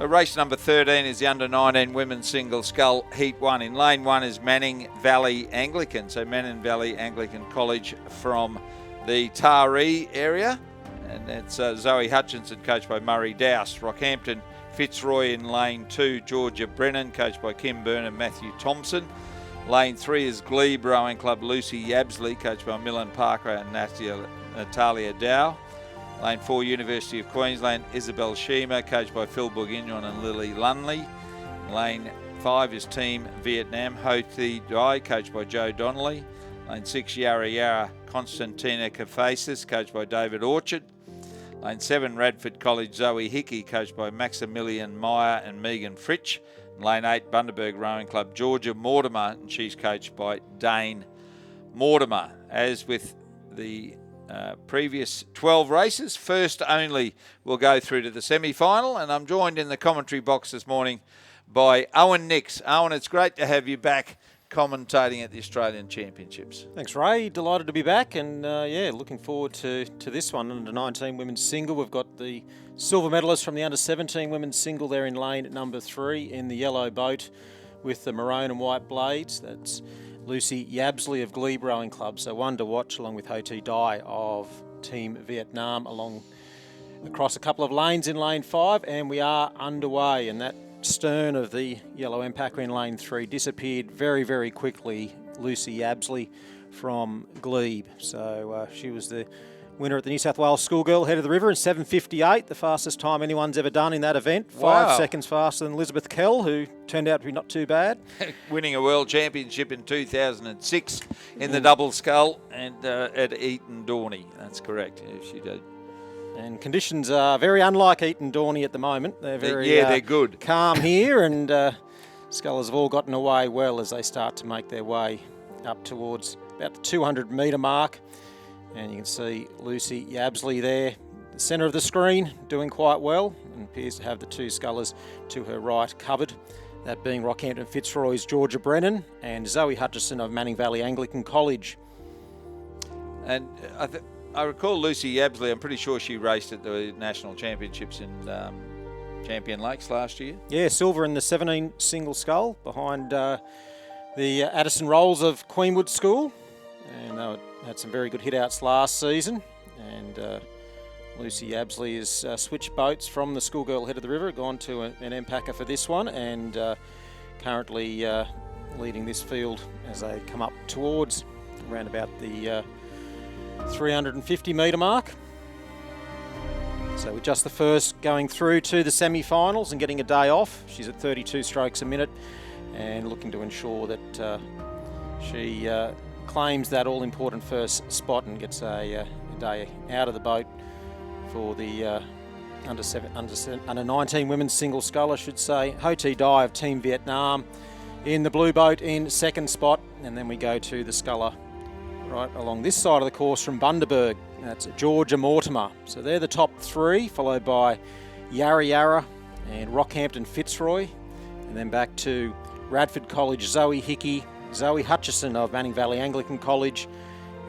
Race number 13 is the under-19 women's single scull heat 1. In lane 1 is Manning Valley Anglican. So Manning Valley Anglican College from the Taree area. And it's Zoe Hutchinson, coached by Murray Dowse. Rockhampton Fitzroy in lane 2, Georgia Brennan, coached by Kim Byrne and Matthew Thompson. Lane 3 is Glebe Rowing Club, Lucy Yabsley, coached by Millen Parker and Natalia Dow. Lane 4, University of Queensland, Isabel Shima, coached by Phil Bourguignon and Lily Lunley. Lane 5 is Team Vietnam, Ho Thi Dai, coached by Joe Donnelly. Lane 6, Yarra Yarra, Constantina Kafasis, coached by David Orchard. Lane 7, Radford College, Zoe Hickey, coached by Maximilian Meyer and Megan Fritsch. Lane 8, Bundaberg Rowing Club, Georgia Mortimer, and she's coached by Dane Mortimer. As with the previous 12 races, first only will go through to the semi-final, and I'm joined in the commentary box this morning by Owen Nix. Owen, it's great to have you back commentating at the Australian Championships. Thanks, Ray. Delighted to be back, and looking forward to this one. Under 19 women's single, we've got the silver medalist from the under 17 women's single there in lane number 3 in the yellow boat with the maroon and white blades. That's Lucy Yabsley of Glebe Rowing Club, so one to watch, along with Ho Thi Dai of Team Vietnam, across a couple of lanes in lane 5, and we are underway. And that stern of the yellow Empacker in lane 3 disappeared very, very quickly. Lucy Yabsley from Glebe, so she was the winner at the New South Wales Schoolgirl Head of the River in 7:58, the fastest time anyone's ever done in that event. Wow. 5 seconds faster than Elizabeth Kell, who turned out to be not too bad. Winning a world championship in 2006 in the double scull and at Eton Dorney. That's correct. Yeah, she did. And conditions are very unlike Eton Dorney at the moment. They're very they're good. Calm here, and scullers have all gotten away well as they start to make their way up towards about the 200 metre mark. And you can see Lucy Yabsley there, the centre of the screen, doing quite well, and appears to have the two scullers to her right covered. That being Rockhampton Fitzroy's Georgia Brennan and Zoe Hutchison of Manning Valley Anglican College. And I recall Lucy Yabsley, I'm pretty sure she raced at the National Championships in Champion Lakes last year. Yeah, silver in the 17 single scull behind the Addison Rolls of Queenwood School. And they had some very good hit-outs last season. And Lucy Yabsley has switched boats from the Schoolgirl Head of the River, gone to an Empacker for this one, and currently leading this field as they come up towards around about the 350 metre mark. So with just the first going through to the semi-finals and getting a day off. She's at 32 strokes a minute and looking to ensure that she claims that all-important first spot and gets a day out of the boat for the under 19 women's single scull, I should say. Ho Thi Dai of Team Vietnam in the blue boat in second spot, and then we go to the sculler right along this side of the course from Bundaberg. That's Georgia Mortimer. So they're the top 3, followed by Yarra Yarra and Rockhampton Fitzroy, and then back to Radford College, Zoe Hickey, Zoe Hutchison of Manning Valley Anglican College,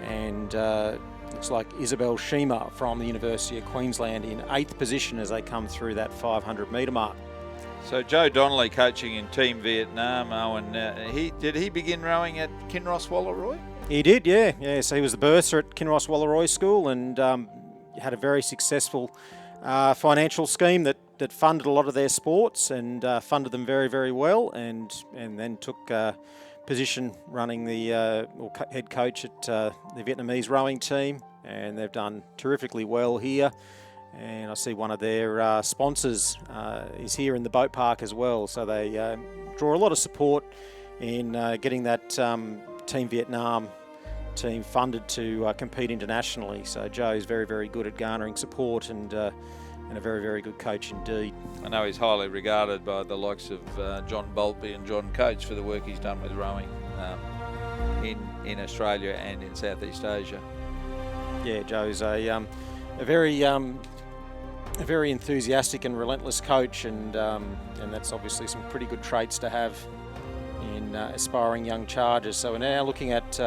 and looks like Isabel Shima from the University of Queensland in 8th position as they come through that 500 metre mark. So Joe Donnelly coaching in Team Vietnam, Owen, did he begin rowing at Kinross Walleroy? He did, yeah. So he was the bursar at Kinross Walleroy School and had a very successful financial scheme that funded a lot of their sports and funded them very, very well, and then took position running the head coach at the Vietnamese rowing team, and they've done terrifically well here. And I see one of their sponsors is here in the boat park as well, so they draw a lot of support in getting that Team Vietnam team funded to compete internationally. So Joe's very, very good at garnering support and a very, very good coach indeed. I know he's highly regarded by the likes of John Boltby and John Coates for the work he's done with rowing in Australia and in Southeast Asia. Yeah, Joe's a very enthusiastic and relentless coach, and that's obviously some pretty good traits to have in aspiring young chargers. So we're now looking at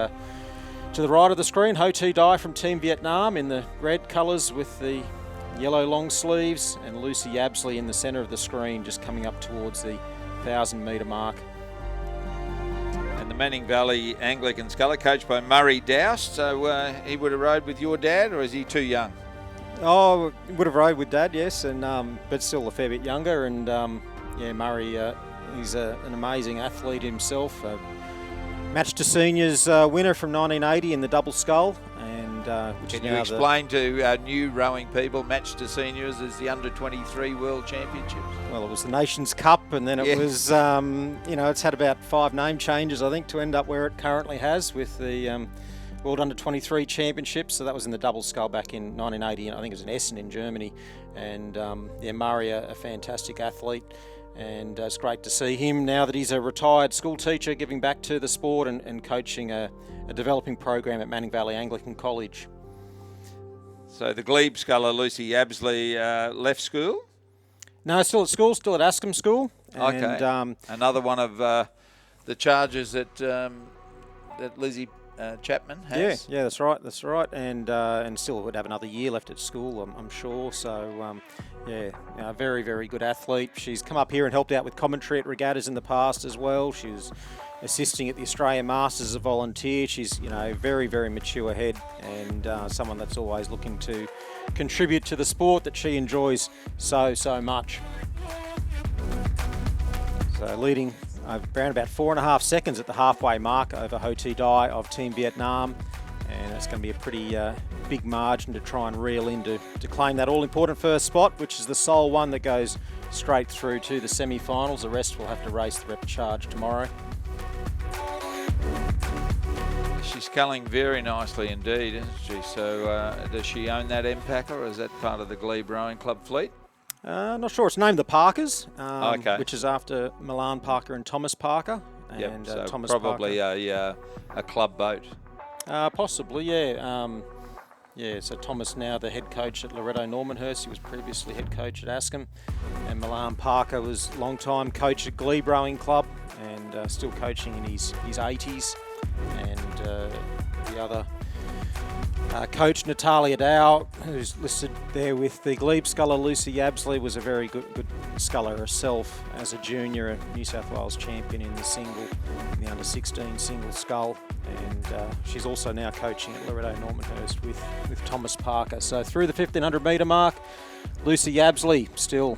to the right of the screen, Ho Thi Dai from Team Vietnam in the red colours with the yellow long sleeves, and Lucy Yabsley in the centre of the screen, just coming up towards the 1,000 metre mark. And the Manning Valley Anglican sculler, coached by Murray Doust. So he would have rowed with your dad, or is he too young? Oh, would have rode with Dad, yes, and but still a fair bit younger. And Murray, he's an amazing athlete himself. Match to Seniors winner from 1980 in the double scull. And can you explain to our new rowing people, Match to Seniors is the under-23 World Championships? Well, it was the Nations Cup, and then it was, it's had about 5 name changes, I think, to end up where it currently has with the World Under-23 Championships. So that was in the double scull back in 1980, and I think it was in Essen in Germany. And Murray, a fantastic athlete. And it's great to see him now that he's a retired school teacher, giving back to the sport and coaching a developing program at Manning Valley Anglican College. So the glebe sculler Lucy Yabsley left school? No, still at school, still at Ascombe School. And, okay. Another one of the charges that Lizzie Chapman has. Yeah, that's right. And still would have another year left at school, I'm sure. So very, very good athlete. She's come up here and helped out with commentary at regattas in the past as well. She was assisting at the Australian Masters as a volunteer. She's very, very mature head, and someone that's always looking to contribute to the sport that she enjoys so much. So leading around about 4.5 seconds at the halfway mark over Ho Thi Dai of Team Vietnam, and it's going to be a pretty big margin to try and reel in to claim that all-important first spot, which is the sole one that goes straight through to the semi-finals. The rest will have to race the repechage tomorrow. She's sculling very nicely indeed, isn't she? So does she own that MPACA, or is that part of the Glebe Rowing Club fleet? Not sure. It's named the Parkers, okay. which is after Milan Parker and Thomas Parker. And so Thomas probably Parker. a club boat. Possibly, yeah. So Thomas now the head coach at Loretto Normanhurst. He was previously head coach at Ascombe. And Milan Parker was long-time coach at Glebe Rowing Club and still coaching in his 80s. And the other coach, Natalia Dow, who's listed there with the glebe sculler Lucy Yabsley, was a very good sculler herself as a junior, a New South Wales champion in the under-16 single scull. And she's also now coaching at Loretto Normanhurst with Thomas Parker. So through the 1500 metre mark, Lucy Yabsley still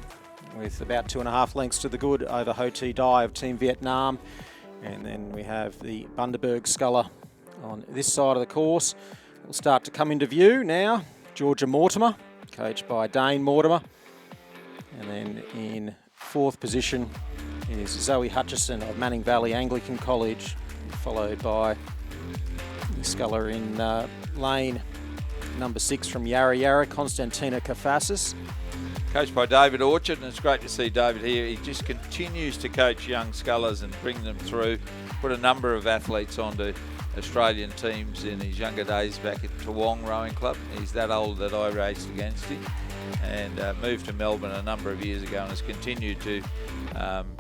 with about 2.5 lengths to the good over Ho Thi Dai of Team Vietnam. And then we have the Bundaberg sculler on this side of the course. Will start to come into view now. Georgia Mortimer, coached by Dane Mortimer. And then in 4th position is Zoe Hutchison of Manning Valley Anglican College, followed by the sculler in lane number 6 from Yarra Yarra, Constantina Kafasis. Coached by David Orchard, and it's great to see David here. He just continues to coach young scullers and bring them through, put a number of athletes onto Australian teams in his younger days back at Toowong Rowing Club. He's that old that I raced against him, and moved to Melbourne a number of years ago and has continued to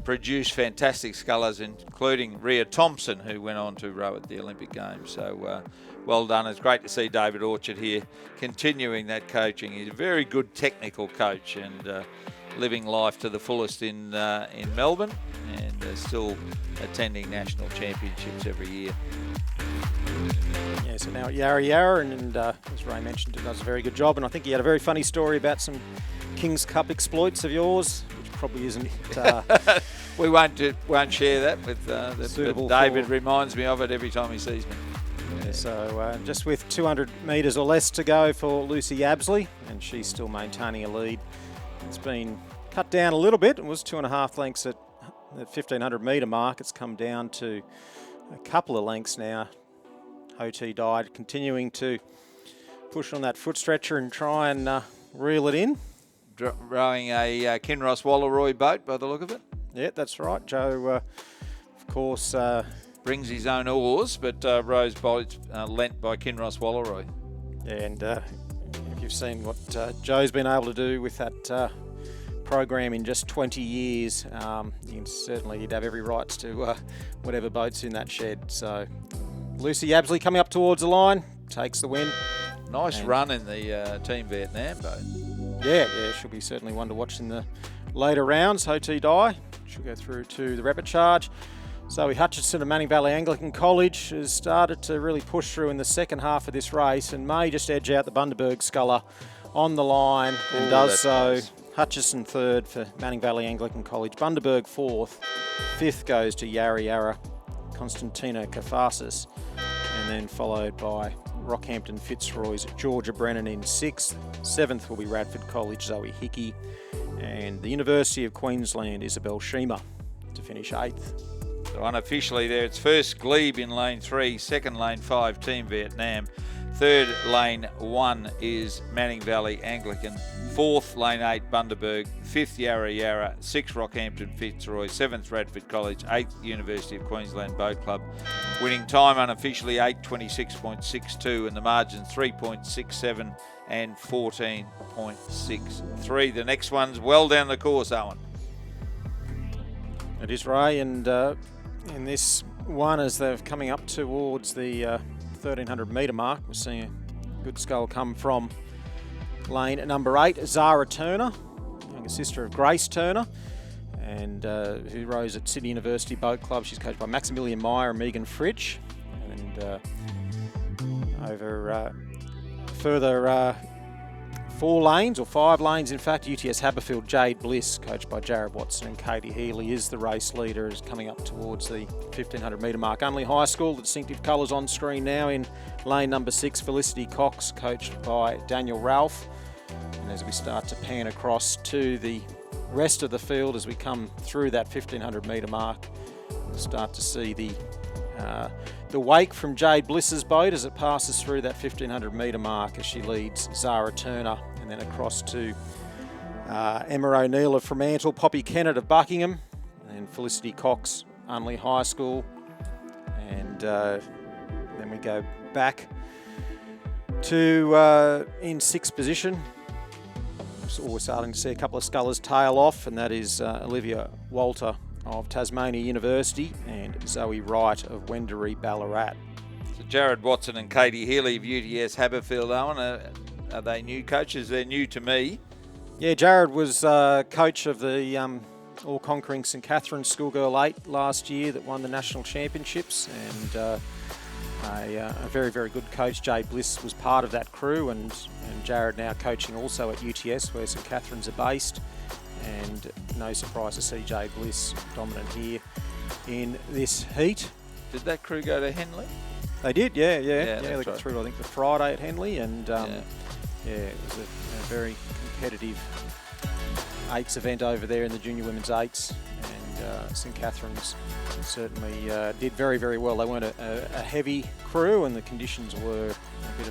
produce fantastic scullers, including Rhea Thompson, who went on to row at the Olympic Games. So well done. It's great to see David Orchard here continuing that coaching. He's a very good technical coach and living life to the fullest in Melbourne, and still attending national championships every year. Yeah, so now at Yarra Yarra, and as Ray mentioned, it does a very good job. And I think he had a very funny story about some King's Cup exploits of yours, which probably isn't. We won't share that with but David reminds me of it every time he sees me. Yeah, so just with 200 metres or less to go for Lucy Yabsley, and she's still maintaining a lead. It's been cut down a little bit. It was 2.5 lengths at the 1500 metre mark. It's come down to a couple of lengths now. Ho Thi Dai continuing to push on that foot stretcher and try and reel it in. Rowing a Kinross Wallaroy boat by the look of it. Yeah, that's right. Joe, of course, brings his own oars, but rows boats lent by Kinross Wallaroy. Yeah, and if you've seen what Joe's been able to do with that program in just 20 years, you can certainly, he'd have every right to whatever boat's in that shed. So Lucy Yabsley coming up towards the line, takes the win. Nice run in the Team Vietnam boat. Yeah, she'll be certainly one to watch in the later rounds. Ho Thi Dai, she'll go through to the repechage. Zoe Hutchison of Manning Valley Anglican College has started to really push through in the second half of this race and may just edge out the Bundaberg sculler on the line and Ooh, does that's so. nice. Hutchison third for Manning Valley Anglican College. Bundaberg fourth. Fifth goes to Yarra Yarra Constantino Kafasis. And then followed by Rockhampton Fitzroy's Georgia Brennan in sixth. Seventh will be Radford College Zoe Hickey. And the University of Queensland Isabel Schema to finish eighth. So unofficially there, it's first Glebe in lane 3, second lane 5, Team Vietnam. Third lane 1 is Manning Valley Anglican. Fourth lane 8 Bundaberg. Fifth Yarra Yarra. Sixth Rockhampton Fitzroy. Seventh Radford College. Eighth University of Queensland Boat Club. Winning time unofficially 8:26.62 and the margins 3.67 and 14.63. The next one's well down the course, Owen. It is, Ray, and in this one, as they're coming up towards the 1,300 metre mark, we're seeing a good scull come from lane number 8, Zara Turner, younger sister of Grace Turner, and who rows at Sydney University Boat Club. She's coached by Maximilian Meyer and Megan Fritsch. And over further 4 lanes, or 5 lanes in fact, UTS Haberfield, Jade Bliss, coached by Jared Watson and Katie Healy, is the race leader, is coming up towards the 1,500 metre mark. Unley High School, the distinctive colours on screen now in lane number 6, Felicity Cox, coached by Daniel Ralph. And as we start to pan across to the rest of the field, as we come through that 1,500 metre mark, we'll start to see the wake from Jade Bliss's boat as it passes through that 1,500 metre mark as she leads Zara Turner, and then across to Emma O'Neill of Fremantle, Poppy Kennett of Buckingham, and Felicity Cox, Unley High School. And then we go back to in 6th position. So we're starting to see a couple of scullers tail off, and that is Olivia Walter of Tasmania University and Zoe Wright of Wendouree Ballarat. So Jared Watson and Katie Healy of UTS Haberfield, Owen, are they new coaches? They're new to me. Yeah, Jared was coach of the all-conquering St Catherine's Schoolgirl 8 last year that won the national championships, and a very, very good coach. Jade Bliss was part of that crew, and Jared now coaching also at UTS where St Catherine's are based. And no surprise to see Jade Bliss dominant here in this heat. Did that crew go to Henley? They did, yeah. That's They got right. through, I think, the Friday at Henley, and it was a very competitive 8s event over there in the junior women's 8s, and St Catherine's certainly did very, very well. They weren't a heavy crew, and the conditions were a bit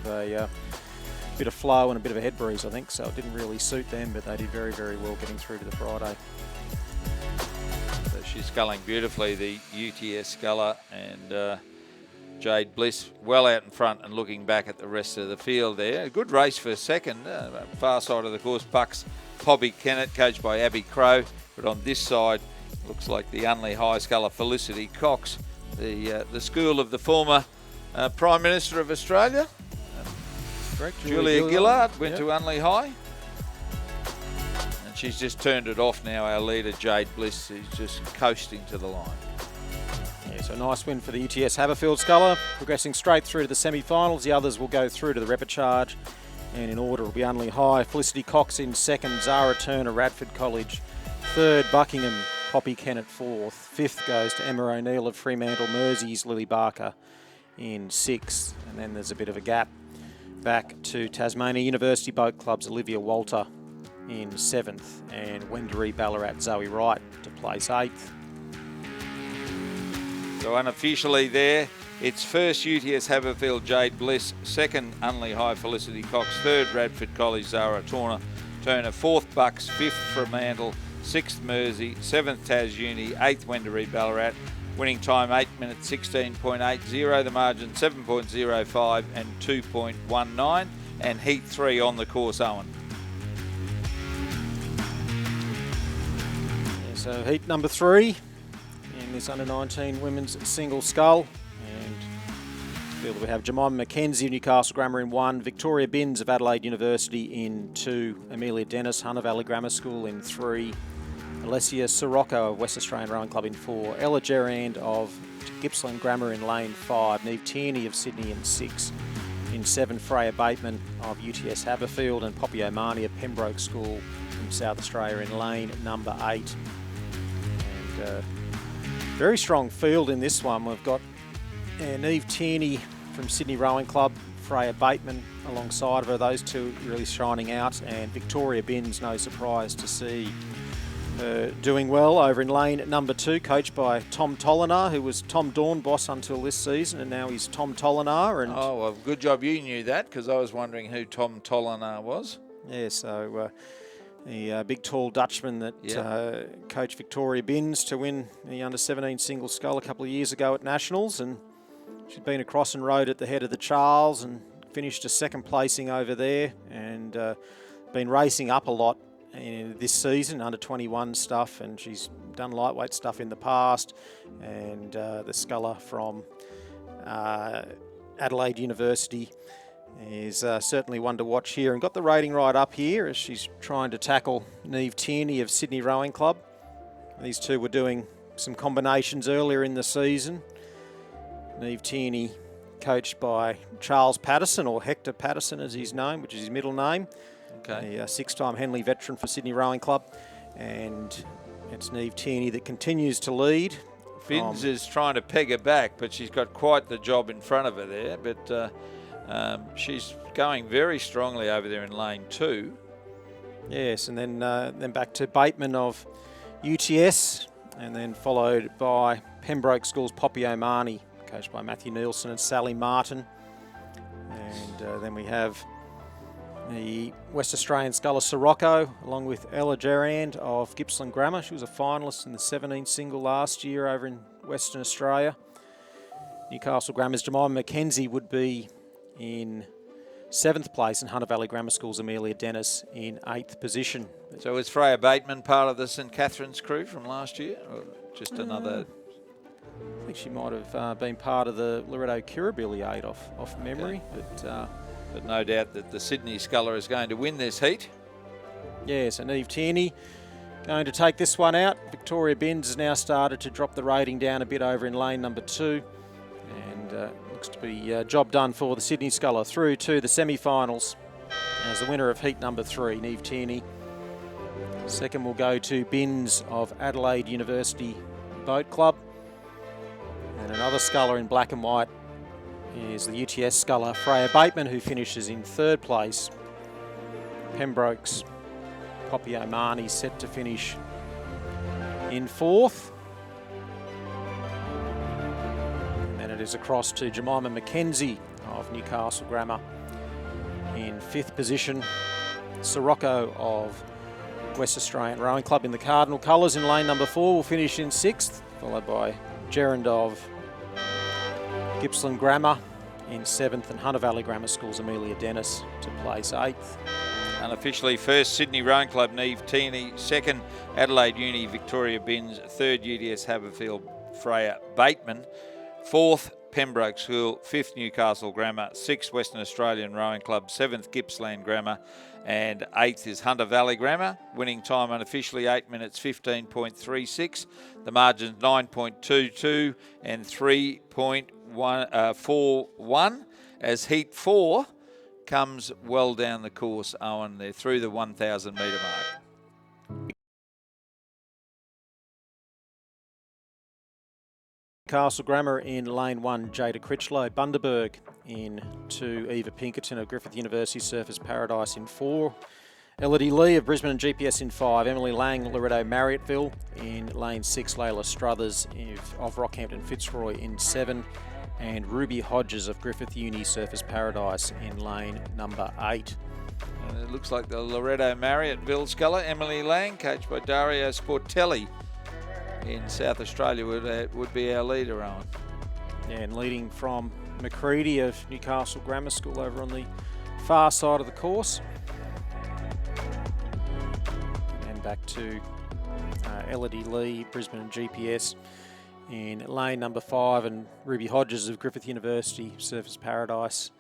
of flow and a bit of a head breeze, I think, so it didn't really suit them, but they did very, very well getting through to the Friday. So she's sculling beautifully, the UTS sculler, and Jade Bliss well out in front and looking back at the rest of the field there. A good race for second. Far side of the course, Bucks Poppy Kennett, coached by Abby Crow, but on this side looks like the Unley High sculler Felicity Cox, the school of the former Prime Minister of Australia. Correct. Julia Gillard went to Unley High, and she's just turned it off now. Our leader Jade Bliss is just coasting to the line. Yeah, so a nice win for the UTS Haberfield sculler, progressing straight through to the semi-finals. The others will go through to the repechage, and in order will be Unley High, Felicity Cox in second, Zara Turner, Radford College third, Buckingham, Poppy Kennett fourth, fifth goes to Emma O'Neill of Fremantle, Mersey's Lily Barker in sixth, and then there's a bit of a gap back to Tasmania University Boat Club's Olivia Walter in 7th, and Wendouree Ballarat Zoe Wright to place 8th. So unofficially there, it's first UTS Haberfield Jade Bliss, second Unley High Felicity Cox, third Radford College Zara Turner, 4th Bucks, 5th Fremantle, 6th Mersey, 7th Tas Uni, 8th Wendouree Ballarat. Winning time 8 minutes 16.80, the margin 7.05 and 2.19, and heat 3 on the course, Owen. Yeah, so heat number 3 in this under-19 women's single scull, and we have Jemima McKenzie of Newcastle Grammar in 1, Victoria Binns of Adelaide University in 2, Amelia Dennis, Hunter Valley Grammar School in 3, Alessia Sirocco of West Australian Rowing Club in 4, Ella Gerrand of Gippsland Grammar in lane 5, Neve Tierney of Sydney in 6, In 7, Freya Bateman of UTS Haberfield, and Poppy O'Mahony of Pembroke School from South Australia in lane number 8. And very strong field in this one. We've got Neve Tierney from Sydney Rowing Club, Freya Bateman alongside of her, those two really shining out, and Victoria Binns, no surprise to see her doing well over in lane number 2, coached by Tom Tolinar, who was Tom Dornbos until this season, and now he's Tom Tolinar. And oh, well, good job you knew that, because I was wondering who Tom Tolinar was. Yeah, so the big tall Dutchman that coached Victoria Binns to win the under-17 single scull a couple of years ago at Nationals, and she's been across and rode at the head of the Charles and finished a second placing over there, and been racing up a lot in this season, under 21 stuff, and she's done lightweight stuff in the past. And the sculler from Adelaide University is certainly one to watch here, and got the rating right up here as she's trying to tackle Neve Tierney of Sydney Rowing Club. These two were doing some combinations earlier in the season. Neve Tierney coached by Charles Patterson, or Hector Patterson as he's known, which is his middle name. Okay. A 6-time Henley veteran for Sydney Rowing Club. And it's Neve Tierney that continues to lead. Binns is trying to peg her back, but she's got quite the job in front of her there. But she's going very strongly over there in lane 2. Yes, and then back to Bateman of UTS, and then followed by Pembroke School's Poppy O'Mahony, coached by Matthew Nielsen and Sally Martin. And then we have the West Australian sculler Sirocco, along with Ella Gerrand of Gippsland Grammar. She was a finalist in the 17 single last year over in Western Australia. Newcastle Grammar's Jemima McKenzie would be in 7th place, and Hunter Valley Grammar School's Amelia Dennis in 8th position. So is Freya Bateman part of the St Catherine's crew from last year, or just another? I think she might have been part of the Loretto Kirribilli 8 off memory. Okay. But no doubt that the Sydney sculler is going to win this heat. Yes, and Neve Tierney going to take this one out. Victoria Binns has now started to drop the rating down a bit over in lane number 2. And looks to be job done for the Sydney sculler through to the semi-finals as the winner of heat number 3, Neve Tierney. Second will go to Binns of Adelaide University Boat Club. And another sculler in black and white is the UTS sculler Freya Bateman, who finishes in 3rd place. Pembroke's Poppy O'Mahony set to finish in 4th. And then it is across to Jemima McKenzie of Newcastle Grammar in 5th position. Sirocco of West Australian Rowing Club in the Cardinal colours in lane number 4 will finish in 6th, followed by Gerrand of Gippsland Grammar in 7th, and Hunter Valley Grammar School's Amelia Dennis to place 8th. Unofficially, 1st Sydney Rowing Club Neve Tierney, 2nd Adelaide Uni Victoria Binns, 3rd UTS Haberfield Freya Bateman, 4th Pembroke School, 5th Newcastle Grammar, 6th Western Australian Rowing Club, 7th Gippsland Grammar, and 8th is Hunter Valley Grammar. Winning time unofficially 8 minutes 15.36. The margins 9.22 and 3.41 as heat 4 comes well down the course, Owen. They're through the 1,000 metre mark. Newcastle Grammar in lane 1, Jada Critchlow. Bundaberg in 2, Eva Pinkerton of Griffith University Surfers Paradise in 4. Elodie Lee of Brisbane and GPS in 5. Emily Lang, Loretto Marriotteville in lane 6. Layla Struthers of Rockhampton Fitzroy in 7. And Ruby Hodges of Griffith Uni Surfers Paradise in lane number 8. And it looks like the Loretto Marriotteville sculler, Emily Lang, coached by Dario Sportelli in South Australia, would be our leader, Owen. Yeah, and leading from McCready of Newcastle Grammar School over on the far side of the course. And back to Elodie Lee, Brisbane and GPS in lane number 5, and Ruby Hodges of Griffith University Surfers Paradise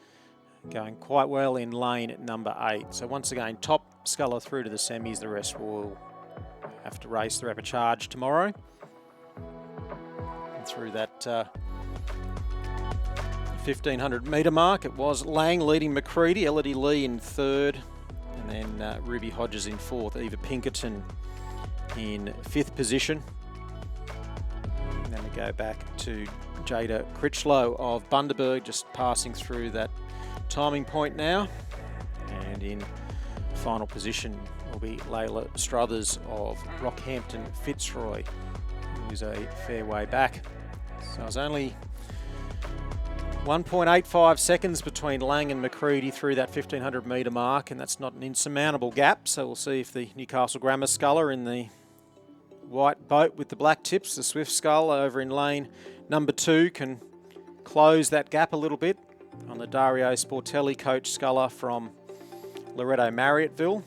going quite well in lane number 8. So once again, top sculler through to the semis. The rest will have to race the rapid charge tomorrow. And through that 1500 metre mark. It was Lang leading McCready, Elodie Lee in third, and then Ruby Hodges in fourth, Eva Pinkerton in fifth position. And then we go back to Jada Critchlow of Bundaberg, just passing through that timing point now. And in final position will be Layla Struthers of Rockhampton Fitzroy, who's a fair way back. So it's only 1.85 seconds between Lang and McCready through that 1500 metre mark, and that's not an insurmountable gap. So we'll see if the Newcastle Grammar Sculler in the white boat with the black tips, the Swift Scull over in lane number 2, can close that gap a little bit on the Dario Sportelli coach sculler from Loretto Marriotteville.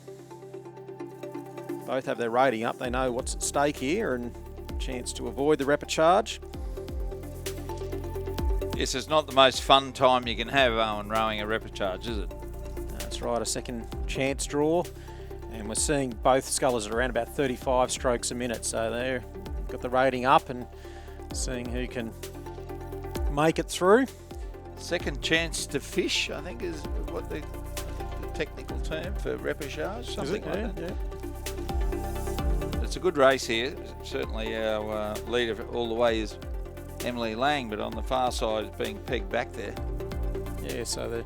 Both have their rating up. They know what's at stake here and a chance to avoid the repechage. Yes, it's not the most fun time you can have, Owen, rowing a repechage, is it? That's right, a second chance draw. And we're seeing both scullers at around about 35 strokes a minute. So they've got the rating up and seeing who can make it through. Second chance to fish, I think, is what the technical term for repechage, something like that. Yeah. It's a good race here. Certainly our leader all the way is Emily Lang, but on the far side it's being pegged back there. Yeah, so the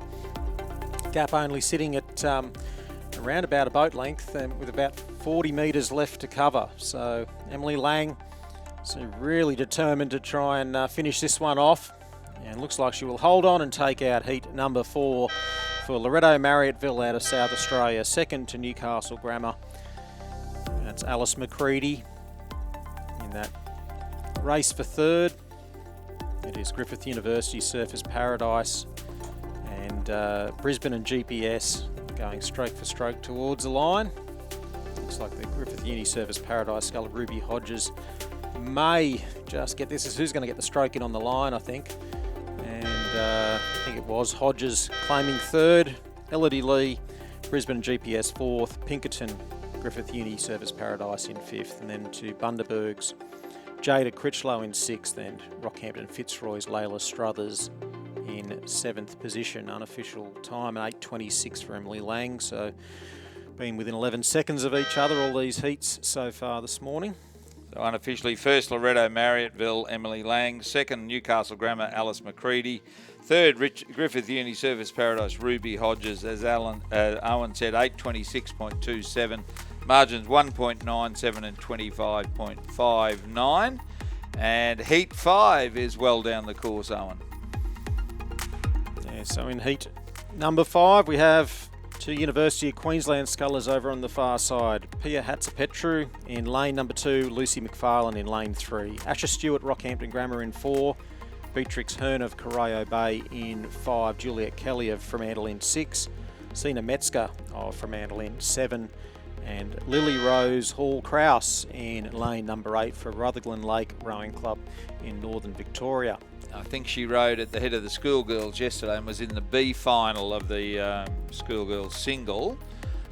gap only sitting at around about a boat length and with about 40 metres left to cover. So Emily Lang really determined to try and finish this one off, and looks like she will hold on and take out heat number 4 for Loretto Marriotteville out of South Australia. Second to Newcastle Grammar. That's Alice McCready in that race for third. It is Griffith University Surfers Paradise and Brisbane and GPS going stroke for stroke towards the line. Looks like the Griffith Uni Surfers Paradise sculler Ruby Hodges may just get this. Is who's going to get the stroke in on the line, I think. And I think it was Hodges claiming third, Elodie Lee, Brisbane and GPS fourth, Pinkerton, Griffith Uni Surfers Paradise in fifth, and then to Bundaberg's Jada Critchlow in sixth, and Rockhampton Fitzroy's Layla Struthers in seventh position. Unofficial time at 8:26 for Emily Lang, so been within 11 seconds of each other all these heats so far this morning. So unofficially, first Loretto Marriotteville, Emily Lang. Second, Newcastle Grammar, Alice McCready. Third, Griffith Uni Surfers Paradise, Ruby Hodges. As Owen said, 8:26.27. Margins 1.97 and 25.59. And Heat 5 is well down the course, Owen. Yeah, so in Heat number 5, we have two University of Queensland scullers over on the far side. Pia Hatzapetru in lane number 2, Lucy McFarlane in lane 3. Asher Stewart, Rockhampton Grammar in 4. Beatrix Hearn of Corio Bay in 5. Juliet Kelly of Fremantle in 6. Sina Metzger of Fremantle in 7. And Lily Rose Hall-Kraus in lane number 8 for Rutherglen Lake Rowing Club in Northern Victoria. I think she rode at the head of the schoolgirls yesterday and was in the B final of the schoolgirls single.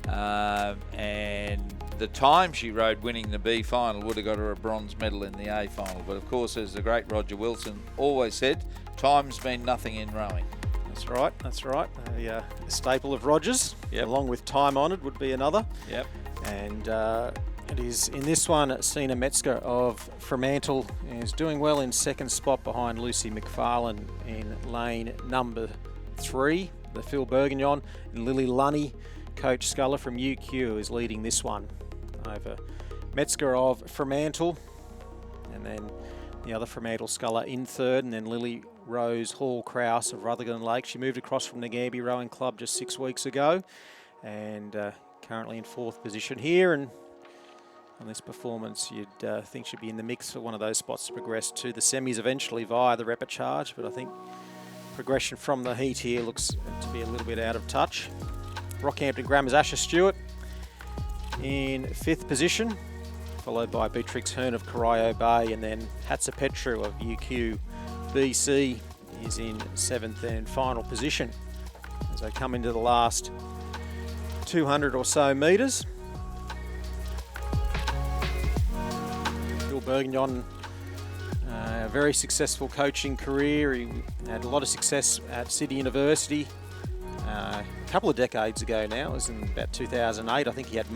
And the time she rode winning the B final would have got her a bronze medal in the A final. But of course, as the great Roger Wilson always said, time's mean nothing in rowing. That's right, that's right. A staple of Rogers, along with Time Honoured would be another. Yep. And it is in this one, Sina Metzger of Fremantle is doing well in second spot behind Lucy McFarlane in lane number 3, the Phil Bourguignon, and Lily Lunny, coach sculler from UQ, is leading this one over Metzger of Fremantle, and then the other Fremantle sculler in third, and then Lily Rose Hall-Kraus of Rutherglen Lake. She moved across from the Nagambie Rowing Club just 6 weeks ago, and currently in 4th position here. And on this performance, you'd think she'd be in the mix for one of those spots to progress to the semis eventually via the repechage, but I think progression from the heat here looks to be a little bit out of touch. Rockhampton Grammar's Asher Stewart in 5th position, followed by Beatrix Hearn of Corio Bay, and then Hatzapetru of UQ BC is in 7th and final position as they come into the last 200 or so metres. Phil Bourguignon A very successful coaching career. He had a lot of success at City University a couple of decades ago now. It was in about 2008. I think he had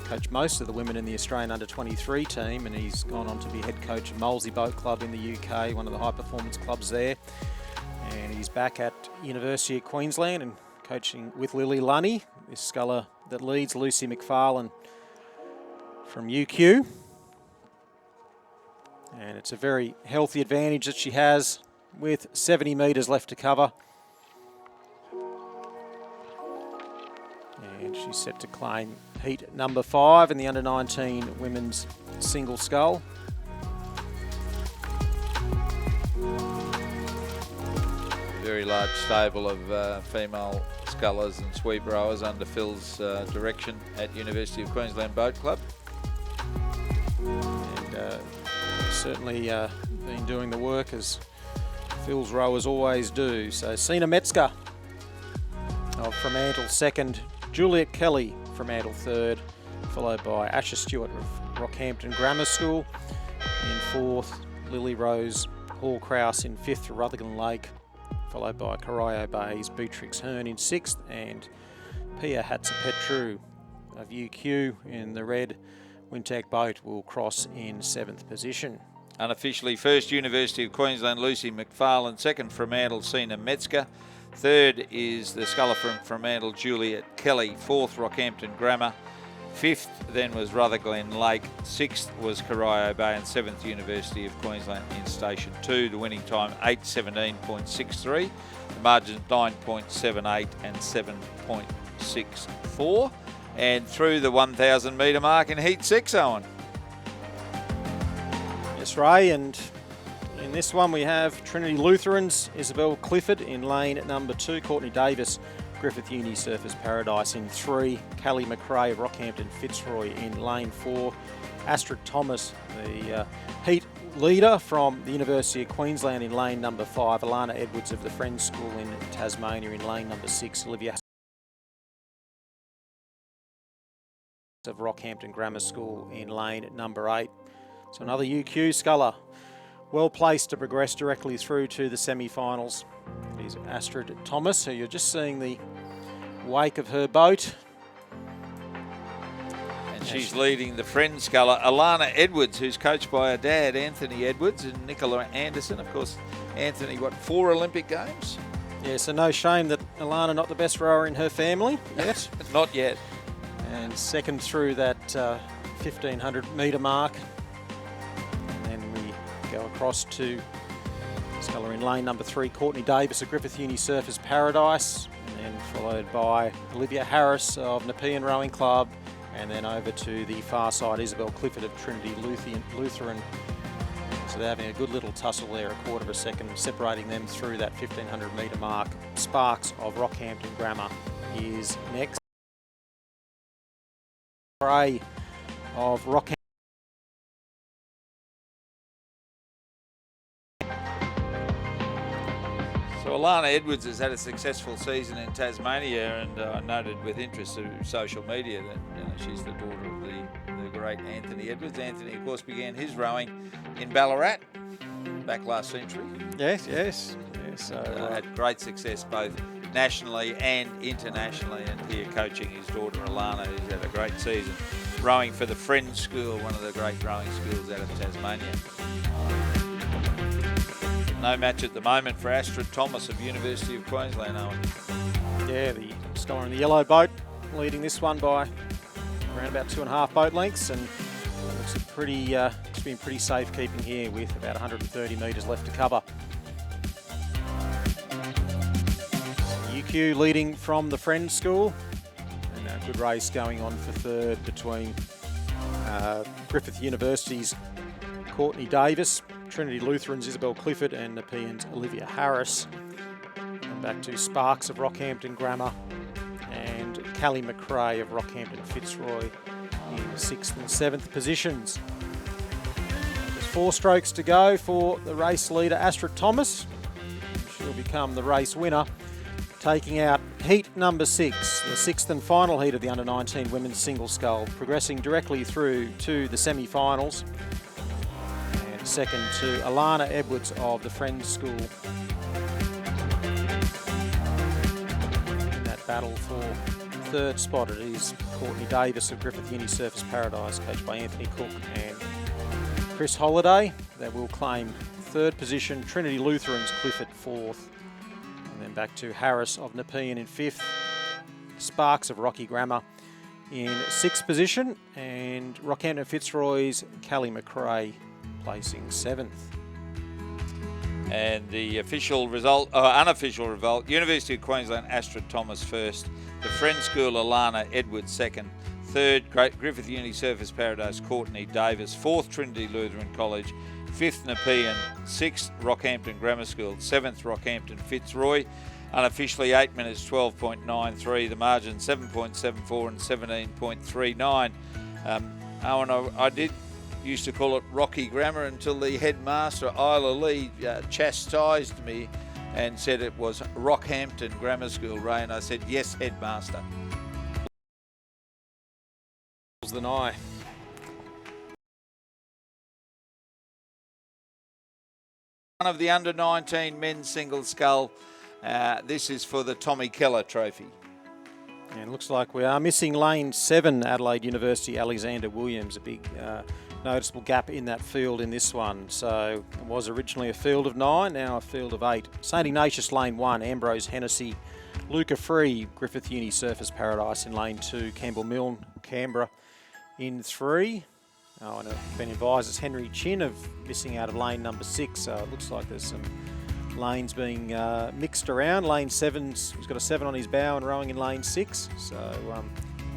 coached most of the women in the Australian under-23 team, and he's gone on to be head coach of Molesey Boat Club in the UK, one of the high-performance clubs there. And he's back at University of Queensland and coaching with Lily Lunny, this sculler that leads Lucy McFarlane from UQ. And it's a very healthy advantage that she has with 70 metres left to cover. And she's set to claim heat number 5 in the under-19 women's single scull. Very large stable of female scullers and sweep rowers under Phil's direction at University of Queensland Boat Club. And certainly been doing the work as Phil's rowers always do. So Sina Metzger of Fremantle second, Juliet Kelly Fremantle third, followed by Asher Stewart of Rockhampton Grammar School in fourth, Lily Rose Hall-Kraus in fifth for Rutherglen Lake, followed by Corio Bay's Beatrix Hearn in sixth, and Pia Hatzapetru of UQ in the red Wintec boat will cross in seventh position. Unofficially, first University of Queensland Lucy McFarlane, second Fremantle Sina Metzger, third is the sculler from Fremantle Juliet Kelly, fourth Rockhampton Grammar, fifth then was Rutherglen Lake, sixth was Corio Bay, and seventh University of Queensland in Station 2. The winning time 8:17.63, the margins 9.78 and 7.64, and through the 1,000 metre mark in Heat 6, Owen. Yes, Ray, and in this one we have Trinity Lutherans, Isabel Clifford in lane at number 2, Courtney Davis, Griffith Uni Surfers Paradise in 3, Callie McRae of Rockhampton Fitzroy in lane 4, Astrid Thomas, the heat leader from the University of Queensland in lane number 5, Alana Edwards of the Friends School in Tasmania in lane number 6, Olivia of Rockhampton Grammar School in lane number 8. So another UQ sculler, well placed to progress directly through to the semi-finals. Is Astrid Thomas, who you're just seeing the wake of her boat. And she's leading the Friends sculler, Alana Edwards, who's coached by her dad, Anthony Edwards, and Nicola Anderson. Of course, Anthony, 4 Olympic Games? Yeah, so no shame that Alana not the best rower in her family yet. Not yet. And second through that 1,500 metre mark. And then we go across to sculler in lane number 3, Courtney Davis of Griffith Uni Surfers Paradise, and then followed by Olivia Harris of Nepean Rowing Club, and then over to the far side, Isabel Clifford of Trinity Lutheran. So they're having a good little tussle there, a quarter of a second, separating them through that 1,500 metre mark. Sparks of Rockhampton Grammar is next. Ray of Rockhampton. So Alana Edwards has had a successful season in Tasmania, and I noted with interest through social media that she's the daughter of the great Anthony Edwards. Anthony, of course, began his rowing in Ballarat back last century. Yes. Had great success both nationally and internationally, and here coaching his daughter Alana, who's had a great season rowing for the Friends School, one of the great rowing schools out of Tasmania. No match at the moment for Astrid Thomas of University of Queensland, Owen. Yeah, the sculler in the yellow boat, leading this one by around about 2.5 boat lengths, and looks pretty, it's been pretty safe keeping here with about 130 metres left to cover. UQ leading from the Friends School, and a good race going on for third between Griffith University's Courtney Davis, Trinity Lutheran's Isabel Clifford, and Nepean's Olivia Harris. And back to Sparks of Rockhampton Grammar and Callie McRae of Rockhampton Fitzroy in 6th and 7th positions. There's 4 strokes to go for the race leader Astrid Thomas. She'll become the race winner, taking out heat number 6, the 6th and final heat of the under-19 women's single scull, progressing directly through to the semi-finals. And And second to Alana Edwards of the Friends School. In that battle for third spot, it is Courtney Davis of Griffith Uni Surfers Paradise, coached by Anthony Cook and Chris Holliday. They will claim third position. Trinity Lutheran's Clifford fourth. And then back to Harris of Nepean in fifth. Sparks of Rocky Grammar in sixth position. And Rockhampton Fitzroy's Callie McRae placing seventh. And the official result, unofficial result, University of Queensland Astrid Thomas first, the Friends School Alana Edwards second, third Griffith Uni Surfers Paradise Courtney Davis, fourth Trinity Lutheran College, fifth Nepean, sixth Rockhampton Grammar School, seventh Rockhampton Fitzroy. Unofficially 8 minutes 12.93, the margin 7.74 and 17.39. Owen, I did used to call it Rocky Grammar until the headmaster, Isla Lee, chastised me and said it was Rockhampton Grammar School, Ray, and I said, yes, headmaster. Than I. One of the under-19 men's single scull. This is for the Tommy Keller Trophy. And it looks like we are missing lane 7, Adelaide University, Alexander Williams, a big noticeable gap in that field in this one. So it was originally a field of 9, now a field of 8. St Ignatius lane 1, Ambrose Hennessy, Luca Free, Griffith Uni Surfers Paradise in lane 2, Campbell Milne, Canberra in 3. Oh, and I've been advised as Henry Chin of missing out of lane number 6, so it looks like there's some lanes being mixed around. Lane 7's, he's got a 7 on his bow and rowing in lane 6. So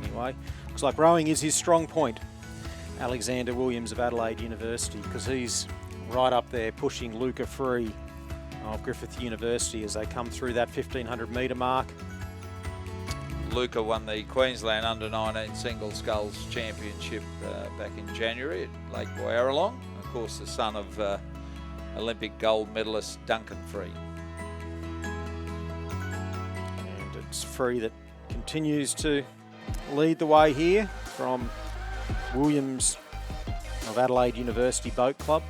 anyway, looks like rowing is his strong point. Alexander Williams of Adelaide University, because he's right up there pushing Luca Free of Griffith University as they come through that 1500 metre mark. Luca won the Queensland Under-19 Single Sculls Championship back in January at Lake Wyaralong. Of course, the son of Olympic gold medalist Duncan Free. And it's Free that continues to lead the way here from Williams of Adelaide University Boat Club.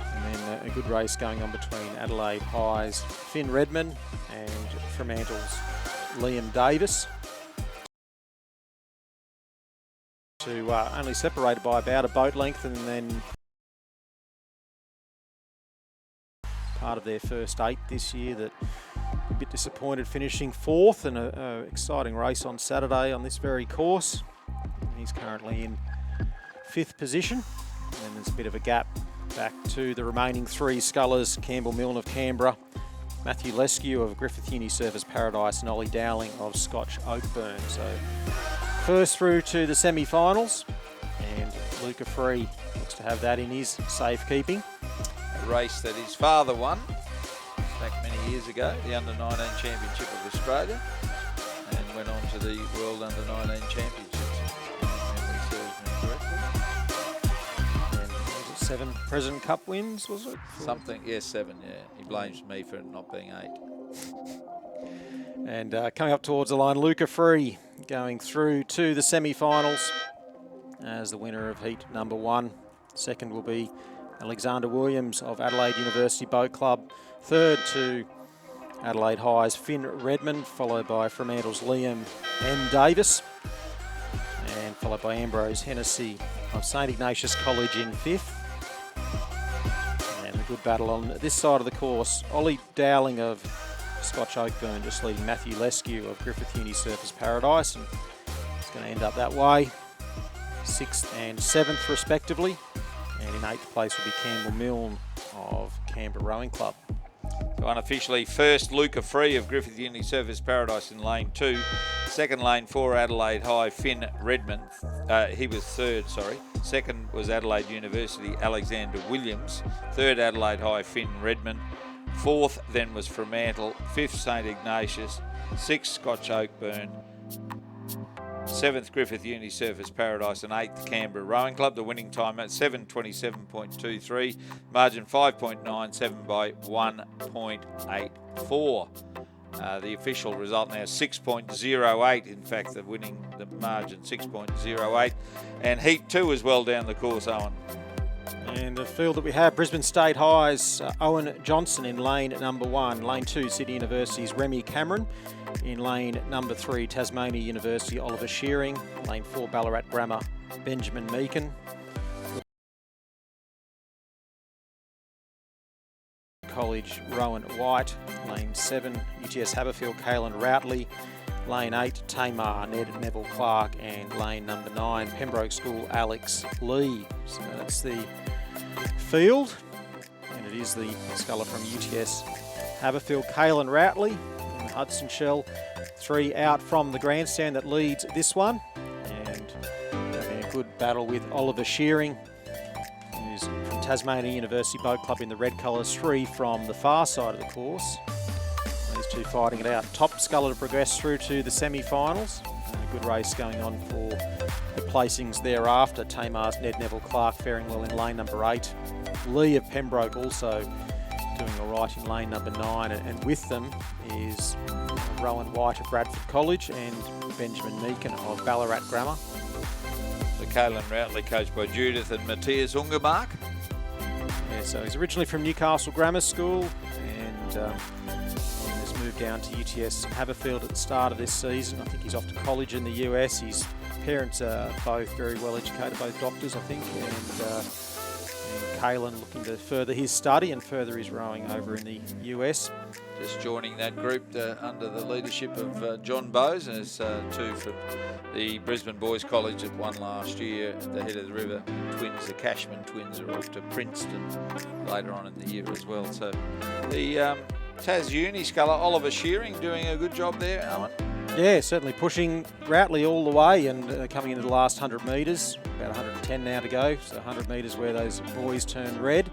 And then a good race going on between Adelaide High's Finn Redmond and Fremantle's Liam Davis. To only separated by about a boat length, and then part of their first 8 this year that a bit disappointed finishing 4th, and an exciting race on Saturday on this very course. He's currently in 5th position, and there's a bit of a gap back to the remaining 3 scullers, Campbell Milne of Canberra, Matthew Lescue of Griffith Uni Surfers Paradise, and Ollie Dowling of Scotch Oakburn. So first through to the semi-finals, and Luca Free looks to have that in his safekeeping. A race that his father won back many years ago, the Under-19 Championship of Australia, and went on to the World Under-19 Championships, if memory serves me correctly. And was it 7 President Cup wins, was it? Something, yes, 7, yeah. He blames me for it not being 8. And coming up towards the line, Luca Free going through to the semi-finals as the winner of heat number 1. Second will be Alexander Williams of Adelaide University Boat Club. Third to Adelaide High's Finn Redmond, followed by Fremantle's Liam M. Davis, and followed by Ambrose Hennessy of St Ignatius College in 5th. And a good battle on this side of the course. Ollie Dowling of Scotch Oakburn just leading Matthew Lescue of Griffith Uni Surfers Paradise, and it's going to end up that way. 6th and 7th respectively, and in 8th place will be Campbell Milne of Canberra Rowing Club. So unofficially, first Luca Free of Griffith Uni Surfers Paradise in lane 2. Second lane 4, Adelaide High, Finn Redmond. He was third, sorry. Second was Adelaide University, Alexander Williams. Third, Adelaide High, Finn Redmond. Fourth then was Fremantle. 5th, St Ignatius. 6th, Scotch Oakburn. 7th, Griffith Uni Surfers Paradise, and 8th, Canberra Rowing Club. The winning time at 7:27.23, margin 5.97 by 1.84. The official result now 6.08. In fact, the margin 6.08. And Heat 2 as well down the course, Owen. And the field that we have, Brisbane State High's Owen Johnson in lane number 1. Lane 2, Sydney University's Remy Cameron. In lane number 3, Tasmania University, Oliver Shearing. Lane 4, Ballarat Grammar, Benjamin Meakin. College, Rowan White. Lane 7, UTS Haberfield, Caelan Routley. Lane 8, Tamar Neville Clark, and lane number 9, Pembroke School, Alex Lee. So that's the field, and it is the sculler from UTS Haberfield, Caelan Routley, and Hudson Shell. 3 out from the grandstand that leads this one, and having a good battle with Oliver Shearing, who's from Tasmania University Boat Club in the red colours. 3 from the far side of the course. These two fighting it out. Top sculler to progress through to the semi-finals. A good race going on for the placings thereafter. Tamar's Ned Neville Clark faring well in lane number 8. Lee of Pembroke also doing all right in lane number 9. And with them is Rowan White of Bradford College and Benjamin Meakin of Ballarat Grammar. The Caelan Routley, coached by Judith and Matthias Ungermark. Yeah, so he's originally from Newcastle Grammar School and moved down to UTS Haberfield at the start of this season. I think he's off to college in the US. His parents are both very well educated, both doctors, I think, and Caelan looking to further his study and further his rowing over in the US. Just joining that group under the leadership of John Bowes, and there's 2 from the Brisbane Boys College that won last year at the head of the river. Twins, the Cashman twins, are off to Princeton later on in the year as well. So the Tas Uni sculler, Oliver Shearing, doing a good job there, Owen. Yeah, certainly pushing Routley all the way and coming into the last 100 metres. About 110 now to go, so 100 metres where those boys turn red.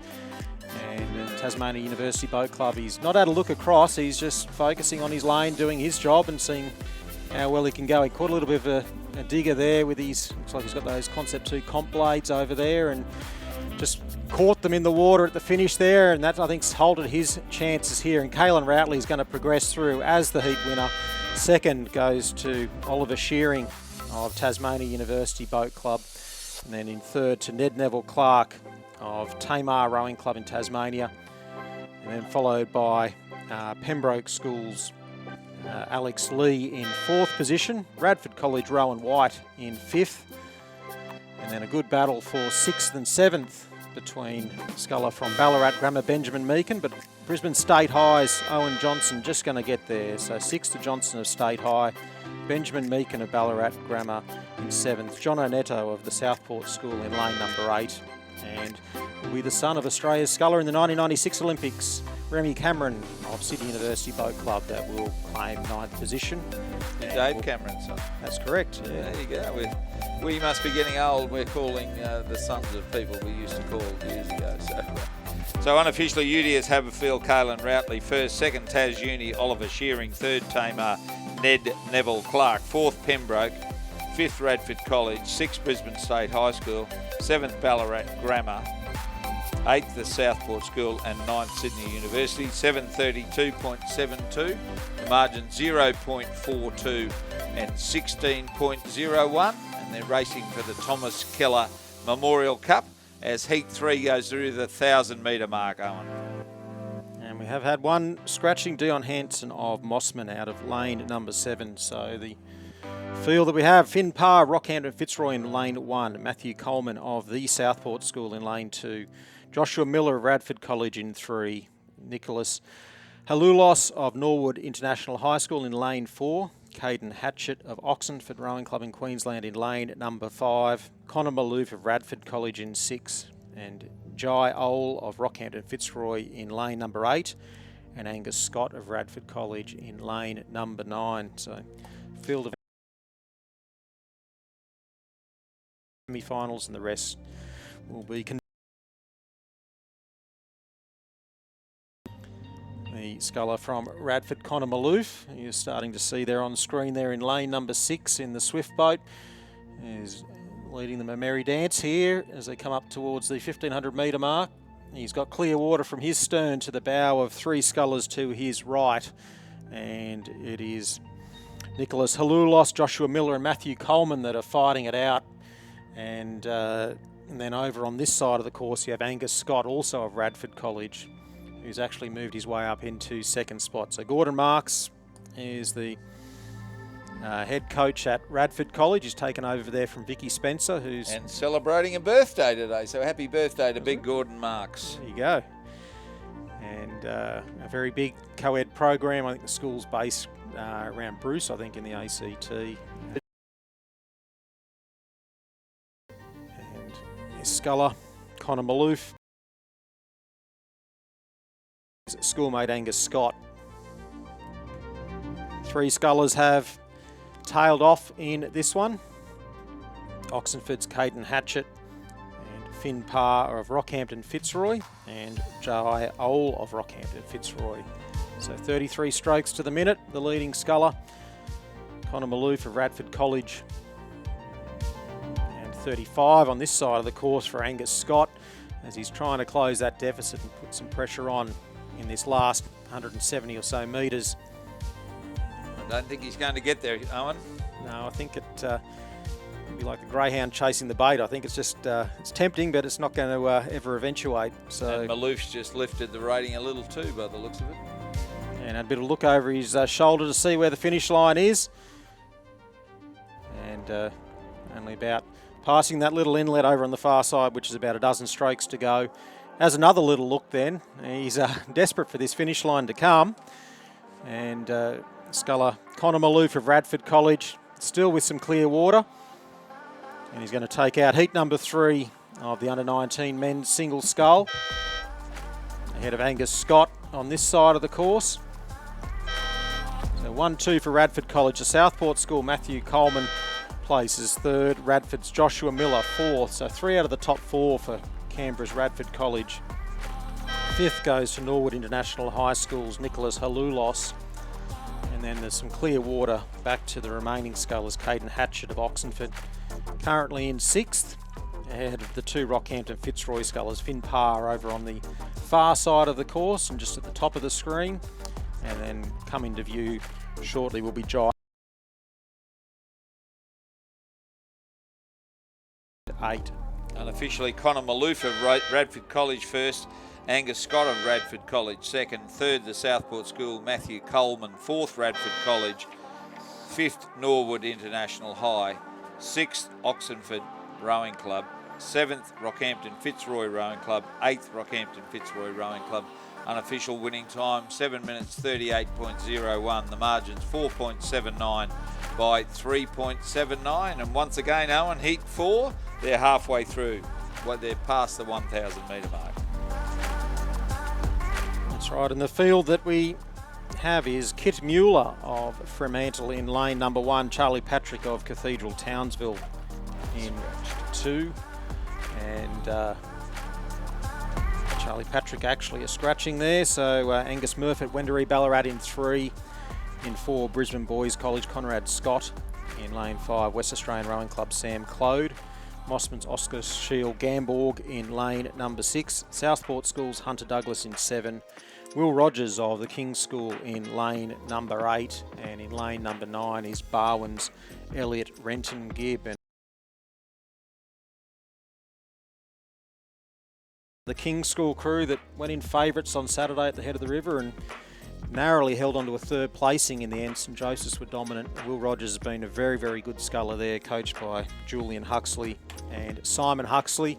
And Tasmania University Boat Club, he's not had a look across, he's just focusing on his lane, doing his job and seeing how well he can go. He caught a little bit of a digger there with his, looks like he's got those Concept 2 comp blades over there, and just caught them in the water at the finish there, and that I think's halted his chances here. And Caelan Routley is going to progress through as the heat winner. Second goes to Oliver Shearing of Tasmania University Boat Club, and then in third to Ned Neville Clark of Tamar Rowing Club in Tasmania, and then followed by Pembroke School's Alex Lee in 4th position, Bradford College Rowan White in 5th, and then a good battle for 6th and 7th between sculler from Ballarat Grammar, Benjamin Meakin, but Brisbane State High's Owen Johnson just going to get there. So 6th to Johnson of State High, Benjamin Meakin of Ballarat Grammar in 7th, John Onetto of the Southport School in lane number 8, and will be the son of Australia's sculler in the 1996 Olympics, Remy Cameron of Sydney University Boat Club, that will claim 9th position. Dave Cameron, son. That's correct. Yeah. There you go. We must be getting old. We're calling the sons of people we used to call years ago. So unofficially, UTS Haberfield, Caelan Routley first, 2nd Tas Uni, Oliver Shearing, 3rd Tamar, Ned Neville Clark, 4th Pembroke, 5th Radford College, 6th Brisbane State High School, 7th Ballarat Grammar, 8th the Southport School, and 9th Sydney University. 7:32.72, the margin 0.42 and 16.01, and they're racing for the Thomas Keller Memorial Cup as Heat 3 goes through the 1,000-metre mark, Owen. And we have had one scratching, Dion Hanson of Mossman out of lane number 7. So the field that we have, Finn Parr, Rockhampton Fitzroy in lane 1, Matthew Coleman of the Southport School in lane 2, Joshua Miller of Radford College in 3, Nicholas Halulos of Norwood International High School in lane 4, Caden Hatchett of Oxenford Rowing Club in Queensland in lane number 5, Connor Malouf of Radford College in 6, and Jai Owl of Rockhampton Fitzroy in lane number 8, and Angus Scott of Radford College in lane number 9. So field of semi-finals, and the rest will be the sculler from Radford, Connor Malouf, you're starting to see there on the screen there in lane number 6 in the Swift boat, is leading them a merry dance here as they come up towards the 1,500 metre mark. He's got clear water from his stern to the bow of 3 scullers to his right, and it is Nicholas Halulos, Joshua Miller and Matthew Coleman that are fighting it out, and And then over on this side of the course, you have Angus Scott, also of Radford College, who's actually moved his way up into second spot. So Gordon Marks is the head coach at Radford College. He's taken over there from Vicky Spencer, who's... And celebrating a birthday today, so happy birthday to Big Gordon Marks. There you go. And a very big co-ed program. I think the school's based around Bruce, I think, in the ACT. And his sculler, Connor Maloof. Schoolmate Angus Scott. 3 scullers have tailed off in this one. Oxenford's Caden Hatchett and Finn Parr of Rockhampton Fitzroy and Jai Owl of Rockhampton Fitzroy. So 33 strokes to the minute, the leading sculler. Connor Maloof of Radford College. And 35 on this side of the course for Angus Scott as he's trying to close that deficit and put some pressure on in this last 170 or so metres. I don't think he's going to get there, Owen. No, I think it'll be like a greyhound chasing the bait. I think it's just it's tempting, but it's not going to ever eventuate. So and Maloof's just lifted the rating a little too, by the looks of it. And a bit of look over his shoulder to see where the finish line is. And only about passing that little inlet over on the far side, which is about a dozen strokes to go. Has another little look then. He's desperate for this finish line to come. And sculler Connor Maloof of Radford College, still with some clear water. And he's going to take out heat number 3 of the under-19 men's single scull. Ahead of Angus Scott on this side of the course. So 1-2 for Radford College. The Southport School, Matthew Coleman places 3rd. Radford's Joshua Miller 4th. So 3 out of the top 4 for Canberra's Radford College. 5th goes to Norwood International High School's Nicholas Halulos. And then there's some clear water back to the remaining scullers, Caden Hatchett of Oxenford. Currently in 6th, ahead of the 2 Rockhampton Fitzroy scullers, Finn Parr over on the far side of the course and just at the top of the screen. And then come into view shortly will be Jai. 8. Unofficially, Connor Maloof of Radford College first, Angus Scott of Radford College second, 3rd the Southport School, Matthew Coleman, 4th Radford College, 5th Norwood International High, 6th Oxenford Rowing Club, 7th Rockhampton Fitzroy Rowing Club, 8th Rockhampton Fitzroy Rowing Club. Unofficial winning time 7 minutes 38.01. The margin's 4.79 by 3.79. And once again, Owen, heat 4, they're halfway through. They're past the 1,000 metre mark. That's right. And the field that we have is Kit Mueller of Fremantle in lane number 1, Charlie Patrick of Cathedral Townsville in 2, and Charlie Patrick actually a scratching there. So Angus Murphy, Wendouree Ballarat in 3, in 4 Brisbane Boys College, Conrad Scott in lane 5, West Australian Rowing Club Sam Clode, Mossman's Oscar Shield Gamborg in lane number 6, Southport School's Hunter Douglas in 7, Will Rogers of the King's School in lane number 8, and in lane number 9 is Barwin's Elliot Renton Gibb. And the King's School crew that went in favourites on Saturday at the head of the river and narrowly held on to a 3rd placing in the end. St Joseph's were dominant. Will Rogers has been a very, very good sculler there, coached by Julian Huxley and Simon Huxley.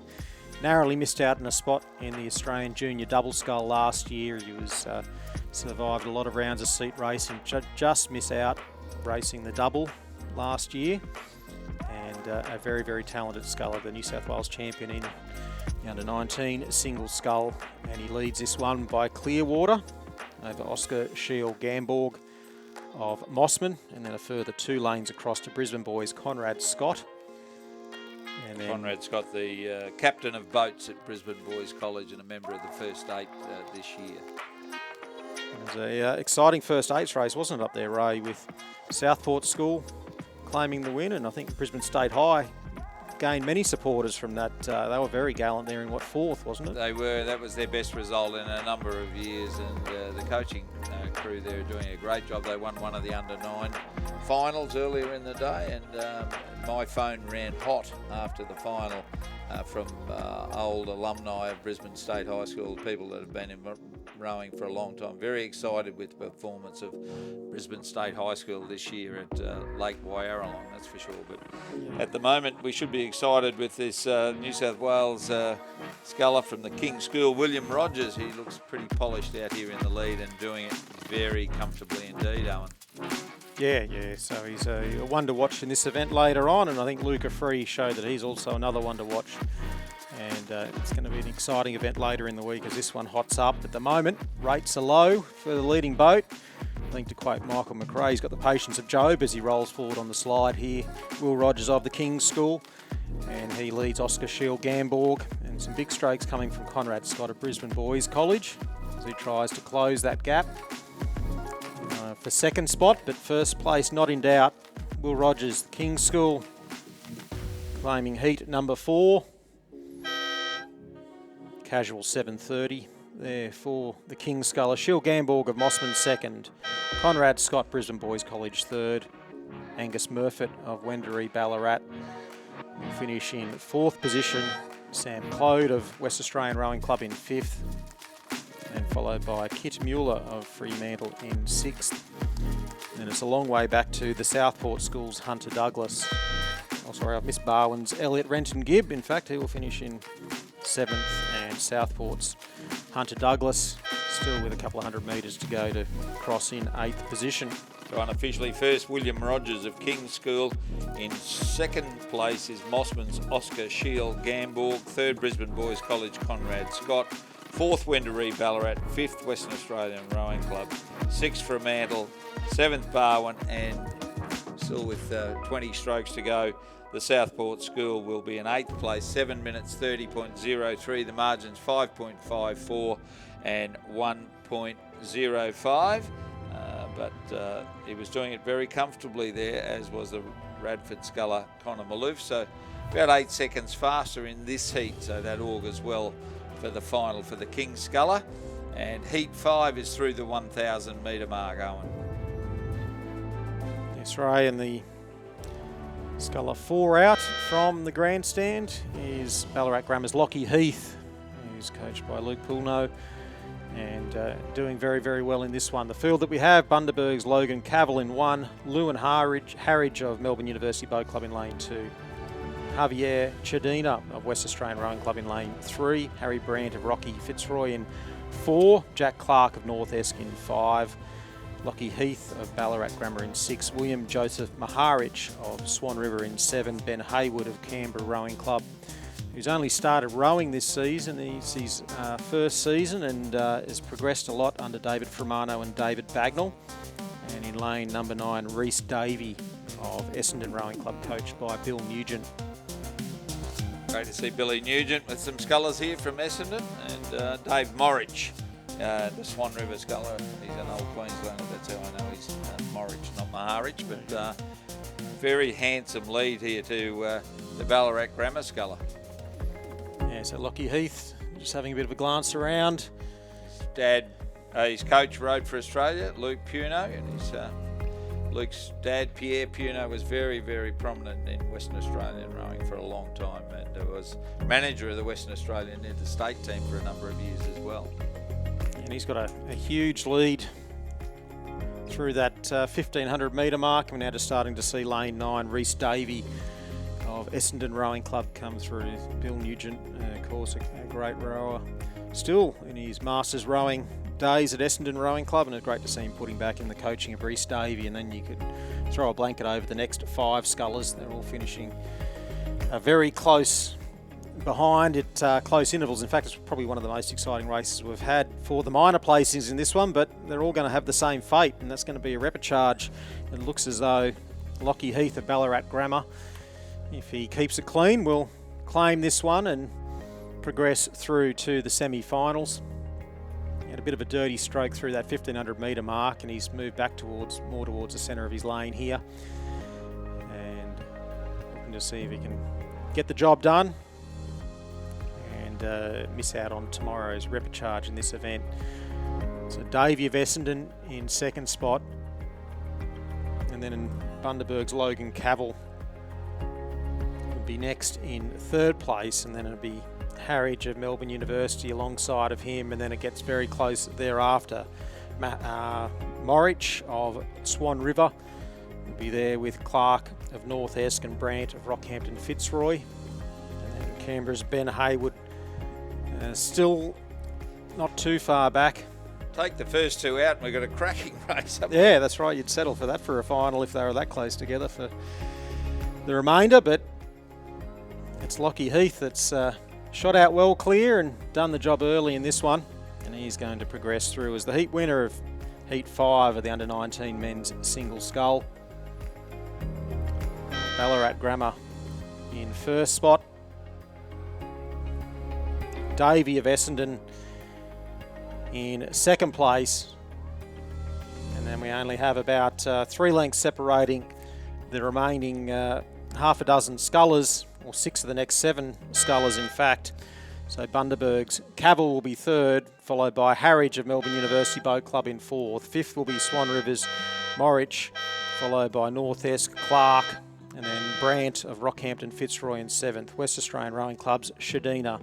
Narrowly missed out in a spot in the Australian Junior Double Scull last year. He was survived a lot of rounds of seat racing, just miss out racing the double last year. And a very, very talented sculler, the New South Wales champion in the under-19 single scull. And he leads this one by Clearwater over Oscar Shield Gamborg of Mossman, and then a further 2 lanes across to Brisbane Boys Conrad Scott. And then Conrad Scott, the captain of boats at Brisbane Boys College and a member of the first 8 this year. It was an exciting first 8s race, wasn't it, up there, Ray, with Southport School claiming the win, and I think Brisbane State High gained many supporters from that. They were very gallant there in 4th, wasn't it? They were. That was their best result in a number of years, and the coaching crew there are doing a great job. They won one of the under-9 finals earlier in the day, and my phone ran hot after the final from old alumni of Brisbane State High School, people that have been in rowing for a long time. Very excited with the performance of Brisbane State High School this year at Lake Wyaralong, that's for sure. But at the moment, we should be excited with this New South Wales sculler from the King School, William Rogers. He looks pretty polished out here in the lead and doing it very comfortably indeed, Owen. Yeah, so he's a one to watch in this event later on, and I think Luca Free showed that he's also another one to watch. And it's going to be an exciting event later in the week as this one hots up. At the moment, rates are low for the leading boat. I think to quote Michael McRae, he's got the patience of Job as he rolls forward on the slide here. Will Rogers of the King's School, and he leads Oscar Shield Gamborg, and some big strokes coming from Conrad Scott of Brisbane Boys College as he tries to close that gap for second spot, but first place not in doubt. Will Rogers, the King's School, claiming heat number 4. Casual 7:30 there for the King's Sculler. Shield Gamborg of Mossman second. Conrad Scott, Brisbane Boys College third. Angus Murfitt of Wendouree Ballarat will finish in 4th position. Sam Clode of West Australian Rowing Club in 5th. And followed by Kit Mueller of Fremantle in 6th. And it's a long way back to the Southport School's Hunter Douglas. Oh, sorry, I've missed Barwin's Elliot Renton Gibb. In fact, he will finish in 7th, and Southport's Hunter Douglas still with a couple of 100 metres to go to cross in 8th position. So unofficially first, William Rogers of King's School. In 2nd place is Mossman's Oscar Shield Gamborg. 3rd, Brisbane Boys College Conrad Scott. 4th, Wendouree Ballarat. 5th, Western Australian Rowing Club. 6th, Fremantle. 7th, Barwin. And still with 20 strokes to go, the Southport School will be in 8th place. 7 minutes 30.03. The margins 5.54 and 1.05. But he was doing it very comfortably there, as was the Radford sculler Connor Maloof. So about 8 seconds faster in this heat, so that augurs well for the final for the King's Sculler. And heat 5 is through the 1,000 metre mark, Owen. Yes, Ray, and the sculler 4 out from the grandstand is Ballarat Grammar's Lockie Heath, who's coached by Luke Poulneau, and doing very, very well in this one. The field that we have, Bundaberg's Logan Cavell in 1, Lewin Harridge of Melbourne University Boat Club in lane 2, Javier Chadina of West Australian Rowing Club in lane 3, Harry Brandt of Rocky Fitzroy in 4, Jack Clark of North Esk in 5, Lockie Heath of Ballarat Grammar in 6, William Joseph Maharich of Swan River in 7, Ben Haywood of Canberra Rowing Club, who's only started rowing this season. It's his first season and has progressed a lot under David Fermano and David Bagnall. And in lane number 9, Rhys Davey of Essendon Rowing Club, coached by Bill Nugent. Great to see Billy Nugent with some scullers here from Essendon, and Dave Morridge, the Swan River sculler. He's an old Queenslander, that's how I know he's Morridge, not Maharich, but very handsome lead here to the Ballarat Grammar sculler. Yeah, so Lockie Heath just having a bit of a glance around. His coach rode for Australia, Luke Puno, and Luke's dad, Pierre Puno, was very, very prominent in Western Australian rowing for a long time, and was manager of the Western Australian interstate team for a number of years as well. And he's got a huge lead through that 1,500 metre mark. We're now just starting to see lane 9, Rhys Davey of Essendon Rowing Club come through. Bill Nugent, of course, a great rower, still in his Masters rowing days at Essendon Rowing Club, and it's great to see him putting back in the coaching of Rhys Davey. And then you could throw a blanket over the next 5 scullers. They're all finishing very close behind at close intervals. In fact, it's probably one of the most exciting races we've had for the minor placings in this one, but they're all going to have the same fate, and that's going to be a repechage. It looks as though Lockie Heath of Ballarat Grammar, if he keeps it clean, will claim this one and progress through to the semi-finals. He had a bit of a dirty stroke through that 1,500 metre mark, and he's moved back more towards the centre of his lane here. And looking to see if he can get the job done and miss out on tomorrow's repechage in this event. So Davey of Essendon in 2nd spot, and then in Bundaberg's Logan Cavell be next in third place, and then it'll be Harwich of Melbourne University alongside of him, and then it gets very close thereafter. Morwich of Swan River will be there with Clark of North Esk and Brant of Rockhampton Fitzroy. And then Canberra's Ben Hayward, still not too far back. Take the first two out and we've got a cracking race. Yeah, that's right. You'd settle for that for a final if they were that close together for the remainder, but it's Lockie Heath that's shot out well clear and done the job early in this one, and he's going to progress through as the heat winner of Heat 5 of the Under-19 men's single scull. Ballarat Grammar in first spot. Davey of Essendon in second place. And then we only have about 3 lengths separating the remaining half a dozen scullers, or 6 of the next 7 scullers in fact. So Bundaberg's Cavill will be third, followed by Harwich of Melbourne University Boat Club in fourth. Fifth will be Swan River's Morwich, followed by North Esk Clark, and then Brant of Rockhampton Fitzroy in seventh. West Australian Rowing Club's Shadina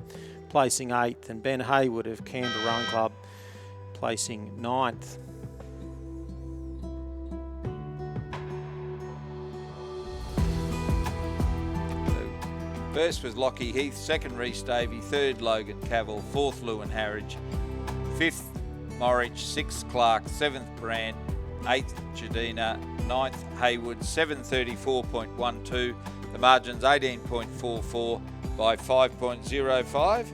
placing 8th, and Ben Hayward of Canberra Rowing Club placing 9th. First was Lockie Heath, second Rhys Davey, third Logan Cavill, fourth Lewin Harwich, fifth Morwich, sixth Clark, seventh Brand, eighth Chadina, ninth Hayward, 734.12. The margin's 18.44 by 5.05.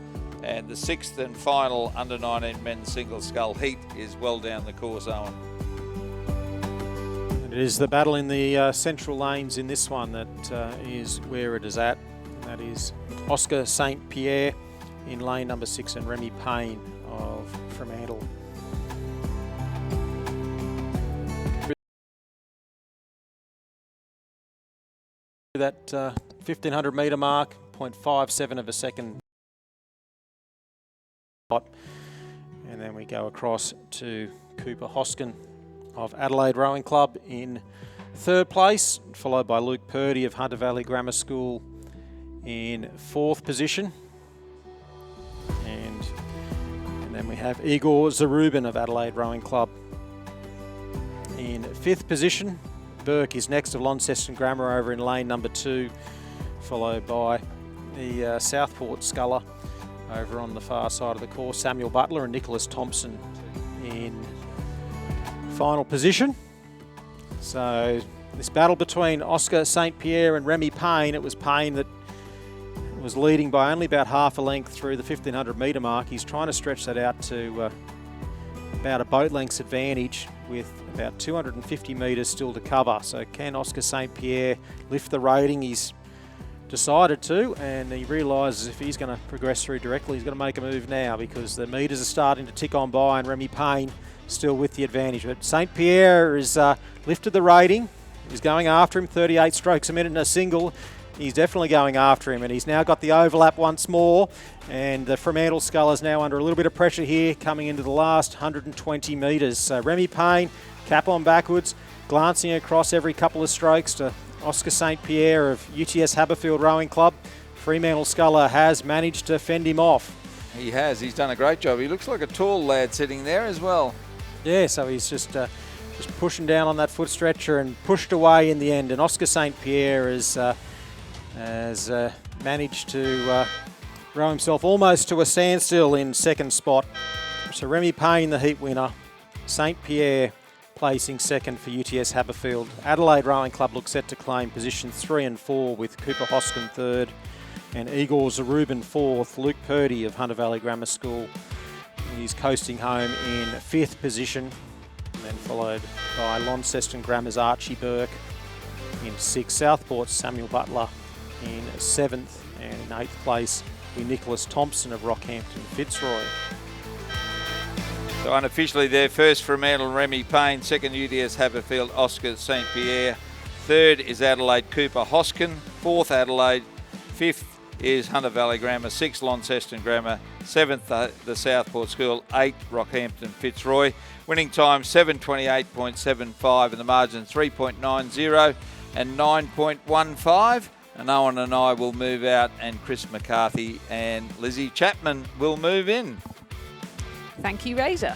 And the sixth and final under-19 men's single scull heat is well down the course, Owen. It is the battle in the central lanes in this one that is where it is at. That is Oscar St. Pierre in lane number 6 and Remy Payne of Fremantle. That 1500 metre mark, 0.57 of a second. And then we go across to Cooper Hoskin of Adelaide Rowing Club in third place, followed by Luke Purdy of Hunter Valley Grammar School in fourth position. And then we have Igor Zarubin of Adelaide Rowing Club in fifth position. Burke is next of Launceston Grammar over in lane number 2, followed by the Southport Sculler over on the far side of the course, Samuel Butler and Nicholas Thompson in final position. So this battle between Oscar St. Pierre and Remy Payne, it was Payne that was leading by only about half a length through the 1500 metre mark. He's trying to stretch that out to about a boat length's advantage with about 250 metres still to cover. So can Oscar St. Pierre lift the rating? He's decided to, and he realises if he's going to progress through directly, he's got to make a move now because the metres are starting to tick on by and Remy Payne still with the advantage. But St. Pierre has lifted the rating. He's going after him, 38 strokes a minute in a single. He's definitely going after him, and he's now got the overlap once more, and the Fremantle Scull is now under a little bit of pressure here coming into the last 120 metres. So Remy Payne, cap on backwards, glancing across every couple of strokes to Oscar St. Pierre of UTS Haberfield Rowing Club. Fremantle Sculler has managed to fend him off. He has. He's done a great job. He looks like a tall lad sitting there as well. Yeah, so he's just pushing down on that foot stretcher and pushed away in the end. And Oscar St. Pierre has managed to row himself almost to a standstill in second spot. So Remy Payne, the heat winner. St. Pierre placing second for UTS Haberfield. Adelaide Rowing Club looks set to claim positions 3 and 4 with Cooper Hoskin third and Igor Zarubin fourth. Luke Purdy of Hunter Valley Grammar School, he's coasting home in fifth position, and then followed by Launceston Grammar's Archie Burke in sixth. Southport's Samuel Butler in seventh, and in eighth place with Nicholas Thompson of Rockhampton Fitzroy. So unofficially there, first Fremantle Remy Payne, second UTS Haberfield Oscar St. Pierre, third is Adelaide Cooper Hoskin, fourth Adelaide, fifth is Hunter Valley Grammar, sixth Launceston Grammar, seventh the Southport School, eighth Rockhampton Fitzroy. Winning time 7:28.75 and the margin 3.90 and 9.15. And Owen and I will move out, and Chris McCarthy and Lizzie Chapman will move in. Thank you, Razor.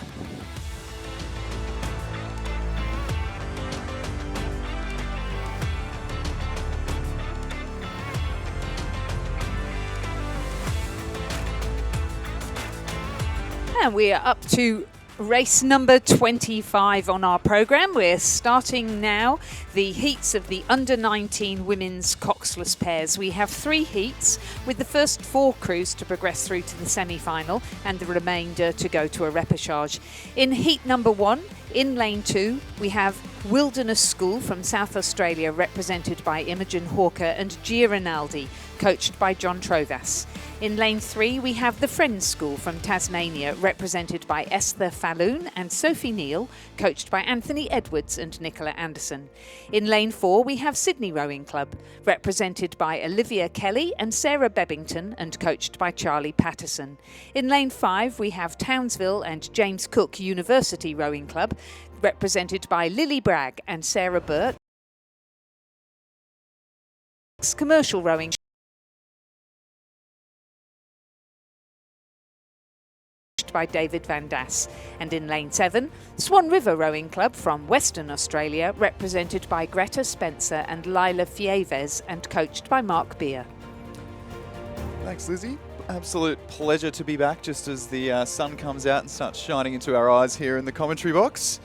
And we are up to race number 25 on our programme. We're starting now the heats of the under-19 women's coxless pairs. We have 3 heats, with the first 4 crews to progress through to the semi-final and the remainder to go to a repechage. In heat number 1, in lane 2, we have Wilderness School from South Australia, represented by Imogen Hawker and Gia Rinaldi, coached by John Trovas. In lane 3, we have the Friends School from Tasmania, represented by Esther Falloon and Sophie Neal, coached by Anthony Edwards and Nicola Anderson. In lane 4, we have Sydney Rowing Club, represented by Olivia Kelly and Sarah Bebbington and coached by Charlie Patterson. In lane 5, we have Townsville and James Cook University Rowing Club, represented by Lily Bragg and Sarah Burke. Commercial Rowing by David Van Das. And in lane 7, Swan River Rowing Club from Western Australia, represented by Greta Spencer and Lila Fieves and coached by Mark Beer. Thanks, Lizzie. Absolute pleasure to be back just as the sun comes out and starts shining into our eyes here in the commentary box.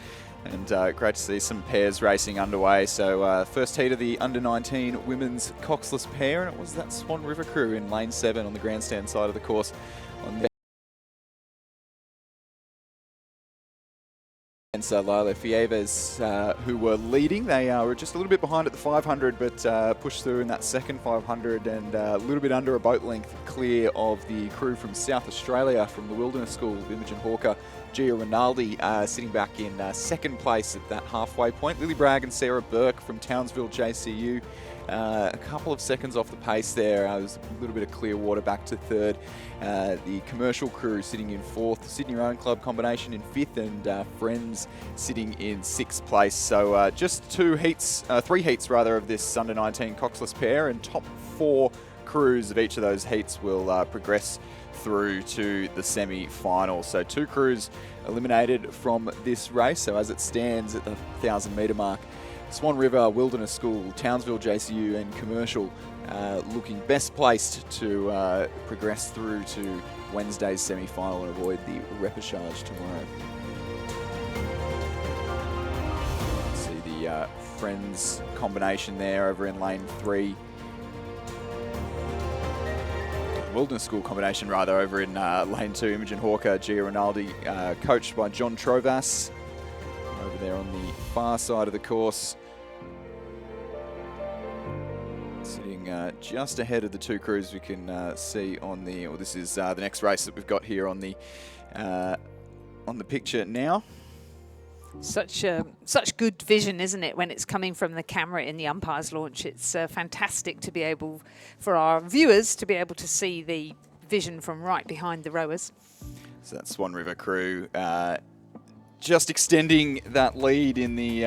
And great to see some pairs racing underway. So first heat of the under-19 women's coxless pair, and it was that Swan River crew in lane 7 on the grandstand side of the course. And so Lila Fieves, who were leading, they were just a little bit behind at the 500, but pushed through in that second 500 and a little bit under a boat length clear of the crew from South Australia from the Wilderness School of Imogen Hawker. Gia Rinaldi sitting back in second place at that halfway point. Lily Bragg and Sarah Burke from Townsville JCU. A couple of seconds off the pace there. There's a little bit of clear water back to third. The commercial crew sitting in fourth. The Sydney Rowing Club combination in fifth, and Friends sitting in sixth place. So just 3 heats of this under-19 coxless pair, and top 4 crews of each of those heats will progress through to the semi-final. So 2 crews eliminated from this race. So as it stands at the 1,000 metre mark, Swan River, Wilderness School, Townsville JCU and Commercial looking best placed to progress through to Wednesday's semi-final and avoid the repechage tomorrow. See the Friends combination there over in lane 3. Wilderness School combination rather over in lane 2. Imogen Hawker, Gia Rinaldi, coached by John Trovas. Over there on the far side of the course, sitting just ahead of the 2 crews we can see on the. Well, this is the next race that we've got here on the picture now. Such good vision, isn't it, when it's coming from the camera in the umpire's launch? It's fantastic to be able, for our viewers, to be able to see the vision from right behind the rowers. So that Swan River crew just extending that lead in the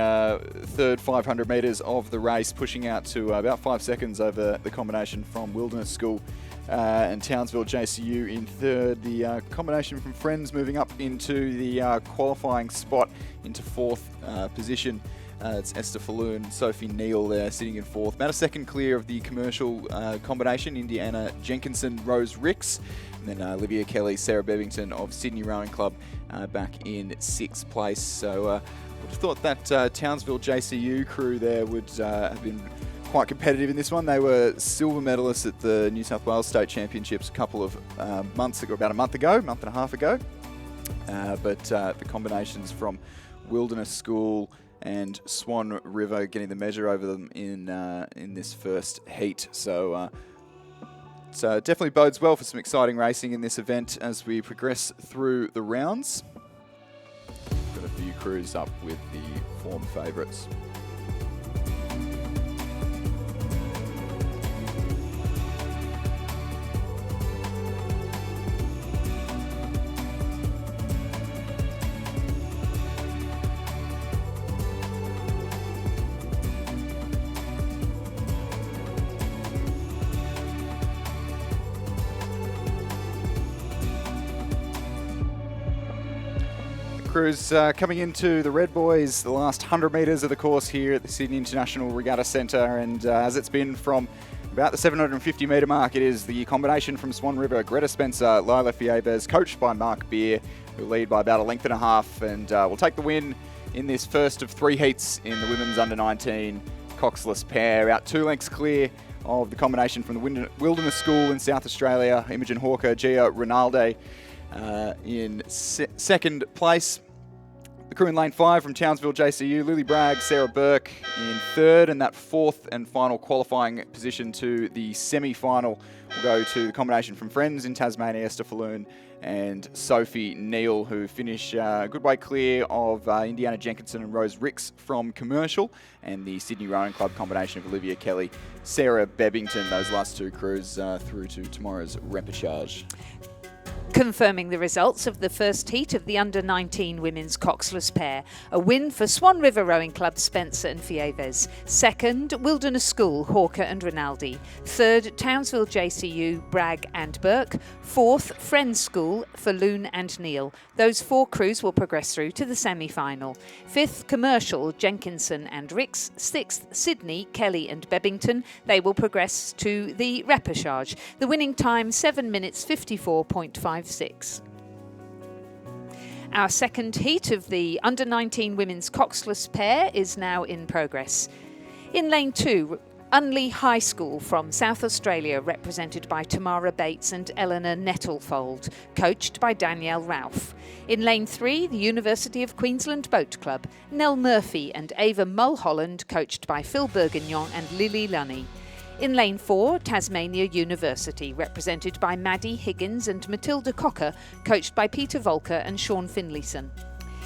third 500 metres of the race, pushing out to about 5 seconds over the combination from Wilderness School and Townsville JCU in third. The combination from Friends moving up into the qualifying spot into fourth position. It's Esther Falloon, Sophie Neal there sitting in fourth. About a second clear of the commercial combination, Indiana Jenkinson, Rose Ricks. And then Olivia Kelly, Sarah Bebbington of Sydney Rowing Club back in sixth place. So I would have thought that Townsville JCU crew there would have been quite competitive in this one. They were silver medalists at the New South Wales State Championships a couple of months ago, about a month and a half ago. But the combinations from Wilderness School and Swan River getting the measure over them in this first heat. So definitely bodes well for some exciting racing in this event as we progress through the rounds. Got a few crews up with the form favourites. Crews coming into the Red Boys, the last 100 metres of the course here at the Sydney International Regatta Centre, and as it's been from about the 750 metre mark, it is the combination from Swan River, Greta Spencer, Lila Fiebes, coached by Mark Beer, who lead by about a length and a half, and will take the win in this first of 3 heats in the women's under-19 coxless pair. Out 2 lengths clear of the combination from the Wilderness School in South Australia, Imogen Hawker, Gia Rinaldi in second place. The crew in lane 5 from Townsville JCU, Lily Bragg, Sarah Burke in third, and that fourth and final qualifying position to the semi-final will go to the combination from Friends in Tasmania, Esther Falloon and Sophie Neal, who finish a good way clear of Indiana Jenkinson and Rose Ricks from Commercial, and the Sydney Rowing Club combination of Olivia Kelly, Sarah Bebbington, those last 2 crews through to tomorrow's repechage. Confirming the results of the first heat of the under-19 women's coxless pair. A win for Swan River Rowing Club, Spencer and Fiebes. Second, Wilderness School, Hawker and Rinaldi. Third, Townsville JCU, Bragg and Burke. Fourth, Friends School, Falloon and Neal. Those 4 crews will progress through to the semi-final. Fifth, Commercial, Jenkinson and Ricks. Sixth, Sydney, Kelly and Bebbington. They will progress to the repechage. The winning time, 7 minutes 54.56. Our second heat of the under-19 women's coxless pair is now in progress. In lane 2, Unley High School from South Australia, represented by Tamara Bates and Eleanor Nettlefold, coached by Danielle Ralph. In lane 3, the University of Queensland Boat Club, Nell Murphy and Ava Mulholland, coached by Phil Bourguignon and Lily Lunny. In lane 4, Tasmania University, represented by Maddie Higgins and Matilda Cocker, coached by Peter Volker and Sean Finlayson.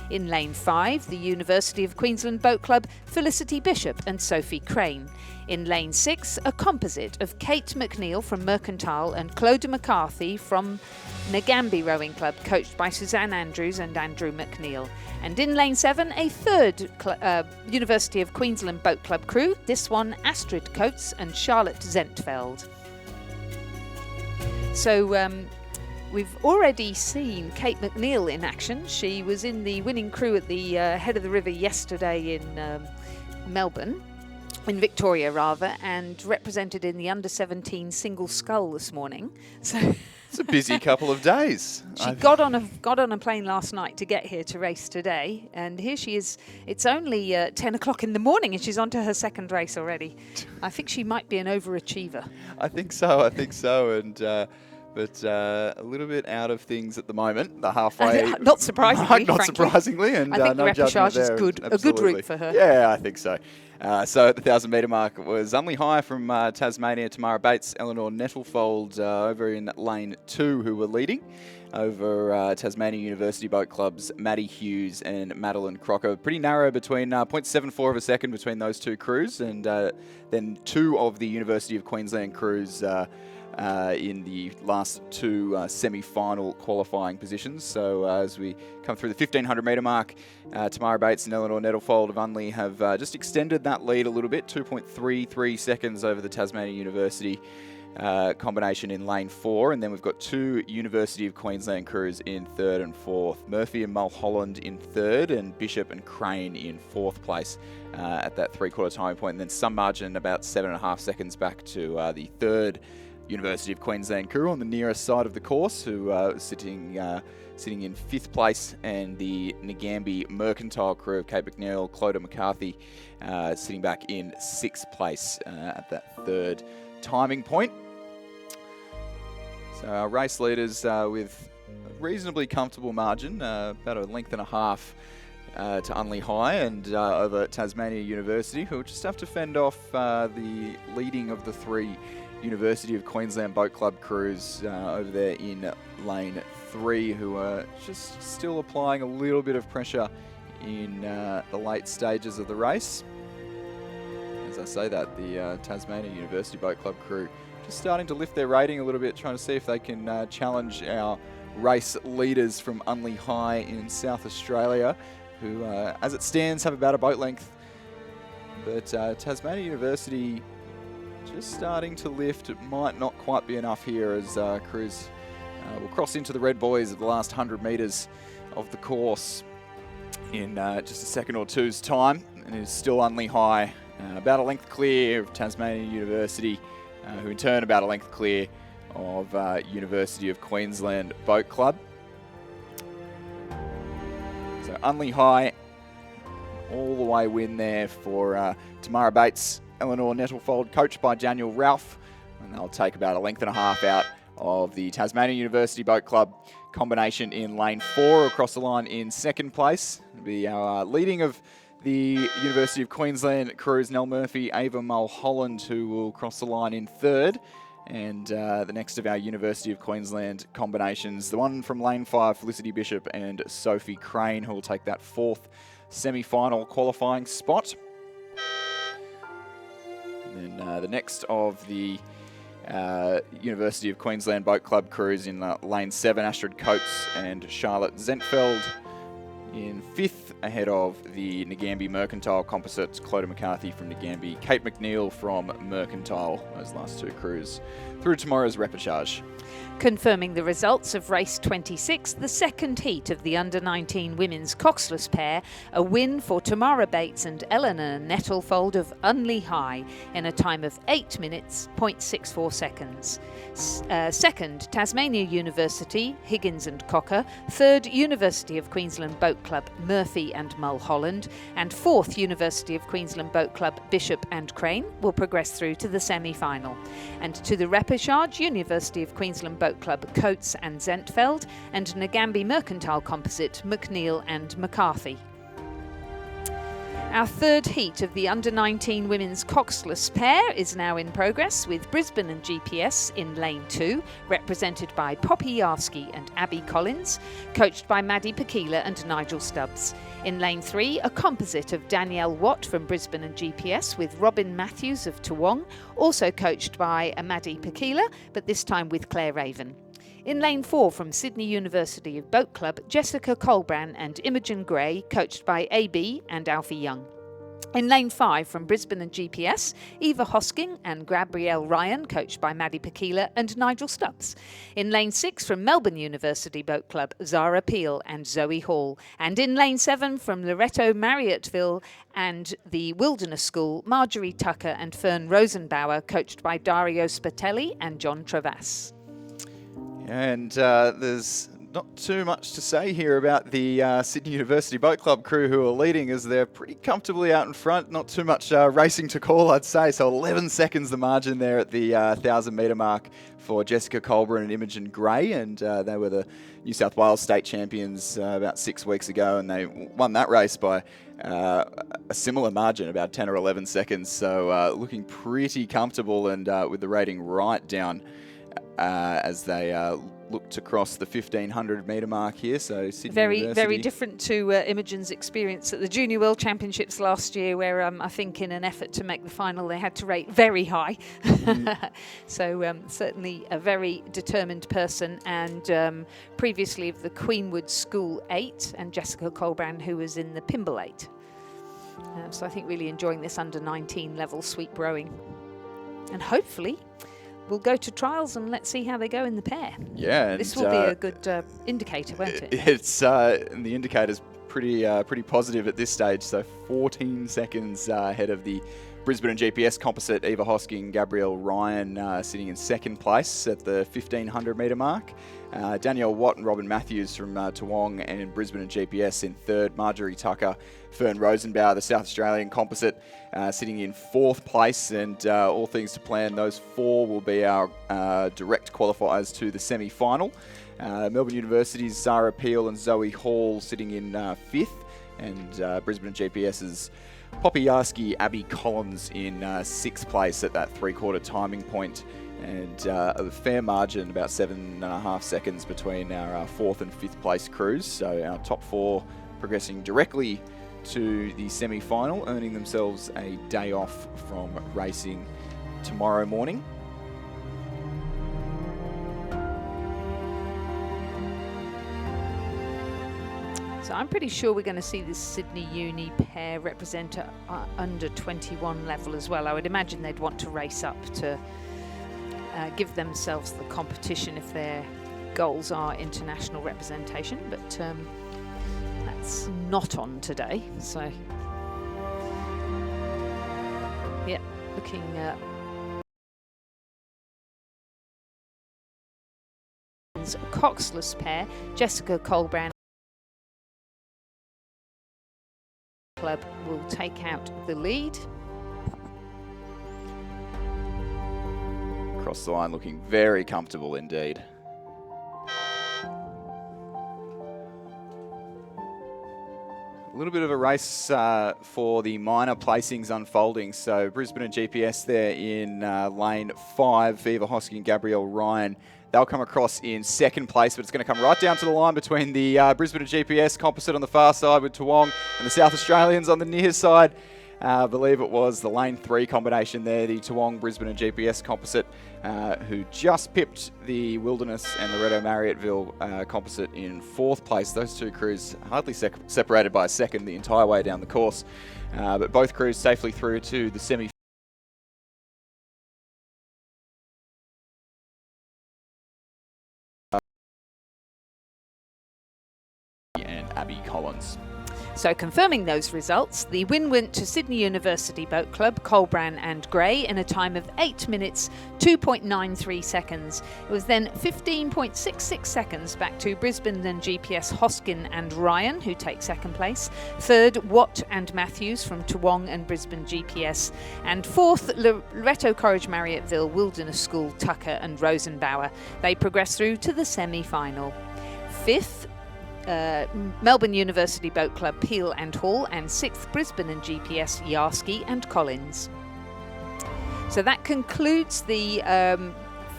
In lane 5, the University of Queensland Boat Club, Felicity Bishop and Sophie Crane. In lane 6, a composite of Kate McNeil from Mercantile and Claudia McCarthy from Nagambie Rowing Club, coached by Suzanne Andrews and Andrew McNeil. And in lane 7, a third University of Queensland Boat Club crew, this one Astrid Coates and Charlotte Zentfeld. So we've already seen Kate McNeil in action. She was in the winning crew at the head of the river yesterday in Melbourne. In Victoria, rather, and represented in the under-17 single scull this morning. So it's a busy couple of days. She got on a plane last night to get here to race today, and here she is. It's only 10 o'clock in the morning, and she's on to her second race already. I think she might be an overachiever. I think so, and but a little bit out of things at the moment. The halfway, not surprisingly, not surprisingly, and I think no the repechage is good, a good route for her. Yeah, I think so. So at the 1,000 metre mark was Unley High from Tasmania, Tamara Bates, Eleanor Nettlefold over in lane 2 who were leading. Over Tasmania University Boat Club's Maddie Hughes and Madeline Crocker. Pretty narrow between 0.74 of a second between those 2 crews, and then 2 of the University of Queensland crews in the last 2 semi-final qualifying positions. So as we come through the 1,500 metre mark, Tamara Bates and Eleanor Nettlefold of Unley have just extended that lead a little bit, 2.33 seconds over the Tasmania University combination in lane 4, and then we've got 2 University of Queensland crews in 3rd and 4th. Murphy and Mulholland in 3rd, and Bishop and Crane in 4th place at that 3/4 time point, and then some margin about 7.5 seconds back to the 3rd University of Queensland crew on the nearest side of the course, who sitting in 5th place, and the Nagambie Mercantile crew of Kate McNeil, Claudia McCarthy sitting back in 6th place at that 3rd timing point. So our race leaders with a reasonably comfortable margin, about a length and a half to Unley High and over Tasmania University, who will just have to fend off the leading of the 3 University of Queensland Boat Club crews over there in lane 3, who are just still applying a little bit of pressure in the late stages of the race. As I say that, the Tasmania University Boat Club crew just starting to lift their rating a little bit, trying to see if they can challenge our race leaders from Unley High in South Australia, who, as it stands, have about a boat length. But Tasmania University just starting to lift. It might not quite be enough here as crews will cross into the Red Boys at the last 100 metres of the course. in just a second or two's time, and is still Unley High, about a length clear of Tasmania University, who in turn about a length clear of University of Queensland Boat Club. So Unley High, all the way win there for Tamara Bates, Eleanor Nettlefold, coached by Daniel Ralph, and they'll take about a length and a half out of the Tasmania University Boat Club combination in lane 4 across the line in second place. It'll be our leading of the University of Queensland crews, Nell Murphy, Ava Mulholland, who will cross the line in third. And the next of our University of Queensland combinations, the one from lane 5, Felicity Bishop and Sophie Crane, who will take that 4th semi-final qualifying spot. And then the next of the University of Queensland Boat Club crews in lane 7, Astrid Coates and Charlotte Zentfeld in 5th, ahead of the Ngambie Mercantile Composites, Clodagh McCarthy from Ngambie, Kate McNeil from Mercantile, those last two crews, through tomorrow's repechage. Confirming the results of race 26, the second heat of the under-19 women's coxless pair, a win for Tamara Bates and Eleanor Nettlefold of Unley High in a time of 8 minutes, 0.64 seconds. Second, Tasmania University, Higgins and Cocker. Third, University of Queensland Boat Club, Murphy and Mulholland. And fourth, University of Queensland Boat Club, Bishop and Crane will progress through to the semi-final. And to the repechage, University of Queensland Boat Club, Coates and Zentfeld, and Ngambie Mercantile Composite, McNeil and McCarthy. Our third heat of the under-19 women's coxless pair is now in progress, with Brisbane and GPS in lane 2, represented by Poppy Yarsky and Abby Collins, coached by Maddie Pakila and Nigel Stubbs. In lane 3, a composite of Danielle Watt from Brisbane and GPS with Robin Matthews of Toowong, also coached by Maddie Pakila, but this time with Claire Raven. In lane 4 from Sydney University of Boat Club, Jessica Colbran and Imogen Gray, coached by AB and Alfie Young. In lane 5 from Brisbane and GPS, Eva Hosking and Gabrielle Ryan, coached by Maddie Pakila and Nigel Stubbs. In lane 6 from Melbourne University Boat Club, Zara Peel and Zoe Hall. And in lane 7 from Loreto Marriotteville and the Wilderness School, Marjorie Tucker and Fern Rosenbauer, coached by Dario Spatelli and John Travas. And there's not too much to say here about the Sydney University Boat Club crew who are leading, as they're pretty comfortably out in front. Not too much racing to call, I'd say. So 11 seconds the margin there at the 1,000-metre mark for Jessica Colbran and Imogen Gray. And they were the New South Wales state champions about 6 weeks ago, and they won that race by a similar margin, about 10 or 11 seconds. So looking pretty comfortable, and with the rating right down as they look to cross the 1,500-metre mark here. So Sydney University. Very different to Imogen's experience at the Junior World Championships last year, where I think in an effort to make the final they had to rate very high. So certainly a very determined person, and previously of the Queenwood School 8, and Jessica Colbran, who was in the Pymble 8. So I think really enjoying this under-19 level sweep rowing. And hopefully we'll go to trials and let's see how they go in the pair. Yeah, and this will be a good indicator, won't it? It's and the indicator's pretty positive at this stage. So 14 seconds ahead of the Brisbane and GPS composite, Eva Hosking, Gabrielle Ryan sitting in second place at the 1,500-metre mark. Danielle Watt and Robin Matthews from Toowong and Brisbane and GPS in third. Marjorie Tucker, Fern Rosenbauer, the South Australian composite, sitting in fourth place. And all things to plan, those four will be our direct qualifiers to the semi-final. Melbourne University's Zara Peel and Zoe Hall sitting in fifth, and Brisbane and GPS's Poppy Yarsky, Abby Collins in sixth place at that three-quarter timing point. And a fair margin, about 7.5 seconds between our fourth and fifth place crews. So our top four progressing directly to the semi-final, earning themselves a day off from racing tomorrow morning. So I'm pretty sure we're going to see this Sydney Uni pair represent under 21 level as well. I would imagine they'd want to race up to give themselves the competition if their goals are international representation. But It's not on today, so yeah, looking coxless pair, Jessica Colbrand Club will take out the lead. Across the line, looking very comfortable indeed. A little bit of a race for the minor placings unfolding. So Brisbane and GPS there in lane 5, Viva Hosking and Gabrielle Ryan. They'll come across in second place, but it's going to come right down to the line between the Brisbane and GPS composite on the far side with Toowong and the South Australians on the near side. I believe it was the lane 3 combination there, the Toowong, Brisbane and GPS composite, who just pipped the Wilderness and Loreto Marriotteville composite in 4th place. Those two crews hardly separated by a second the entire way down the course, but both crews safely through to the semi. And Abby Collins. So confirming those results, the win went to Sydney University Boat Club, Colbrand and Gray in a time of 8 minutes, 2.93 seconds. It was then 15.66 seconds back to Brisbane and GPS Hoskin and Ryan, who take second place. Third, Watt and Matthews from Toowong and Brisbane GPS. And fourth, Loreto Corridge Marriotteville Wilderness School, Tucker and Rosenbauer. They progressed through to the semi-final. Fifth, Melbourne University Boat Club, Peel and Hall, and 6th, Brisbane and GPS, Yarsky and Collins. So that concludes the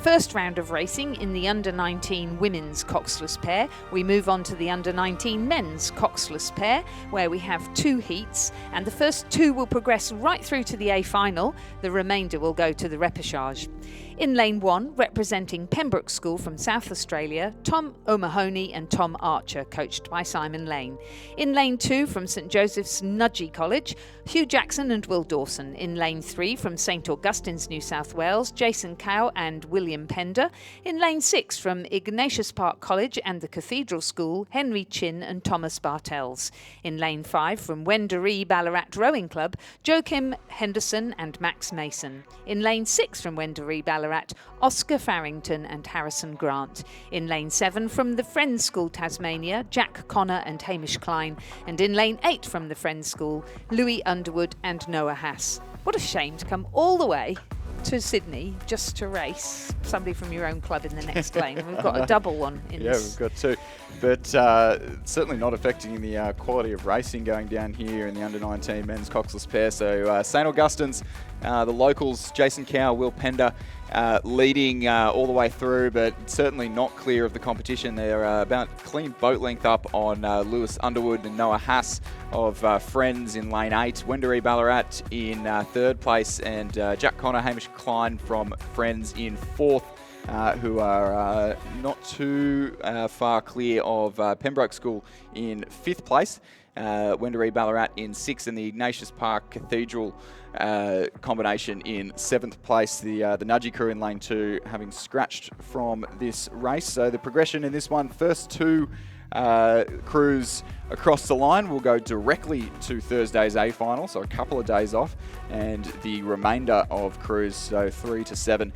first round of racing in the under-19 women's coxless pair. We move on to the under-19 men's coxless pair, where we have 2 heats, and the first 2 will progress right through to the A final. The remainder will go to the repechage. In lane 1, representing Pembroke School from South Australia, Tom O'Mahony and Tom Archer, coached by Simon Lane. In lane 2, from St Joseph's Nudgee College, Hugh Jackson and Will Dawson. In lane 3, from St Augustine's, New South Wales, Jason Cow and William Pender. In lane 6, from Ignatius Park College and the Cathedral School, Henry Chin and Thomas Bartels. In lane 5, from Wendouree Ballarat Rowing Club, Joachim Henderson and Max Mason. In lane 6, from Wendouree Ballarat, Oscar Farrington and Harrison Grant. In lane 7 from the Friends School Tasmania, Jack Connor and Hamish Klein. And in lane 8 from the Friends School, Louis Underwood and Noah Haas. What a shame to come all the way to Sydney just to race somebody from your own club in the next lane. We've got a double one in this. Yeah, we've got 2. But certainly not affecting the quality of racing going down here in the under-19 men's coxless pair. So St Augustine's, the locals, Jason Cow, Will Pender, leading all the way through, but certainly not clear of the competition. They're about clean boat length up on Lewis Underwood and Noah Haas of Friends in lane 8. Wendouree Ballarat in 3rd place, and Jack Connor, Hamish Klein from Friends in 4th. Who are not too far clear of Pembroke School in 5th place. Wendouree Ballarat in 6th, and the Ignatius Park Cathedral combination in 7th place. The Nudgee crew in lane 2 having scratched from this race. So the progression in this one, first 2 crews across the line will go directly to Thursday's A final, so a couple of days off, and the remainder of crews, so 3 to 7,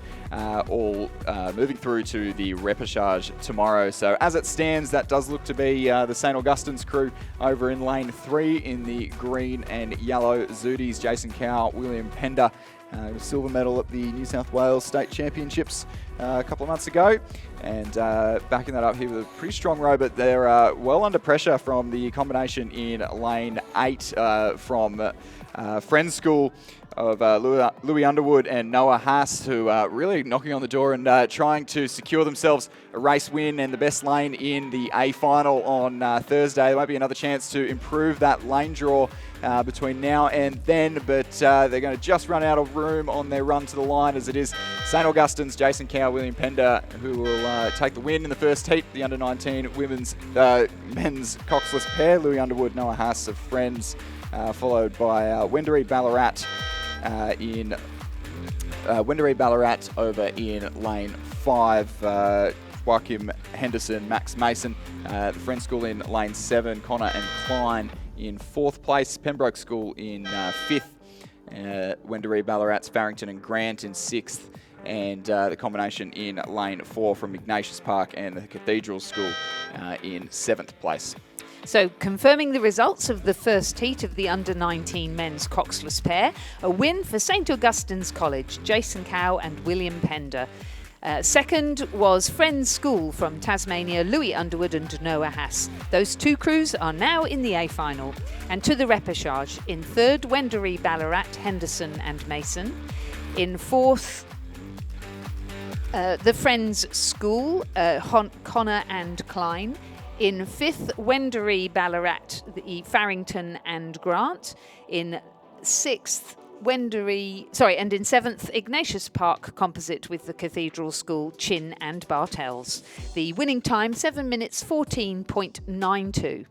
all moving through to the repechage tomorrow. So as it stands, that does look to be the St Augustine's crew over in lane 3 in the green and yellow Zooties, Jason Cow, William Pender, silver medal at the New South Wales State Championships a couple of months ago, and backing that up here with a pretty strong row, but they're well under pressure from the combination in lane 8 from Friends School of Louis Underwood and Noah Haas, who are really knocking on the door and trying to secure themselves a race win and the best lane in the A final on Thursday. There might be another chance to improve that lane draw between now and then, but they're going to just run out of room on their run to the line, as it is St Augustine's Jason Cow, William Pender, who will take the win in the first heat, the under-19 women's men's coxless pair, Louis Underwood, Noah Haas of Friends, followed by Wendouree Ballarat Wendouree Ballarat over in lane 5. Joachim Henderson, Max Mason. The Friends School in lane 7, Connor and Klein in 4th place. Pembroke School in 5th. Wendouree, Ballarat's Farrington and Grant in 6th. And the combination in lane 4 from Ignatius Park and the Cathedral School in 7th place. So, confirming the results of the first heat of the under-19 men's coxless pair, a win for St Augustine's College, Jason Cow and William Pender. Second was Friends School from Tasmania, Louis Underwood and Noah Haas. Those two crews are now in the A final. And to the repechage, in third, Wendouree, Ballarat, Henderson and Mason. In fourth, the Friends School, Connor and Klein. In 5th, Wendouree, Ballarat, the Farrington and Grant. In 6th, and in 7th, Ignatius Park Composite with the Cathedral School, Chin and Bartels. The winning time, 7 minutes 14.92.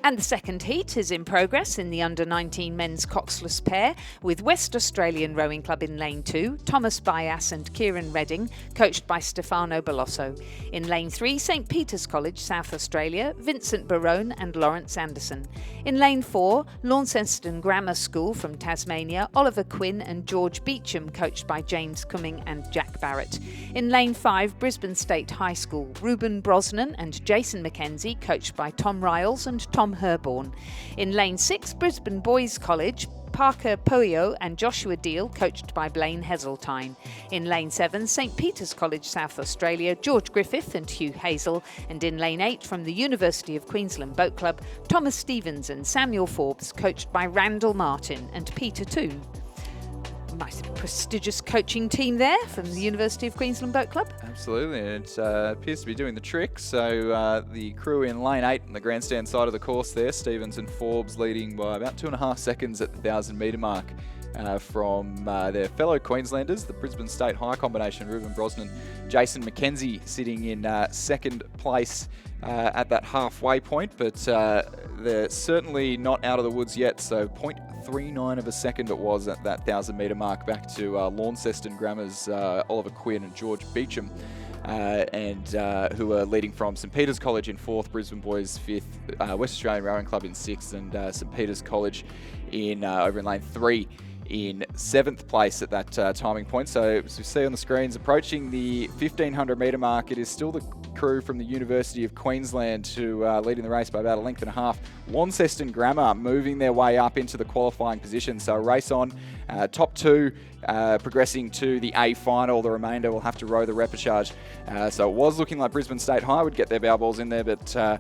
And the second heat is in progress in the under-19 men's coxless pair with West Australian Rowing Club in lane 2, Thomas Bias and Kieran Redding, coached by Stefano Belosso. In lane 3, St Peter's College, South Australia, Vincent Barone and Lawrence Anderson. In lane 4, Launceston Grammar School from Tasmania, Oliver Quinn and George Beecham, coached by James Cumming and Jack Barrett. In lane 5, Brisbane State High School, Ruben Brosnan and Jason McKenzie, coached by Tom Riles and Tom Herborn. In lane 6, Brisbane Boys College, Parker Poyo and Joshua Deal, coached by Blaine Heseltine. In lane 7, St Peter's College, South Australia, George Griffith and Hugh Hazel. And in lane 8, from the University of Queensland Boat Club, Thomas Stevens and Samuel Forbes, coached by Randall Martin and Peter Toon. Nice prestigious coaching team there from the University of Queensland Boat Club. Absolutely, and it appears to be doing the trick. So the crew in lane 8 on the grandstand side of the course there, Stevens and Forbes leading by about 2.5 seconds at the 1,000-metre mark from their fellow Queenslanders, the Brisbane State High combination, Ruben Brosnan, Jason McKenzie sitting in second place at that halfway point, but they're certainly not out of the woods yet, so 0.39 of a second it was at that 1,000-metre mark back to Launceston Grammar's Oliver Quinn and George Beecham, and who are leading from St Peter's College in 4th, Brisbane Boys 5th, West Australian Rowing Club in 6th, and St Peter's College in over in lane 3 in 7th place at that timing point. So as we see on the screens, approaching the 1,500-metre mark, it is still the crew from the University of Queensland who are leading the race by about 1.5 lengths. Launceston Grammar moving their way up into the qualifying position. So race on, top 2 progressing to the A final. The remainder will have to row the repechage. So it was looking like Brisbane State High would get their bow balls in there, but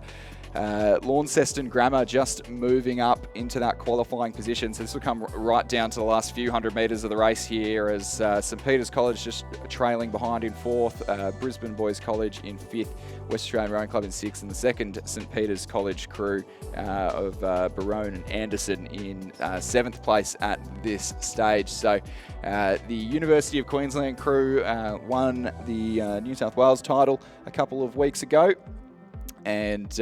Launceston Grammar just moving up into that qualifying position. So this will come right down to the last few hundred metres of the race here, as St Peter's College just trailing behind in 4th, Brisbane Boys College in 5th, West Australian Rowing Club in 6th, and the second St Peter's College crew of Barone and Anderson in 7th place at this stage. So the University of Queensland crew won the New South Wales title a couple of weeks ago, and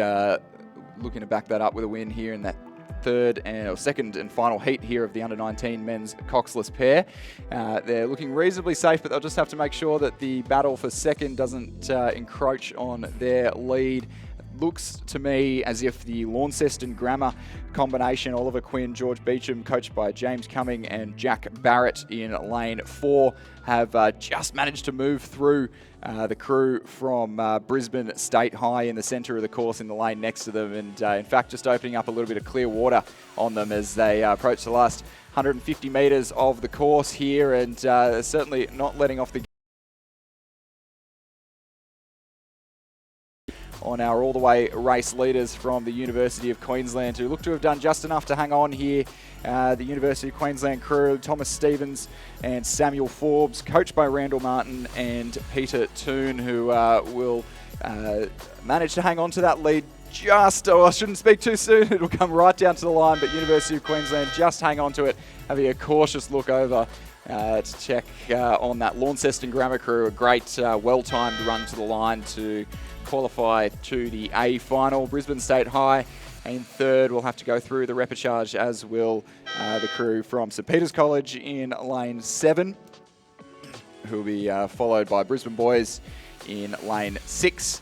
looking to back that up with a win here in that second and final heat here of the under-19 men's coxless pair. They're looking reasonably safe, but they'll just have to make sure that the battle for second doesn't encroach on their lead. Looks to me as if the Launceston Grammar combination, Oliver Quinn, George Beecham, coached by James Cumming and Jack Barrett in lane 4, have just managed to move through the crew from Brisbane State High in the centre of the course in the lane next to them, and in fact just opening up a little bit of clear water on them as they approach the last 150 metres of the course here, and certainly not letting off the on our all-the-way race leaders from the University of Queensland, who look to have done just enough to hang on here. The University of Queensland crew, Thomas Stevens and Samuel Forbes, coached by Randall Martin and Peter Toon, who will manage to hang on to that lead I shouldn't speak too soon, it'll come right down to the line, but University of Queensland just hang on to it, having a cautious look over to check on that Launceston Grammar crew. A great, well-timed run to the line to qualify to the A final. Brisbane State High in third will have to go through the repechage, as will the crew from St Peter's College in lane 7. who will be followed by Brisbane Boys in lane 6.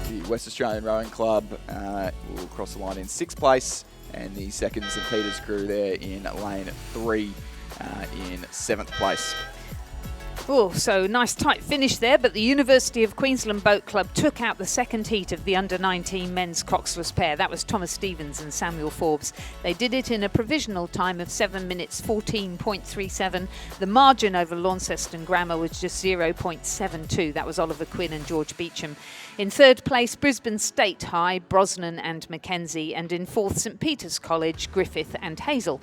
The West Australian Rowing Club will cross the line in 6th place, and the second St Peters crew there in lane 3 in 7th place. Oh, so nice tight finish there, but the University of Queensland Boat Club took out the second heat of the under-19 men's coxless pair. That was Thomas Stevens and Samuel Forbes. They did it in a provisional time of 7 minutes 14.37. The margin over Launceston Grammar was just 0.72. That was Oliver Quinn and George Beecham. In third place, Brisbane State High, Brosnan and Mackenzie, and in fourth, St Peters College, Griffith and Hazel.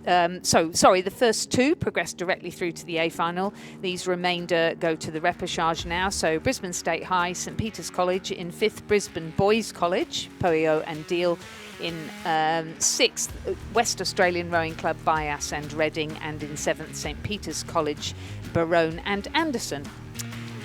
The first two progressed directly through to the A final. These remainder go to the repechage now. So Brisbane State High, St Peters College in 5th, Brisbane Boys College, Poio and Deal in 6th, West Australian Rowing Club, Bias and Reading, and in 7th, St Peters College, Barone and Anderson.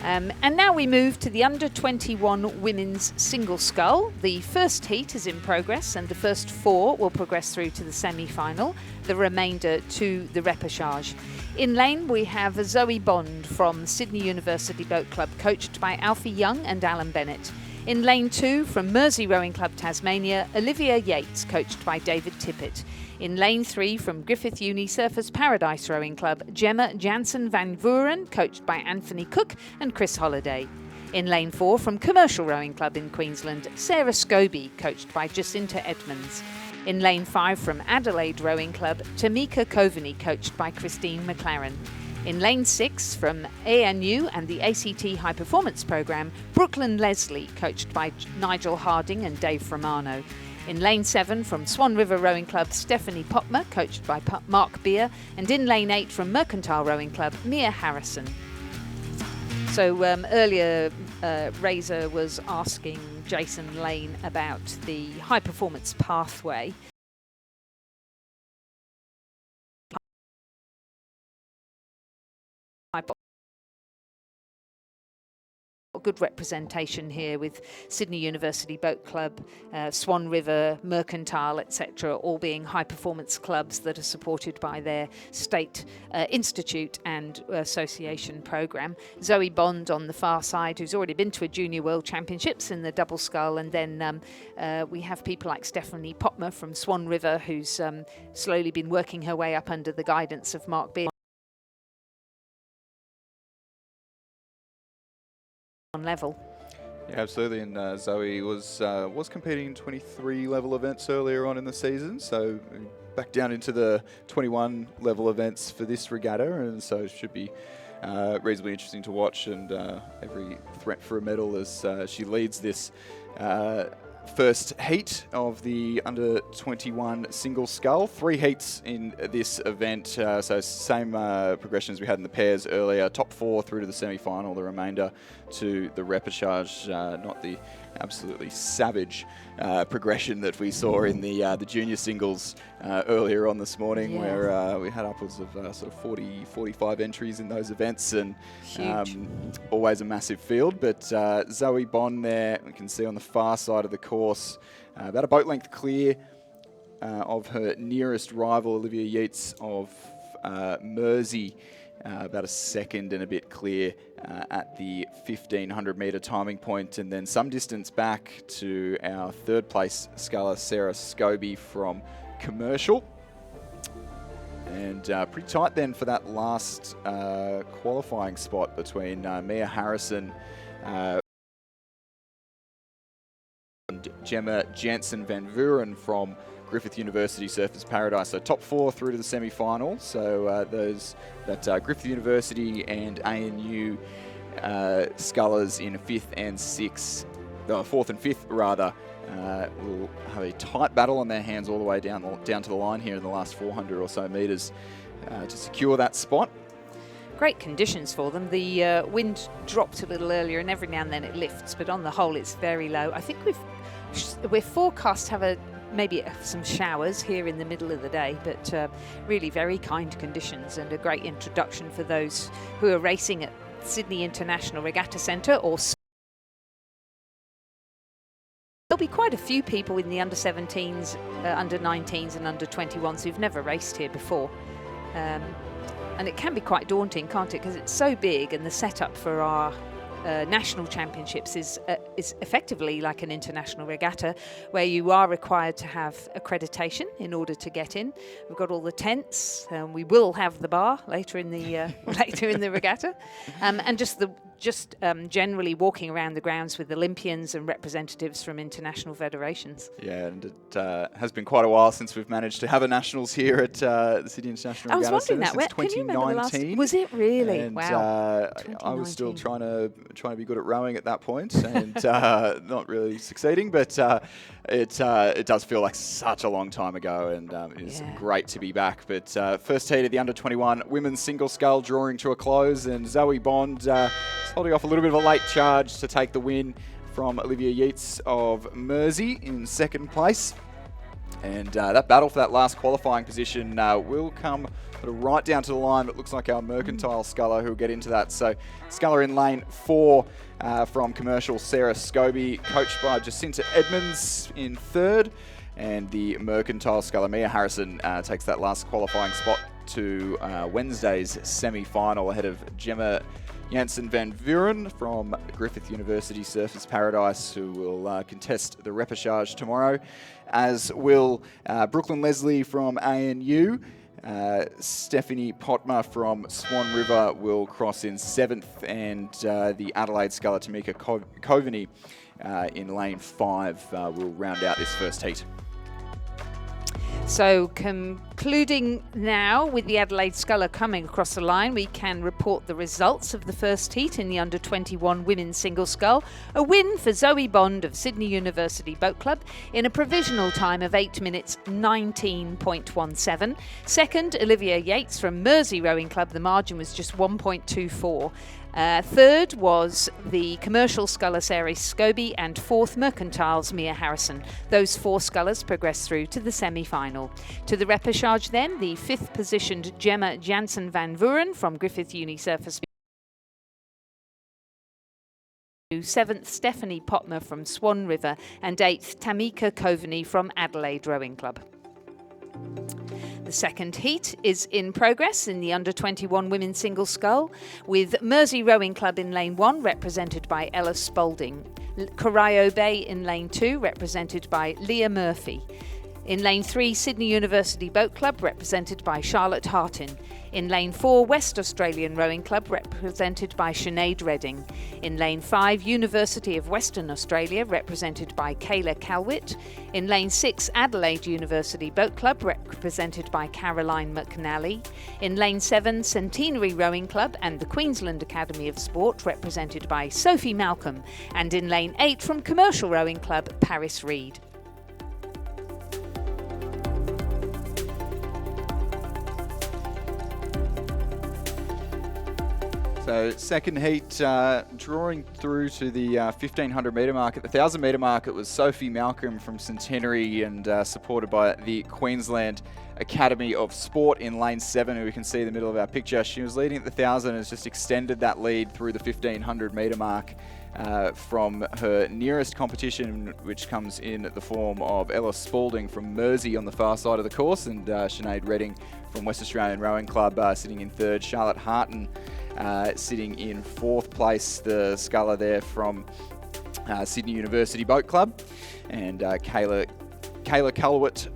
And now we move to the under-21 women's single scull. The first heat is in progress, and the first 4 will progress through to the semi-final, the remainder to the repechage. In lane, we have Zoe Bond from Sydney University Boat Club, coached by Alfie Young and Alan Bennett. In lane 2, from Mersey Rowing Club, Tasmania, Olivia Yates, coached by David Tippett. In lane 3, from Griffith Uni Surfers Paradise Rowing Club, Gemma Jansen van Vuren, coached by Anthony Cook and Chris Holliday. In lane 4, from Commercial Rowing Club in Queensland, Sarah Scobie, coached by Jacinta Edmonds. In lane 5, from Adelaide Rowing Club, Tamika Coveney, coached by Christine McLaren. In lane 6, from ANU and the ACT High Performance Programme, Brooklyn Leslie, coached by Nigel Harding and Dave Romano. In lane 7, from Swan River Rowing Club, Stephanie Popmer, coached by Mark Beer. And in lane 8, from Mercantile Rowing Club, Mia Harrison. So earlier, Razor was asking Jason Lane about the high performance pathway. Good representation here with Sydney University Boat Club, Swan River, Mercantile, etc., all being high performance clubs that are supported by their state institute and association program. Zoe Bond on the far side, who's already been to a Junior World Championships in the double scull, and then we have people like Stephanie Popmer from Swan River, who's slowly been working her way up under the guidance of Mark Beer. On level. Yeah, absolutely, and Zoe was competing in 23 level events earlier on in the season, so back down into the 21 level events for this regatta, and so it should be reasonably interesting to watch, and every threat for a medal as she leads this first heat of the under-21 single scull. 3 heats in this event, so same progression as we had in the pairs earlier. Top 4 through to the semi-final, the remainder to the repechage. Not the absolutely savage progression that we saw in the junior singles earlier on this morning, where we had upwards of sort of 40, 45 entries in those events, and always a massive field. But Zoe Bond there, we can see on the far side of the course, about a boat length clear of her nearest rival, Olivia Yates of Mersey, about a second and a bit clear at the 1500 metre timing point, and then some distance back to our third place sculler, Sarah Scobie from Commercial. And pretty tight then for that last qualifying spot between Mia Harrison and Gemma Jansen van Vuren from Griffith University Surfers Paradise. So top 4 through to the semi-final. So Griffith University and ANU scullers in 4th and 5th rather, will have a tight battle on their hands all the way down to the line here in the last 400 or so metres to secure that spot. Great conditions for them. The wind dropped a little earlier, and every now and then it lifts, but on the whole it's very low. I think we're forecast to have maybe some showers here in the middle of the day, but really very kind conditions, and a great introduction for those who are racing at Sydney International Regatta Centre. Or there'll be quite a few people in the under-17s, under-19s and under-21s who've never raced here before. and it can be quite daunting, can't it? Because it's so big, and the setup for our national championships is effectively like an international regatta, where you are required to have accreditation in order to get in. We've got all the tents, and we will have the bar later in the regatta, and just generally walking around the grounds with Olympians and representatives from international federations. Yeah, and it has been quite a while since we've managed to have a nationals here at the Sydney International Regatta Centre since 2019. Was it really? And, wow. I was still trying to be good at rowing at that point, and not really succeeding, but it does feel like such a long time ago, and it's great to be back. But first heat of the under-21 women's single scull drawing to a close, and Zoe Bond holding off a little bit of a late charge to take the win from Olivia Yeats of Mersey in second place. And that battle for that last qualifying position will come sort of right down to the line. It looks like our Mercantile sculler who will get into that. So sculler in lane 4 from Commercial, Sarah Scobie, coached by Jacinta Edmonds in third. And the Mercantile sculler, Mia Harrison, takes that last qualifying spot to Wednesday's semi-final ahead of Gemma Janssen van Vuren from Griffith University Surfers Paradise, who will contest the repechage tomorrow, as will Brooklyn Leslie from ANU. Stephanie Potma from Swan River will cross in 7th, and the Adelaide sculler Tamika Coveney in lane 5 will round out this first heat. So concluding now with the Adelaide sculler coming across the line, we can report the results of the first heat in the under-21 women's single scull. A win for Zoe Bond of Sydney University Boat Club in a provisional time of 8 minutes 19.17. Second, Olivia Yates from Mersey Rowing Club. The margin was just 1.24. Third was the Commercial sculler Sarah Scobie, and fourth, Mercantile's Mia Harrison. Those 4 scullers progressed through to the semi-final. To the repechage then, the 5th positioned Gemma Janssen van Vuren from Griffith Uni Surfers. 7th, Stephanie Potma from Swan River, and 8th, Tamika Coveney from Adelaide Rowing Club. The second heat is in progress in the under-21 women's single scull, with Mersey Rowing Club in lane 1, represented by Ella Spalding. Corio Bay in lane 2, represented by Leah Murphy. In lane 3, Sydney University Boat Club, represented by Charlotte Hartin. In lane 4, West Australian Rowing Club, represented by Sinead Redding. In lane 5, University of Western Australia, represented by Kayla Calwitt. In lane 6, Adelaide University Boat Club, represented by Caroline McNally. In lane 7, Centenary Rowing Club and the Queensland Academy of Sport, represented by Sophie Malcolm. And in lane 8, from Commercial Rowing Club, Paris Reed. So second heat, drawing through to the 1500 metre mark. At the 1000 metre mark, it was Sophie Malcolm from Centenary, and supported by the Queensland Academy of Sport in lane 7, who we can see in the middle of our picture. She was leading at the 1000 and has just extended that lead through the 1500 metre mark from her nearest competition, which comes in the form of Ella Spalding from Mersey on the far side of the course, and Sinead Redding from West Australian Rowing Club sitting in 3rd. Charlotte Hartin sitting in 4th place, the sculler there from Sydney University Boat Club, and Kayla Calwitt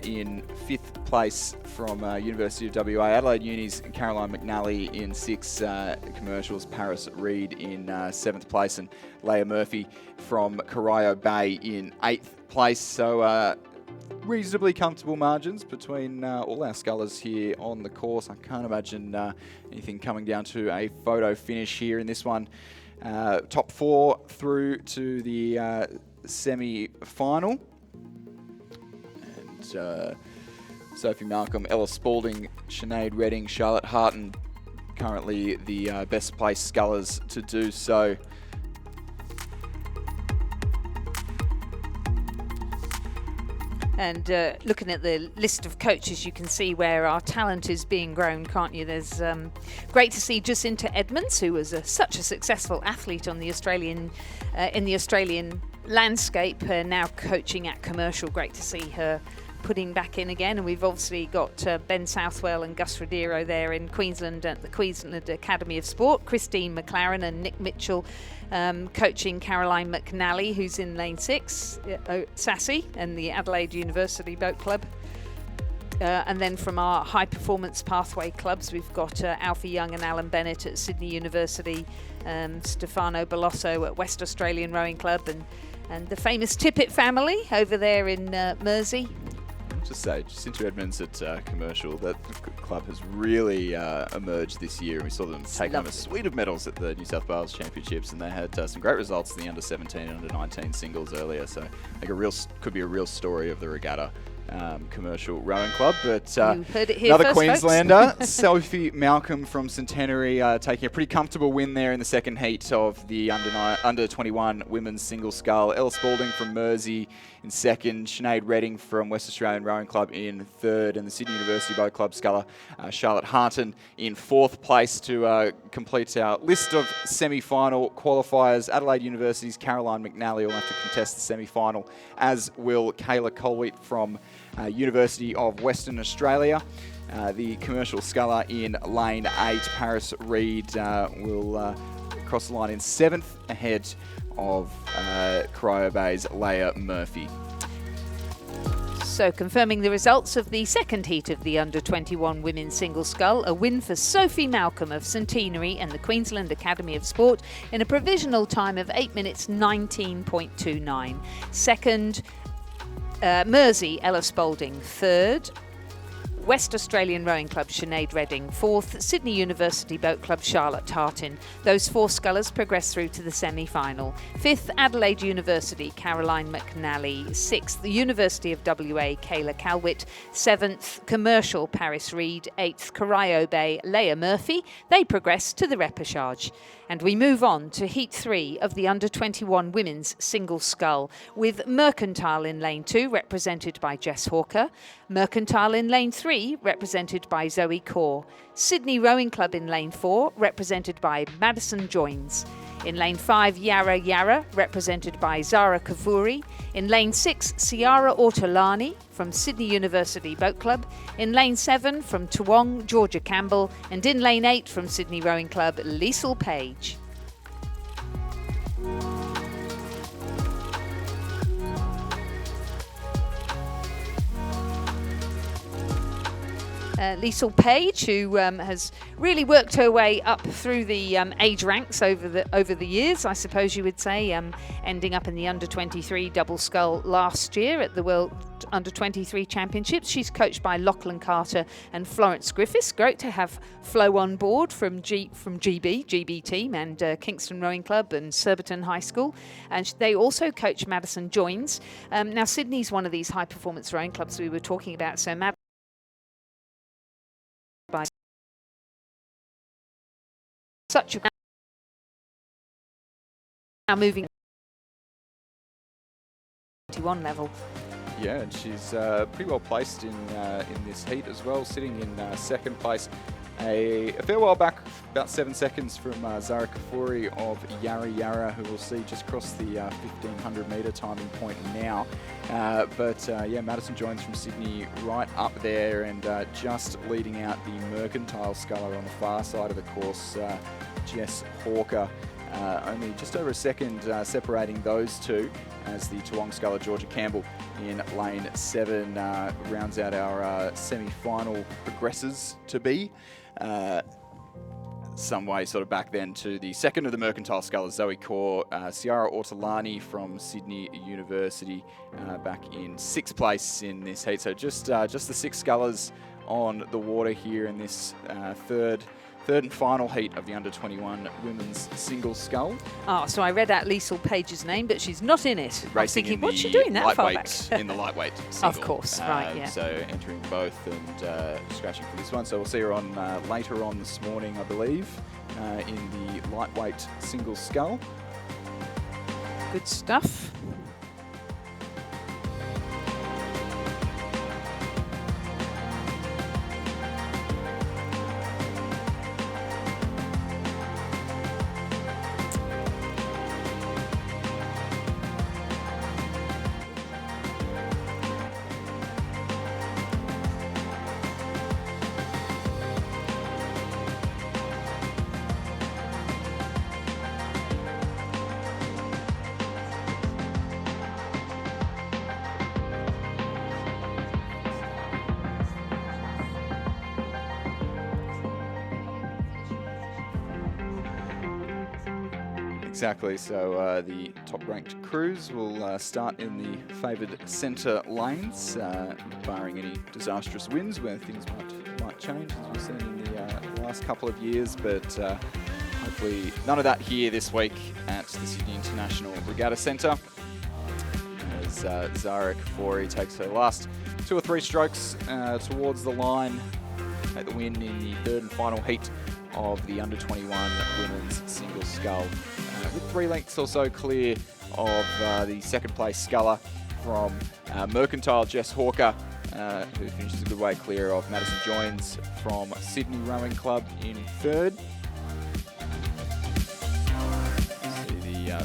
in 5th place from University of WA. Adelaide Uni's Caroline McNally in 6th, Commercial's Paris Reed in 7th place, and Leah Murphy from Corio Bay in 8th place. So reasonably comfortable margins between all our scullers here on the course. I can't imagine anything coming down to a photo finish here in this one. Top 4 through to the semi-final. And Sophie Malcolm, Ella Spalding, Sinead Redding, Charlotte Hartin, currently the best placed scullers to do so. And looking at the list of coaches, you can see where our talent is being grown, can't you? There's great to see Jacinta Edmonds, who was such a successful athlete on the Australian in the Australian landscape, now coaching at Commercial. Great to see her putting back in again, and we've obviously got Ben Southwell and Gus Rodero there in Queensland at the Queensland Academy of Sport, Christine McLaren and Nick Mitchell coaching Caroline McNally, who's in lane 6, Sassy and the Adelaide University Boat Club. And then from our high performance pathway clubs, we've got Alfie Young and Alan Bennett at Sydney University, Stefano Belosso at West Australian Rowing Club, and the famous Tippett family over there in Mersey. Just say, Jacinta Edmonds at Commercial, that club has really emerged this year. We saw them take home a suite of medals at the New South Wales Championships, and they had some great results in the under-17 and under-19 singles earlier. So I think could be a real story of the regatta. Commercial Rowing Club, but another first, Queenslander, Sophie Malcolm from Centenary, taking a pretty comfortable win there in the second heat of the under-21 women's single scull. Ella Spalding from Mersey in second, Sinead Redding from West Australian Rowing Club in third, and the Sydney University Boat Club sculler Charlotte Harton in fourth place to complete our list of semi-final qualifiers. Adelaide University's Caroline McNally will have to contest the semi-final, as will Kayla Colwheat from University of Western Australia. The commercial sculler in lane 8, Paris Reed, will cross the line in 7th ahead of Corio Bay's Leah Murphy. So confirming the results of the second heat of the under-21 women's single scull, a win for Sophie Malcolm of Centenary and the Queensland Academy of Sport in a provisional time of 8 minutes 19.29. Second, Mersey, Ella Spalding. Third, West Australian Rowing Club, Sinead Redding. Fourth, Sydney University Boat Club, Charlotte Tartin. Those 4 scullers progress through to the semi-final. Fifth, Adelaide University, Caroline McNally. Sixth, the University of WA, Kayla Colwheat. Seventh, Commercial, Paris Reed. Eighth, Corio Bay, Leah Murphy. They progress to the repechage. And we move on to Heat 3 of the under-21 women's single scull, with Mercantile in lane 2, represented by Jess Hawker. Mercantile in lane 3, represented by Zoe Corr. Sydney Rowing Club in lane 4, represented by Madison Joins. In lane 5, Yarra Yarra, represented by Zara Kavouri. In lane 6, Ciara Ortolani from Sydney University Boat Club. In lane 7, from Toowong, Georgia Campbell. And in lane 8, from Sydney Rowing Club, Liesl Page. Liesl Page, who has really worked her way up through the age ranks over the years, I suppose you would say, ending up in the under-23 double scull last year at the World Under-23 Championships. She's coached by Lachlan Carter and Florence Griffiths. Great to have Flo on board from GB team, and Kingston Rowing Club and Surbiton High School. And they also coach Madison Joins. Now, Sydney's one of these high-performance rowing clubs we were talking about, so such a now moving to 1 level. Yeah, and she's pretty well placed in this heat as well, sitting in second place. A fair while back, about 7 seconds from Zara Kavouri of Yarra Yarra, who will see just cross the 1500 metre timing point now. But Madison Joins from Sydney right up there, and just leading out the Mercantile sculler on the far side of the course, Jess Hawker. Only just over a second separating those two, as the Toowong sculler Georgia Campbell in lane 7 rounds out our semi-final progressors to be. Some way sort of back then to the second of the Mercantile scullers, Zoe Corr, Ciara Ortolani from Sydney University, back in 6th place in this heat. So just the 6 scullers on the water here in this third and final heat of the under-21 women's single scull. Oh, so I read out Liesl Page's name, but she's not in it. I was thinking, what's she doing that far back? In the lightweight single. Of course, right, yeah. So entering both and scratching for this one. So we'll see her on later on this morning, I believe, in the lightweight single scull. Good stuff. Exactly. So the top-ranked crews will start in the favoured centre lanes, barring any disastrous winds where things might change, as we've seen in the last couple of years. But hopefully none of that here this week at the Sydney International Regatta Centre, as Zara Kafori takes her last 2 or 3 strokes towards the line at the win in the third and final heat of the under-21 women's single scull, with 3 lengths or so clear of the second place sculler from Mercantile, Jess Hawker, who finishes a good way clear of Madison Joins from Sydney Rowing Club in third.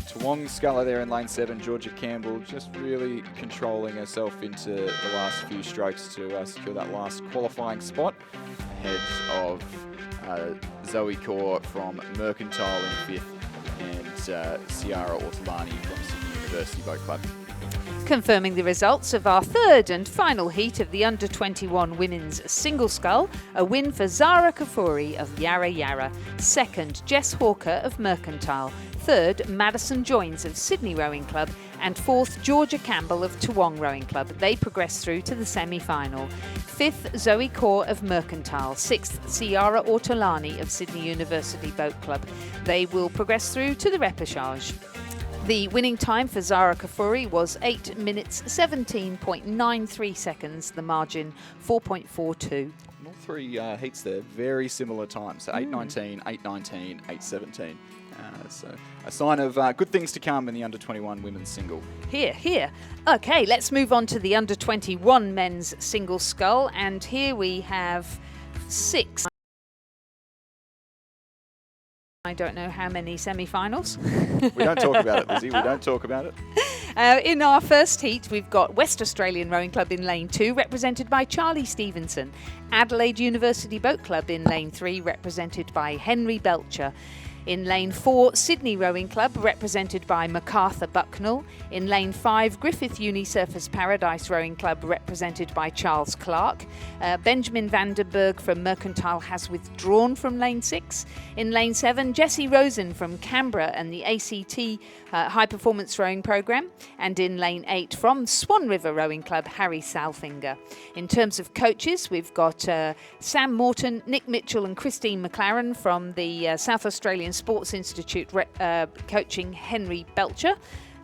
Toowong sculler there in lane 7, Georgia Campbell, just really controlling herself into the last few strokes to secure that last qualifying spot, ahead of Zoe Kaur from Mercantile in 5th, and Ciara Ortolani from Sydney University Boat Club. Confirming the results of our third and final heat of the under-21 women's single scull, a win for Zara Kafori of Yarra Yarra, second Jess Hawker of Mercantile, third Madison Joins of Sydney Rowing Club, and fourth Georgia Campbell of Toowong Rowing Club. They progress through to the semi-final. Fifth Zoe Kaur of Mercantile, sixth Ciara Ortolani of Sydney University Boat Club. They will progress through to the repechage. The winning time for Zara Kafori was 8 minutes 17.93 seconds, the margin 4.42. All 3 heats there, very similar times, so 8:19, 8:19, 8:17. So a sign of good things to come in the under-21 women's single. Here. Okay, let's move on to the under-21 men's single scull, and here we have 6. I don't know how many semi-finals. We don't talk about it, Lizzie. We don't talk about it. In our first heat, we've got West Australian Rowing Club in lane 2, represented by Charlie Stevenson. Adelaide University Boat Club in lane 3, represented by Henry Belcher. In lane 4, Sydney Rowing Club, represented by MacArthur Bucknell. In lane 5, Griffith Uni Surfers Paradise Rowing Club, represented by Charles Clark. Benjamin Vandenberg from Mercantile has withdrawn from lane 6. In lane 7, Jessie Rosen from Canberra and the ACT High Performance Rowing Programme. And in lane 8, from Swan River Rowing Club, Harry Salfinger. In terms of coaches, we've got Sam Morton, Nick Mitchell and Christine McLaren from the South Australian Sports Institute coaching Henry Belcher.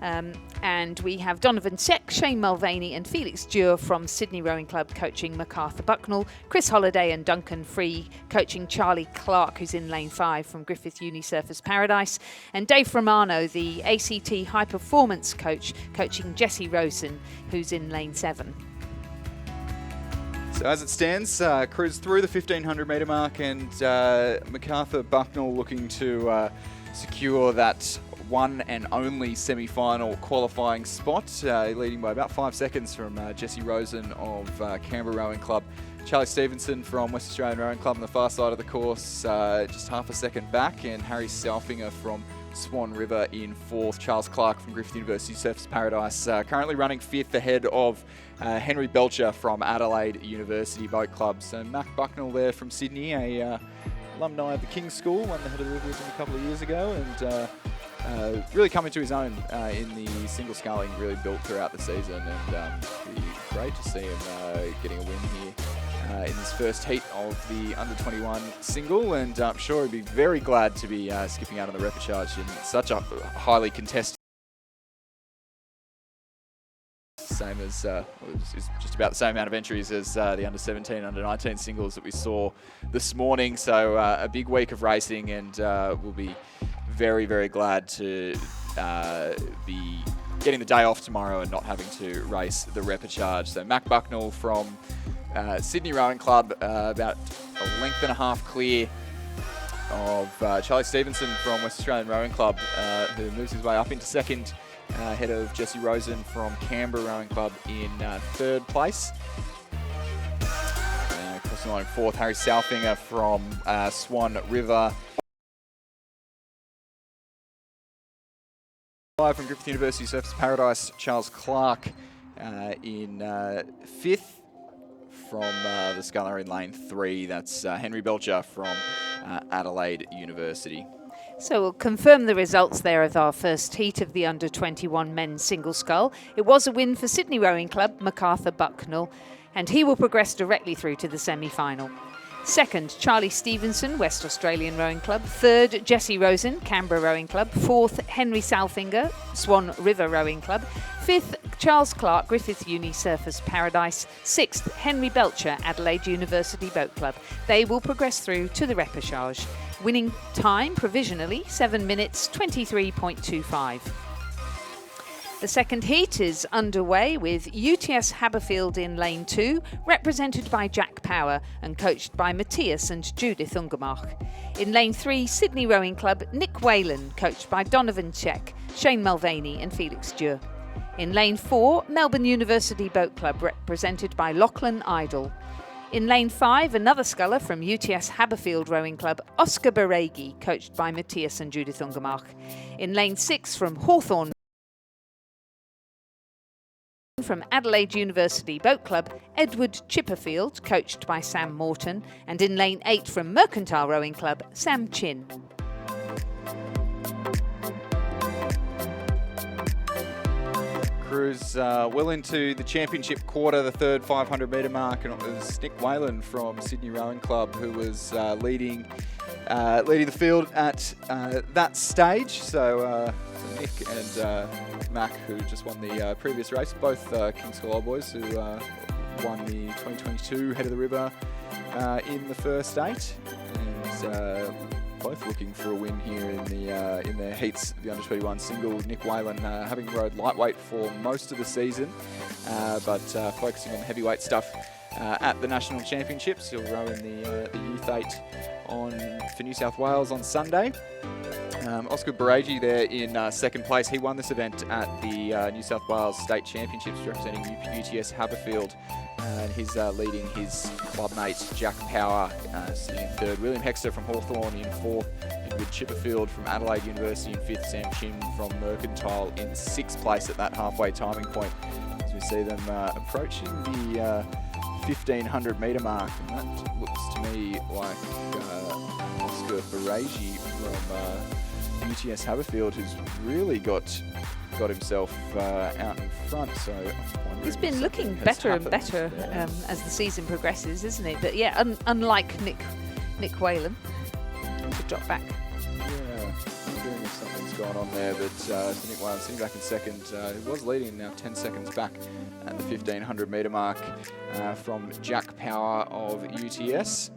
And we have Donovan Seck, Shane Mulvaney and Felix Dure from Sydney Rowing Club coaching MacArthur Bucknell. Chris Holliday and Duncan Free coaching Charlie Clark, who's in lane 5 from Griffith Uni Surfers Paradise. And Dave Romano, the ACT High Performance coach, coaching Jessie Rosen, who's in lane 7. So as it stands, cruise through the 1500 metre mark, and MacArthur Bucknell looking to secure that one and only semi-final qualifying spot, leading by about 5 seconds from Jessie Rosen of Canberra Rowing Club. Charlie Stevenson from West Australian Rowing Club on the far side of the course, just half a second back, and Harry Salfinger from Swan River in 4th. Charles Clark from Griffith University Surfers Paradise currently running 5th ahead of Henry Belcher from Adelaide University Boat Club. So Mac Bucknell there from Sydney, a alumni of the King's School, won the Head of the Rivers a couple of years ago, and really coming to his own in the single sculling, really built throughout the season, and it'd be great to see him getting a win here in his first heat of the under-21 single, and I'm sure he'd be very glad to be skipping out on the repechage in such a highly contested. Same as, it's just about the same amount of entries as the under-17, under-19 singles that we saw this morning. So a big week of racing, and we'll be very, very glad to be getting the day off tomorrow and not having to race the repechage. So Mac Bucknell from Sydney Rowing Club, about a length and a half clear of Charlie Stevenson from West Australian Rowing Club, who moves his way up into second, ahead of Jessie Rosen from Canberra Rowing Club in 3rd place. Crossing the line in 4th, Harry Salfinger from Swan River. From Griffith University Surfers Paradise, Charles Clark in 5th. From the sculler in lane 3, that's Henry Belcher from Adelaide University. So we'll confirm the results there of our first heat of the under-21 men's single scull. It was a win for Sydney Rowing Club, MacArthur Bucknell, and he will progress directly through to the semi-final. Second, Charlie Stevenson, West Australian Rowing Club. Third, Jesse Rosen, Canberra Rowing Club. Fourth, Henry Salfinger, Swan River Rowing Club. Fifth, Charles Clark, Griffith Uni Surfers Paradise. Sixth, Henry Belcher, Adelaide University Boat Club. They will progress through to the repechage. Winning time, provisionally, 7 minutes, 23.25. The second heat is underway with UTS Haberfield in lane 2, represented by Jack Power and coached by Matthias and Judith Ungermark. In lane 3, Sydney Rowing Club, Nick Whalen, coached by Donovan Check, Shane Mulvaney and Felix Dürr. In lane 4, Melbourne University Boat Club, represented by Lachlan Idle. In lane 5, another sculler from UTS Haberfield Rowing Club, Oscar Baregi, coached by Matthias and Judith Ungermark. In lane 6, from Hawthorn, from Adelaide University Boat Club, Edward Chipperfield, coached by Sam Morton. And in lane 8, from Mercantile Rowing Club, Sam Chin. Crews well into the championship quarter, the third 500 metre mark, and it was Nick Whalen from Sydney Rowing Club who was leading the field at that stage. So Nick and Mac, who just won the previous race, both King's School Old Boys, who won the 2022 Head of the River in the first 8, and both looking for a win here in their heats, the under-21 single. Nick Whalen having rowed lightweight for most of the season, but focusing on the heavyweight stuff at the National Championships. He'll row in the Youth 8 for New South Wales on Sunday. Oscar Baregi there in second place. He won this event at the New South Wales State Championships representing UTS Haberfield. And he's leading his club mate Jack Power sitting in third. William Hexter from Hawthorn in fourth. Edward Chipperfield from Adelaide University in fifth. Sam Chin from Mercantile in sixth place at that halfway timing point. As we see them approaching the 1500 metre mark. And that looks to me like Oscar Baregi from UTS Haberfield, who's really got himself out in front. So he's been looking better and better as the season progresses, isn't it? But yeah, unlike Nick Whalen, to drop back. Yeah, I'm wondering if something's gone on there, but Nick Whalen sitting back in second. He was leading, now 10 seconds back at the 1500 metre mark from Jack Power of UTS.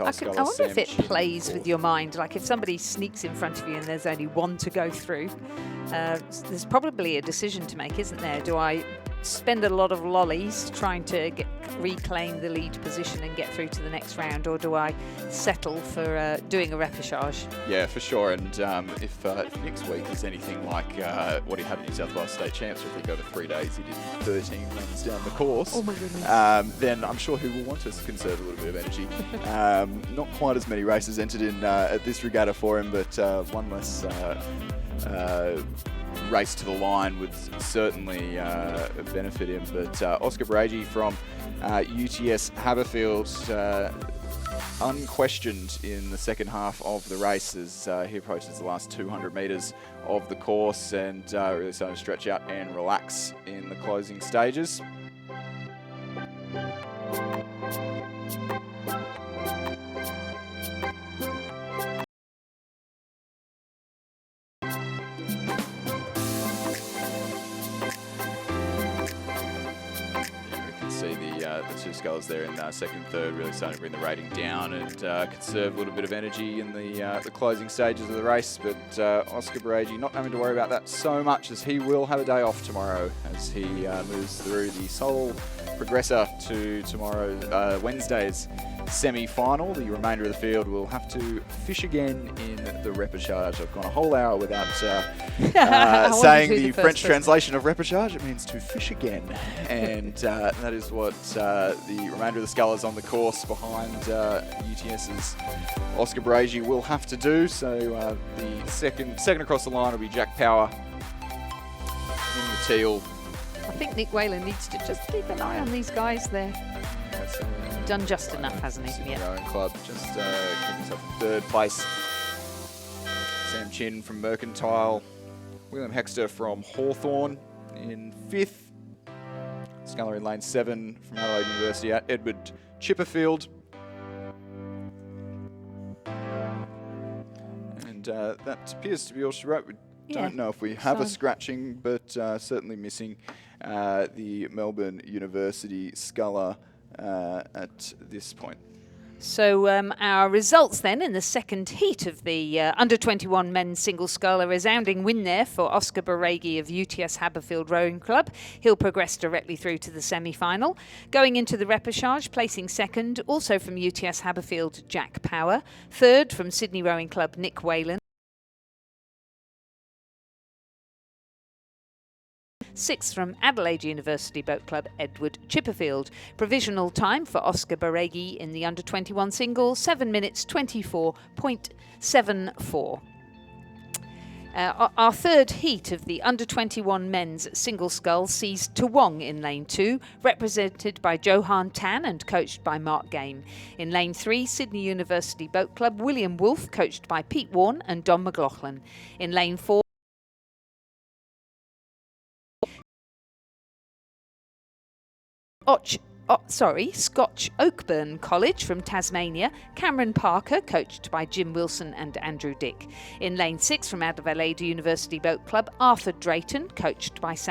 I wonder if it plays with your mind, like if somebody sneaks in front of you and there's only one to go through, there's probably a decision to make, isn't there? Do I spend a lot of lollies trying to reclaim the lead position and get through to the next round, or do I settle for doing a repechage? Yeah, for sure. And if next week is anything like what he had in New South Wales State Champs, or if he go to 3 days, he did 13 runs down the course. Oh my goodness. Then I'm sure he will want to conserve a little bit of energy. Not quite as many races entered in at this regatta for him, but one less race to the line would certainly benefit him. But Oscar Baregi from UTS Haberfield, unquestioned in the second half of the race as he approaches the last 200 metres of the course, and really starting to stretch out and relax in the closing stages. The two scullers there in second and third, really starting to bring the rating down and conserve a little bit of energy in the closing stages of the race. But Oscar Baregi not having to worry about that so much, as he will have a day off tomorrow as he moves through the sole progressor to tomorrow, Wednesday's semi-final. The remainder of the field will have to fish again in the repechage. I've gone a whole hour without saying the French translation of repechage. It means to fish again, and that is what the remainder of the scullers on the course behind UTS's Oscar Baregi will have to do. So the second across the line will be Jack Power in the teal. I think Nick Whalen needs to just keep an eye on these guys there. done just enough, hasn't he? Sydney Rowing Club just keeping himself in third place. Sam Chin from Mercantile. William Hexter from Hawthorn in 5th. Sculler in lane 7 from Adelaide University at Edward Chipperfield. And that appears to be all she wrote. We don't know if we have a scratching, but certainly missing the Melbourne University Sculler at this point. So our results then in the second heat of the under-21 men's single scull, a resounding win there for Oscar Baregi of UTS Haberfield Rowing Club. He'll progress directly through to the semi-final. Going into the repechage, placing second, also from UTS Haberfield, Jack Power. Third from Sydney Rowing Club, Nick Whalen. 6th from Adelaide University Boat Club, Edward Chipperfield. Provisional time for Oscar Baregi in the under-21 single, 7 minutes 24.74. Our third heat of the under-21 men's single scull sees Toowong in lane 2, represented by Johan Tan and coached by Mark Game. In lane 3, Sydney University Boat Club, William Wolfe, coached by Pete Warne and Don McLaughlin. In lane 4, Scotch Oakburn College from Tasmania, Cameron Parker, coached by Jim Wilson and Andrew Dick. In lane 6 from Adelaide University Boat Club, Arthur Drayton, coached by Sam